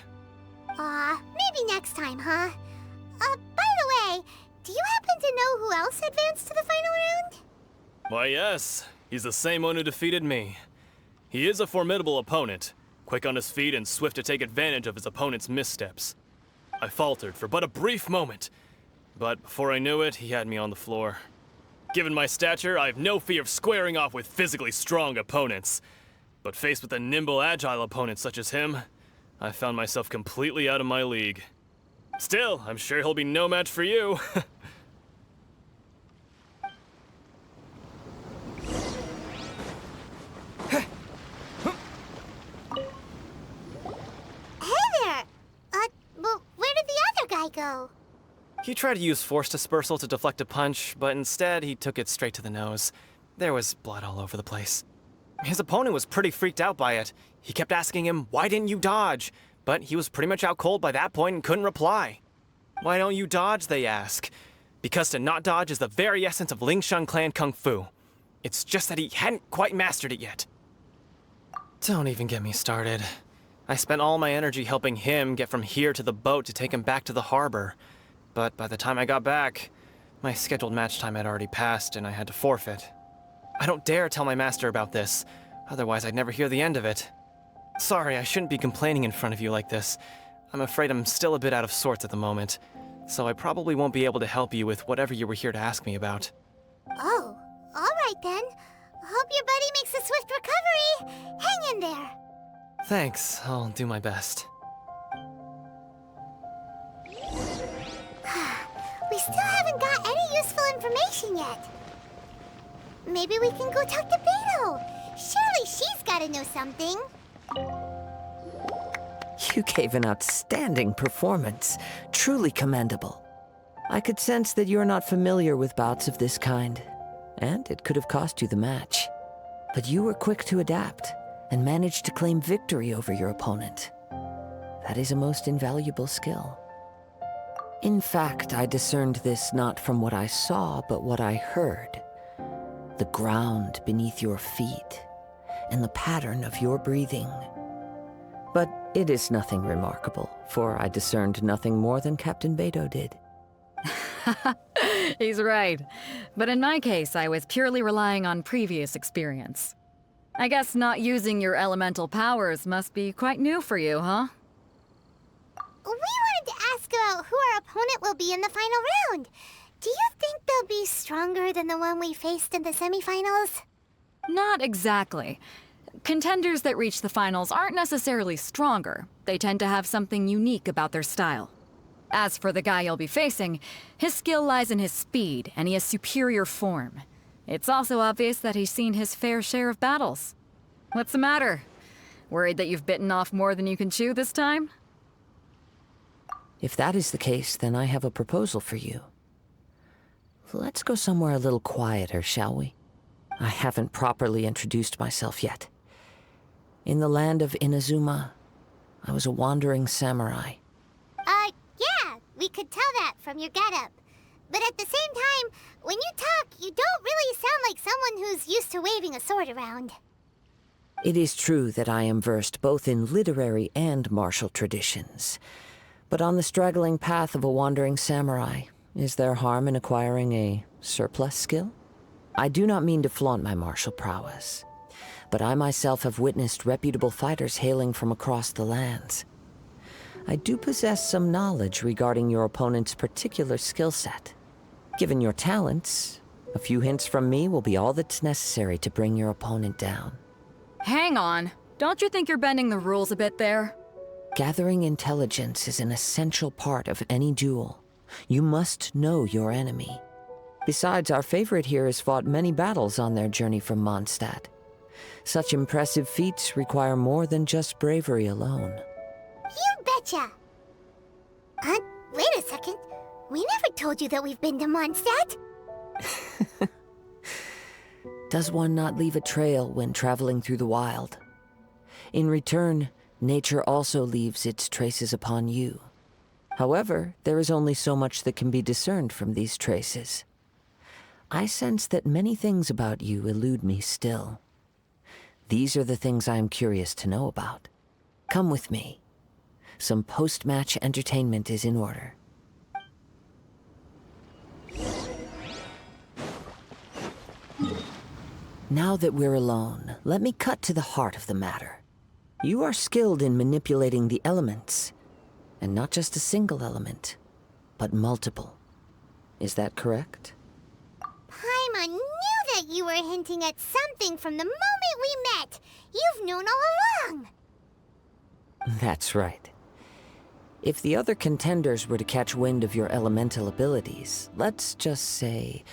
Maybe next time, huh? By the way, do you happen to know who else advanced to the final round? Why, yes. He's the same one who defeated me. He is a formidable opponent, quick on his feet and swift to take advantage of his opponent's missteps. I faltered for but a brief moment, but before I knew it, he had me on the floor. Given my stature, I have no fear of squaring off with physically strong opponents. But faced with a nimble, agile opponent such as him, I found myself completely out of my league. Still, I'm sure he'll be no match for you. Hey there! Well, where did the other guy go? He tried to use force dispersal to deflect a punch, but instead he took it straight to the nose. There was blood all over the place. His opponent was pretty freaked out by it. He kept asking him, "Why didn't you dodge?" But he was pretty much out cold by that point and couldn't reply. "Why don't you dodge?" they ask. Because to not dodge is the very essence of Lingsheng clan kung fu. It's just that he hadn't quite mastered it yet. Don't even get me started. I spent all my energy helping him get from here to the boat to take him back to the harbor. But by the time I got back, my scheduled match time had already passed and I had to forfeit. I don't dare tell my master about this, otherwise I'd never hear the end of it. Sorry, I shouldn't be complaining in front of you like this. I'm afraid I'm still a bit out of sorts at the moment, so I probably won't be able to help you with whatever you were here to ask me about. Oh, alright then. Hope your buddy makes a swift recovery. Hang in there. Thanks, I'll do my best. We still haven't got any useful information yet. Maybe we can go talk to Beidou. Surely she's gotta know something. You gave an outstanding performance. Truly commendable. I could sense that you're not familiar with bouts of this kind, and it could have cost you the match. But you were quick to adapt, and managed to claim victory over your opponent. That is a most invaluable skill. In fact, I discerned this not from what I saw, but what I heard. The ground beneath your feet, and the pattern of your breathing. But it is nothing remarkable, for I discerned nothing more than Captain Beidou did. He's right. But in my case, I was purely relying on previous experience. I guess not using your elemental powers must be quite new for you, huh? We wanted to ask about who our opponent will be in the final round. Do you think they'll be stronger than the one we faced in the semifinals? Not exactly. Contenders that reach the finals aren't necessarily stronger. They tend to have something unique about their style. As for the guy you'll be facing, his skill lies in his speed, and he has superior form. It's also obvious that he's seen his fair share of battles. What's the matter? Worried that you've bitten off more than you can chew this time? If that is the case, then I have a proposal for you. Let's go somewhere a little quieter, shall we? I haven't properly introduced myself yet. In the land of Inazuma, I was a wandering samurai. Yeah, we could tell that from your getup. But at the same time, when you talk, you don't really sound like someone who's used to waving a sword around. It is true that I am versed both in literary and martial traditions. But on the straggling path of a wandering samurai, is there harm in acquiring a surplus skill? I do not mean to flaunt my martial prowess, but I myself have witnessed reputable fighters hailing from across the lands. I do possess some knowledge regarding your opponent's particular skill set. Given your talents, a few hints from me will be all that's necessary to bring your opponent down. Hang on. Don't you think you're bending the rules a bit there? Gathering intelligence is an essential part of any duel. You must know your enemy. Besides, our favorite here has fought many battles on their journey from Mondstadt. Such impressive feats require more than just bravery alone. You betcha! Wait a second. We never told you that we've been to Mondstadt. Does one not leave a trail when traveling through the wild? In return, nature also leaves its traces upon you. However, there is only so much that can be discerned from these traces. I sense that many things about you elude me still. These are the things I am curious to know about. Come with me. Some post-match entertainment is in order. Now that we're alone, let me cut to the heart of the matter. You are skilled in manipulating the elements, and not just a single element, but multiple. Is that correct? Paimon knew that you were hinting at something from the moment we met. You've known all along. That's right. If the other contenders were to catch wind of your elemental abilities, let's just say,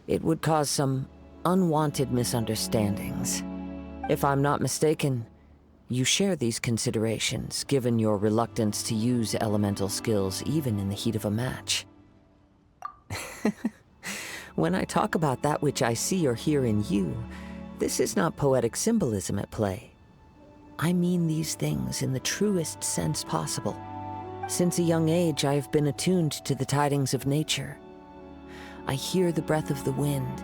it would cause some unwanted misunderstandings. If I'm not mistaken, you share these considerations, given your reluctance to use elemental skills even in the heat of a match. When I talk about that which I see or hear in you, this is not poetic symbolism at play. I mean these things in the truest sense possible. Since a young age, I have been attuned to the tidings of nature. I hear the breath of the wind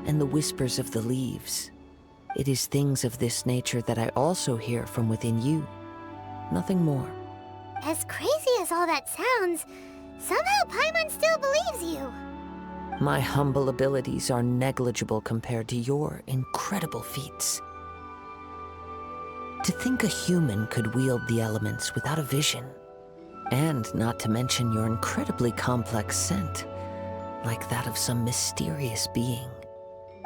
and the whispers of the leaves. It is things of this nature that I also hear from within you. Nothing more. As crazy as all that sounds, somehow Paimon still believes you. My humble abilities are negligible compared to your incredible feats. To think a human could wield the elements without a vision, and not to mention your incredibly complex scent, like that of some mysterious being.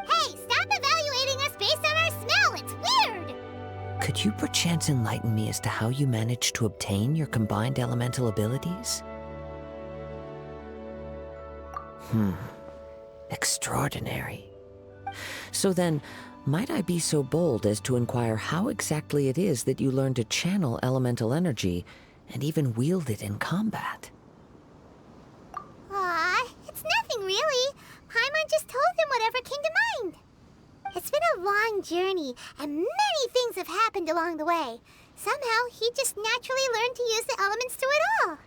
Hey, stop evaluating us based on our smell! It's weird! Could you perchance enlighten me as to how you managed to obtain your combined elemental abilities? Extraordinary. So then, might I be so bold as to inquire how exactly it is that you learned to channel elemental energy and even wield it in combat? Aw, it's nothing really. Paimon just told him whatever came to mind. It's been a long journey, and many things have happened along the way. Somehow, he just naturally learned to use the elements through it all.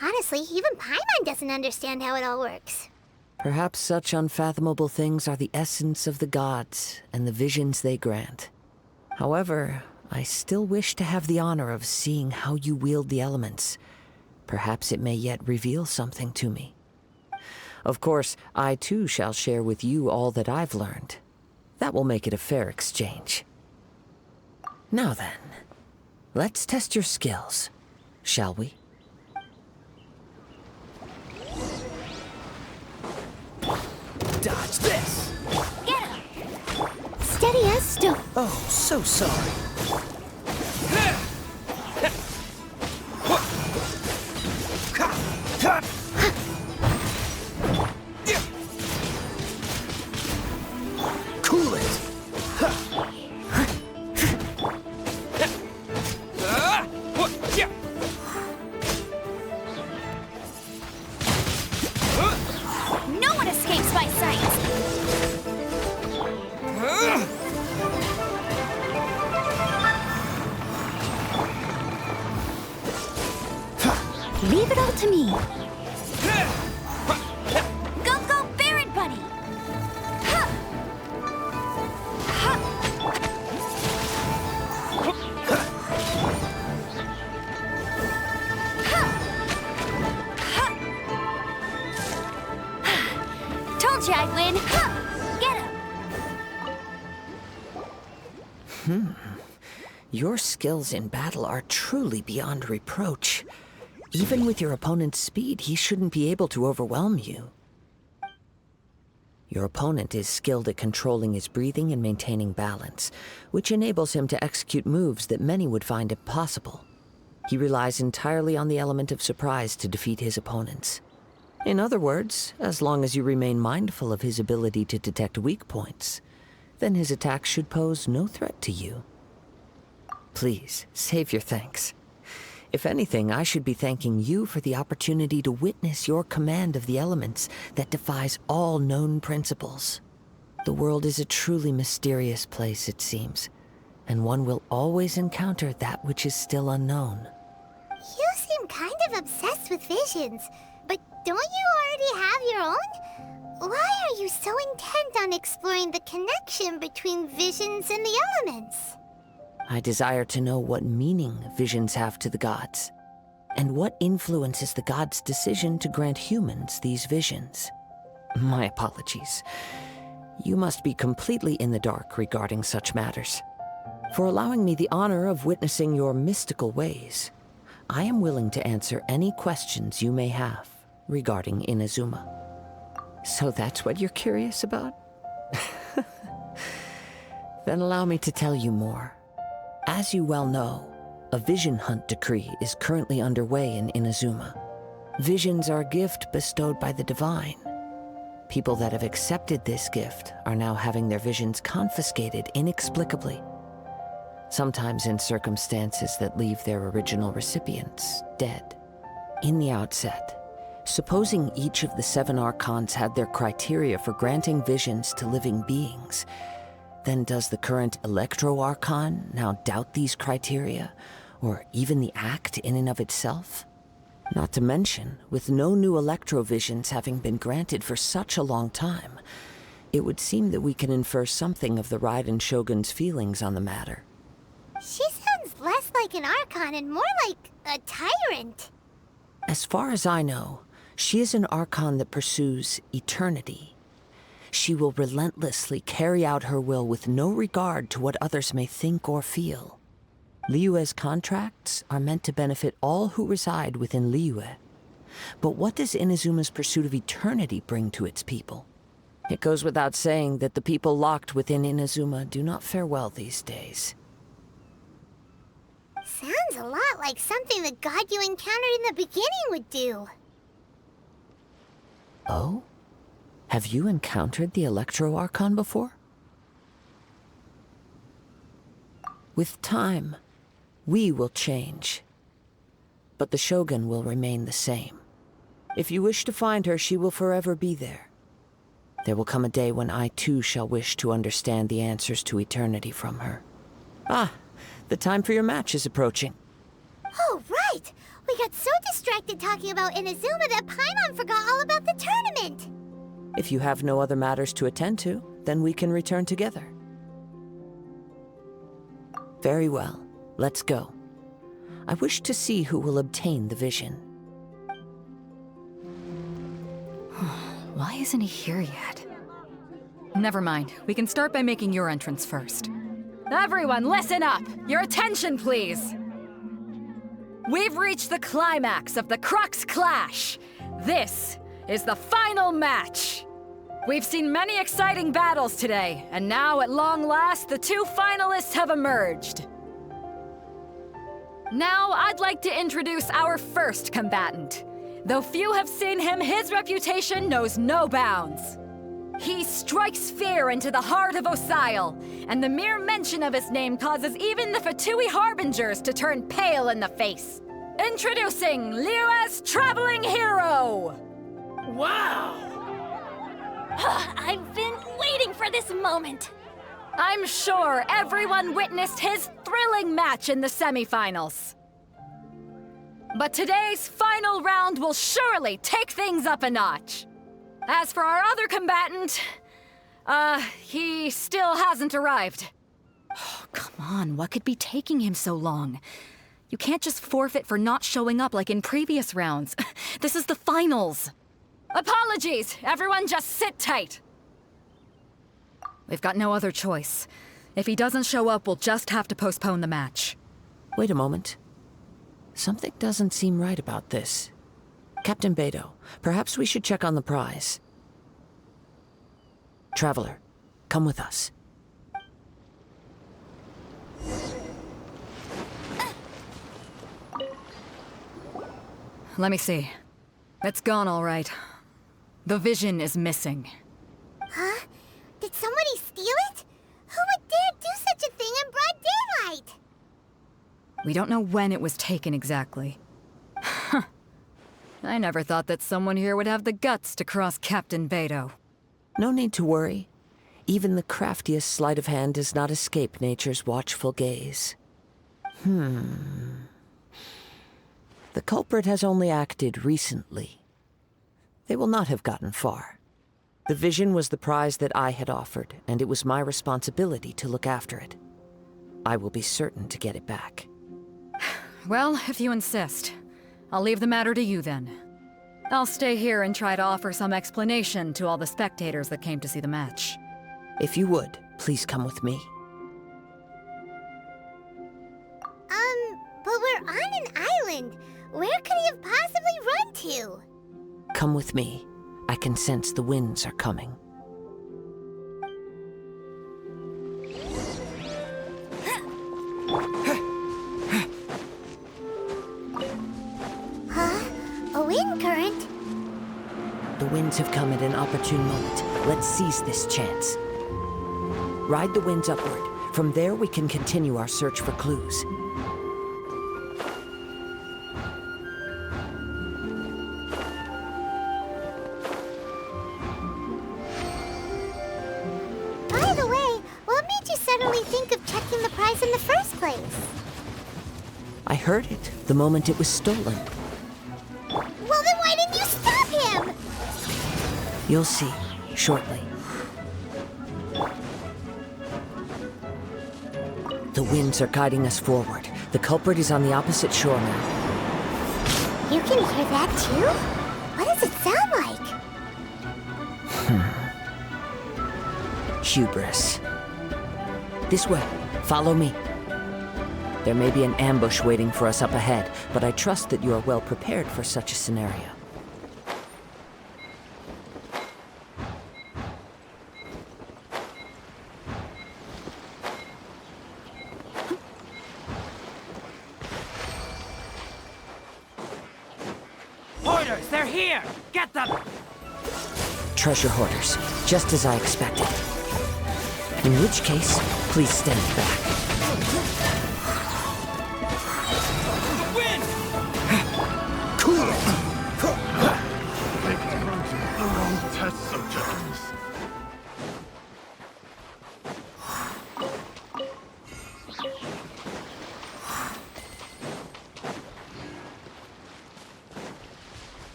Honestly, even Paimon doesn't understand how it all works. Perhaps such unfathomable things are the essence of the gods and the visions they grant. However, I still wish to have the honor of seeing how you wield the elements. Perhaps it may yet reveal something to me. Of course, I too shall share with you all that I've learned. That will make it a fair exchange. Now then, let's test your skills, shall we? Dodge this! Get him! Steady as stone. Oh, so sorry. Cool it! No one escapes my sight! Leave it all to me. Go, go, Baron Bunny! Told you I'd win! Get him! Your skills in battle are truly beyond reproach. Even with your opponent's speed, he shouldn't be able to overwhelm you. Your opponent is skilled at controlling his breathing and maintaining balance, which enables him to execute moves that many would find impossible. He relies entirely on the element of surprise to defeat his opponents. In other words, as long as you remain mindful of his ability to detect weak points, then his attacks should pose no threat to you. Please, save your thanks. If anything, I should be thanking you for the opportunity to witness your command of the elements that defies all known principles. The world is a truly mysterious place, it seems, and one will always encounter that which is still unknown. You seem kind of obsessed with visions, but don't you already have your own? Why are you so intent on exploring the connection between visions and the elements? I desire to know what meaning visions have to the gods, and what influences the gods' decision to grant humans these visions. My apologies. You must be completely in the dark regarding such matters. For allowing me the honor of witnessing your mystical ways, I am willing to answer any questions you may have regarding Inazuma. So that's what you're curious about? Then allow me to tell you more. As you well know, a vision hunt decree is currently underway in Inazuma. Visions are a gift bestowed by the divine. People that have accepted this gift are now having their visions confiscated inexplicably, sometimes in circumstances that leave their original recipients dead. In the outset, Supposing each of the 7 archons had their criteria for granting visions to living beings, then does the current Electro-Archon now doubt these criteria, or even the act in and of itself? Not to mention, with no new Electro-Visions having been granted for such a long time, it would seem that we can infer something of the Raiden Shogun's feelings on the matter. She sounds less like an Archon and more like a tyrant. As far as I know, she is an Archon that pursues eternity. She will relentlessly carry out her will with no regard to what others may think or feel. Liyue's contracts are meant to benefit all who reside within Liyue. But what does Inazuma's pursuit of eternity bring to its people? It goes without saying that the people locked within Inazuma do not fare well these days. Sounds a lot like something the god you encountered in the beginning would do. Oh? Have you encountered the Electro-Archon before? With time, we will change. But the Shogun will remain the same. If you wish to find her, she will forever be there. There will come a day when I too shall wish to understand the answers to eternity from her. Ah, the time for your match is approaching. Oh, right! We got so distracted talking about Inazuma that Paimon forgot all about the tournament! If you have no other matters to attend to, then we can return together. Very well, let's go. I wish to see who will obtain the vision. Why isn't he here yet? Never mind. We can start by making your entrance first. Everyone, listen up! Your attention, please! We've reached the climax of the Crux clash! This is the final match! We've seen many exciting battles today, and now, at long last, the 2 finalists have emerged. Now, I'd like to introduce our first combatant. Though few have seen him, his reputation knows no bounds. He strikes fear into the heart of Osile, and the mere mention of his name causes even the Fatui Harbingers to turn pale in the face. Introducing Liyue's traveling hero! Wow! I've been waiting for this moment! I'm sure everyone witnessed his thrilling match in the semifinals. But today's final round will surely take things up a notch. As for our other combatant, he still hasn't arrived. Oh, come on, what could be taking him so long? You can't just forfeit for not showing up like in previous rounds. This is the finals. Apologies, everyone just sit tight. We've got no other choice. If he doesn't show up, we'll just have to postpone the match. Wait a moment. Something doesn't seem right about this. Captain Beidou, perhaps we should check on the prize. Traveler, come with us. Let me see. It's gone all right. The vision is missing. Huh? Did somebody steal it? Who would dare do such a thing in broad daylight? We don't know when it was taken exactly. I never thought that someone here would have the guts to cross Captain Beidou. No need to worry. Even the craftiest sleight of hand does not escape nature's watchful gaze. The culprit has only acted recently. They will not have gotten far. The vision was the prize that I had offered, and it was my responsibility to look after it. I will be certain to get it back. Well, if you insist. I'll leave the matter to you then. I'll stay here and try to offer some explanation to all the spectators that came to see the match. If you would, please come with me. But we're on an island. Where could he have possibly run to? Come with me. I can sense the winds are coming. Huh? A wind current? The winds have come at an opportune moment. Let's seize this chance. Ride the winds upward. From there, we can continue our search for clues. think of checking the prize in the first place? I heard it the moment it was stolen. Well, then why didn't you stop him? You'll see shortly. The winds are guiding us forward. The culprit is on the opposite shore now. You can hear that too? What does it sound like? Hubris. This way. Follow me. There may be an ambush waiting for us up ahead, but I trust that you are well prepared for such a scenario. Hoarders, they're here! Get them! Treasure hoarders, just as I expected. In which case, please stand back. Win! Cool it! The wrong test subjects.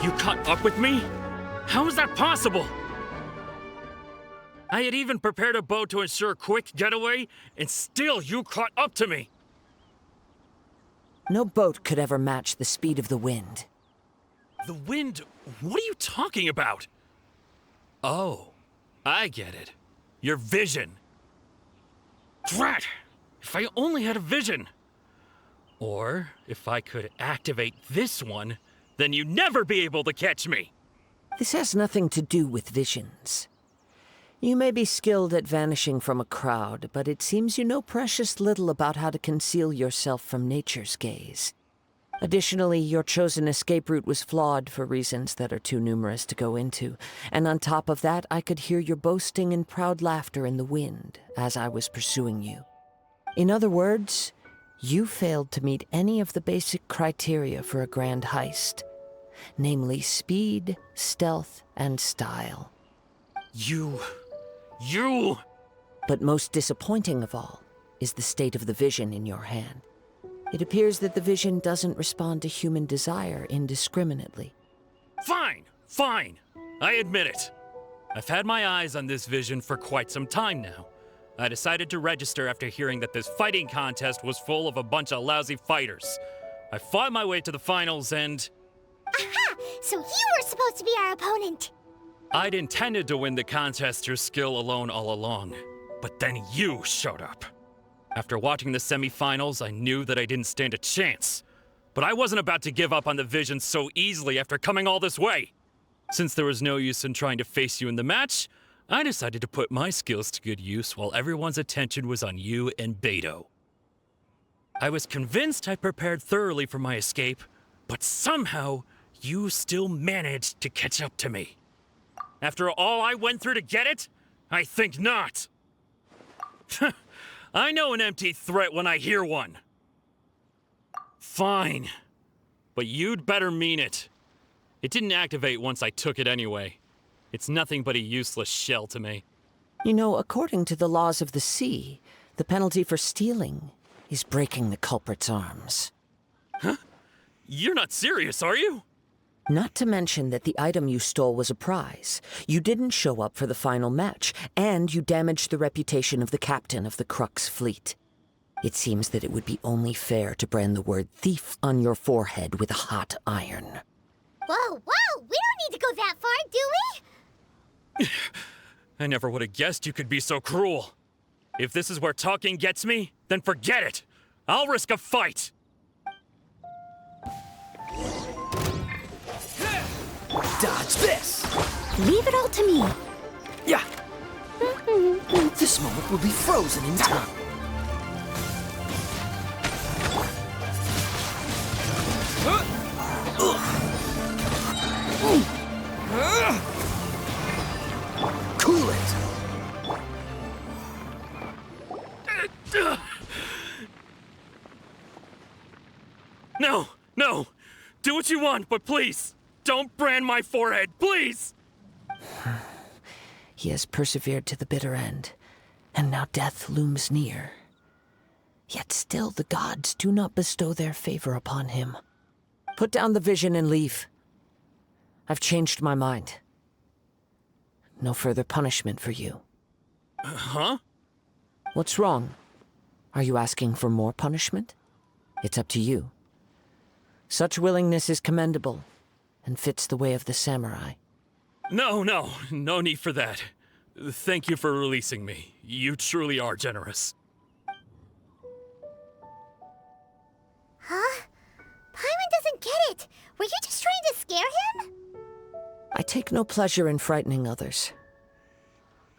You caught up with me? How is that possible? I had even prepared a boat to ensure a quick getaway, and still you caught up to me. No boat could ever match the speed of the wind. The wind? What are you talking about? Oh, I get it. Your vision. Drat! If I only had a vision. Or if I could activate this one, then you'd never be able to catch me. This has nothing to do with visions. You may be skilled at vanishing from a crowd, but it seems you know precious little about how to conceal yourself from nature's gaze. Additionally, your chosen escape route was flawed for reasons that are too numerous to go into, and on top of that, I could hear your boasting and proud laughter in the wind as I was pursuing you. In other words, you failed to meet any of the basic criteria for a grand heist, namely speed, stealth, and style. You... But most disappointing of all is the state of the vision in your hand. It appears that the vision doesn't respond to human desire indiscriminately. Fine, fine. I admit it. I've had my eyes on this vision for quite some time now. I decided to register after hearing that this fighting contest was full of a bunch of lousy fighters. I fought my way to the finals and... Aha! So you were supposed to be our opponent! I'd intended to win the contest through skill alone all along, but then you showed up. After watching the semifinals, I knew that I didn't stand a chance. But I wasn't about to give up on the vision so easily after coming all this way. Since there was no use in trying to face you in the match, I decided to put my skills to good use while everyone's attention was on you and Beidou. I was convinced I prepared thoroughly for my escape, but somehow you still managed to catch up to me. After all I went through to get it? I think not. I know an empty threat when I hear one. Fine. But you'd better mean it. It didn't activate once I took it anyway. It's nothing but a useless shell to me. You know, according to the laws of the sea, the penalty for stealing is breaking the culprit's arms. Huh? You're not serious, are you? Not to mention that the item you stole was a prize. You didn't show up for the final match, and you damaged the reputation of the captain of the Crux fleet. It seems that it would be only fair to brand the word thief on your forehead with a hot iron. Whoa, whoa! We don't need to go that far, do we? I never would have guessed you could be so cruel. If this is where talking gets me, then forget it. I'll risk a fight. Dodge this! Leave it all to me. Yeah. This moment will be frozen in time. Cool it! No, no. Do what you want, but please, don't brand my forehead, please! He has persevered to the bitter end, and now death looms near. Yet still the gods do not bestow their favor upon him. Put down the vision and leave. I've changed my mind. No further punishment for you. Huh? What's wrong? Are you asking for more punishment? It's up to you. Such willingness is commendable, and fits the way of the samurai. No need for that. Thank you for releasing me. You truly are generous. Huh? Paimon doesn't get it! Were you just trying to scare him? I take no pleasure in frightening others.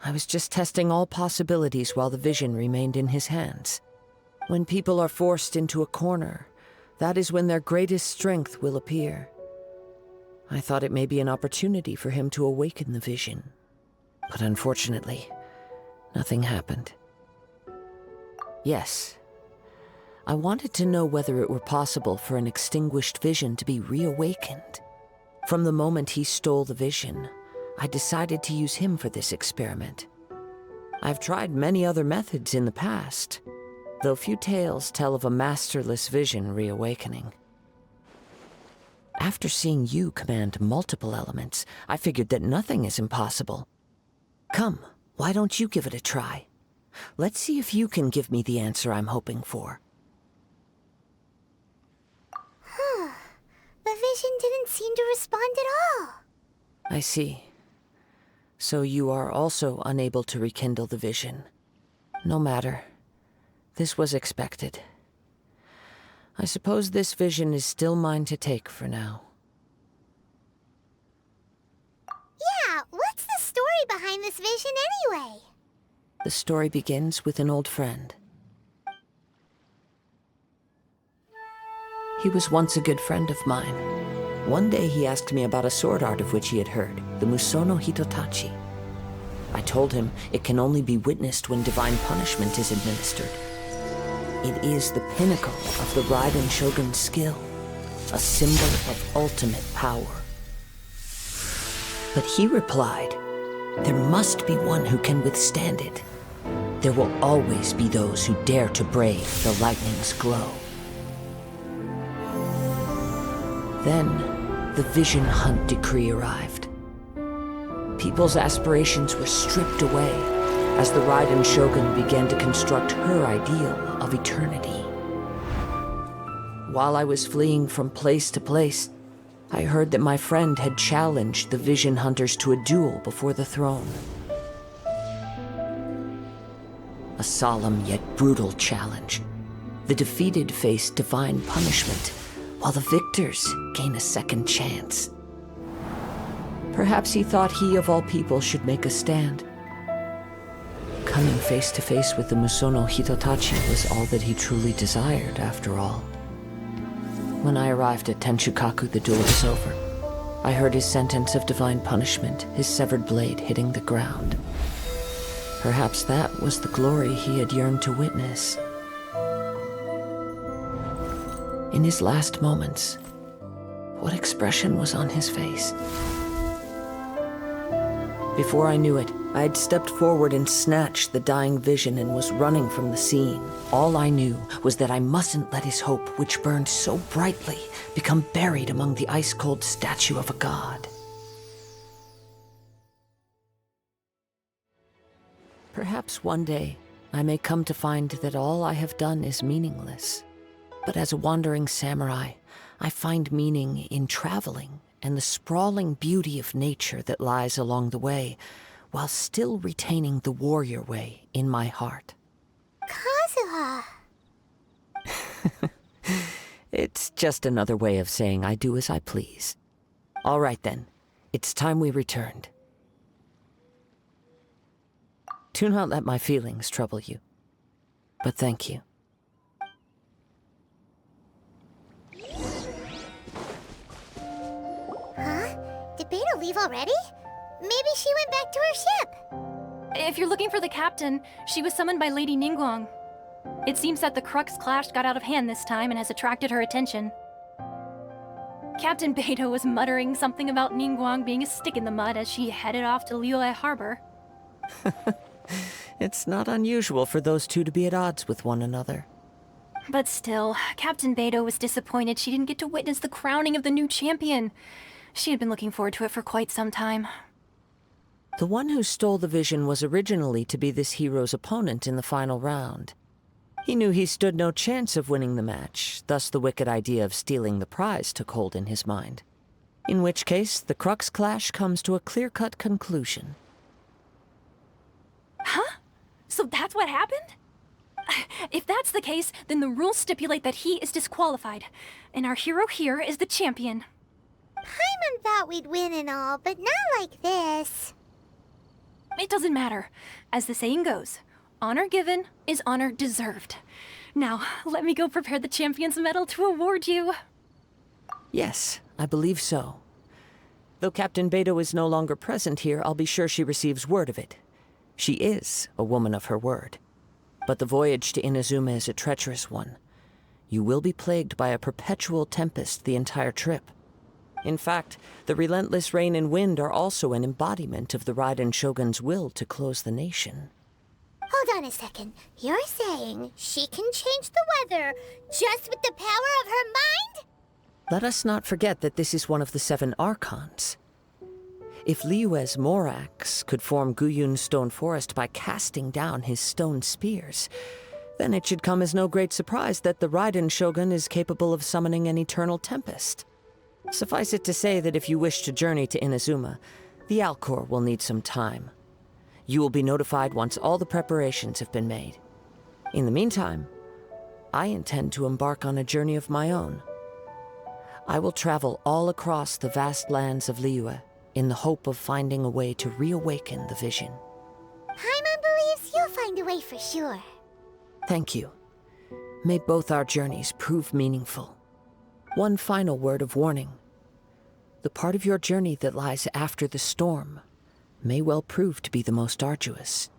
I was just testing all possibilities while the vision remained in his hands. When people are forced into a corner, that is when their greatest strength will appear. I thought it may be an opportunity for him to awaken the vision. But unfortunately, nothing happened. Yes, I wanted to know whether it were possible for an extinguished vision to be reawakened. From the moment he stole the vision, I decided to use him for this experiment. I've tried many other methods in the past, though few tales tell of a masterless vision reawakening. After seeing you command multiple elements, I figured that nothing is impossible. Come, why don't you give it a try? Let's see if you can give me the answer I'm hoping for. The vision didn't seem to respond at all. I see. So you are also unable to rekindle the vision. No matter. This was expected. I suppose this vision is still mine to take for now. Yeah, what's the story behind this vision anyway? The story begins with an old friend. He was once a good friend of mine. One day he asked me about a sword art of which he had heard, the Musono Hitotachi. I told him it can only be witnessed when divine punishment is administered. It is the pinnacle of the Raiden Shogun's skill, a symbol of ultimate power. But he replied, there must be one who can withstand it. There will always be those who dare to brave the lightning's glow. Then, the Vision Hunt decree arrived. People's aspirations were stripped away as the Raiden Shogun began to construct her ideal of eternity. While I was fleeing from place to place, I heard that my friend had challenged the Vision Hunters to a duel before the throne. A solemn yet brutal challenge. The defeated face divine punishment, while the victors gain a second chance. Perhaps he thought he of all people should make a stand. Coming face to face with the Musono Hitotachi was all that he truly desired, after all. When I arrived at Tenshukaku, the duel was over. I heard his sentence of divine punishment, his severed blade hitting the ground. Perhaps that was the glory he had yearned to witness. In his last moments, what expression was on his face? Before I knew it, I had stepped forward and snatched the dying vision and was running from the scene. All I knew was that I mustn't let his hope, which burned so brightly, become buried among the ice-cold statue of a god. Perhaps one day, I may come to find that all I have done is meaningless. But as a wandering samurai, I find meaning in traveling and the sprawling beauty of nature that lies along the way, while still retaining the warrior way in my heart. Kazuha! It's just another way of saying I do as I please. All right then, it's time we returned. Do not let my feelings trouble you, but thank you. Huh? Did Beidou leave already? Maybe she went back to her ship. If you're looking for the captain, she was summoned by Lady Ningguang. It seems that the Crux clash got out of hand this time and has attracted her attention. Captain Beidou was muttering something about Ningguang being a stick in the mud as she headed off to Liyue Harbor. It's not unusual for those two to be at odds with one another. But still, Captain Beidou was disappointed she didn't get to witness the crowning of the new champion. She had been looking forward to it for quite some time. The one who stole the vision was originally to be this hero's opponent in the final round. He knew he stood no chance of winning the match, thus the wicked idea of stealing the prize took hold in his mind. In which case, the Crux clash comes to a clear-cut conclusion. Huh? So that's what happened? If that's the case, then the rules stipulate that he is disqualified, and our hero here is the champion. Paimon thought we'd win and all, but not like this. It doesn't matter. As the saying goes, honor given is honor deserved. Now, let me go prepare the champion's medal to award you. Yes, I believe so. Though Captain Beidou is no longer present here, I'll be sure she receives word of it. She is a woman of her word. But the voyage to Inazuma is a treacherous one. You will be plagued by a perpetual tempest the entire trip. In fact, the relentless rain and wind are also an embodiment of the Raiden Shogun's will to close the nation. Hold on a second. You're saying she can change the weather just with the power of her mind? Let us not forget that this is one of the 7 archons. If Liyue's Morax could form Guyun's stone forest by casting down his stone spears, then it should come as no great surprise that the Raiden Shogun is capable of summoning an eternal tempest. Suffice it to say that if you wish to journey to Inazuma, the Alcor will need some time. You will be notified once all the preparations have been made. In the meantime, I intend to embark on a journey of my own. I will travel all across the vast lands of Liyue in the hope of finding a way to reawaken the vision. Paimon believes you'll find a way for sure. Thank you. May both our journeys prove meaningful. One final word of warning. The part of your journey that lies after the storm may well prove to be the most arduous.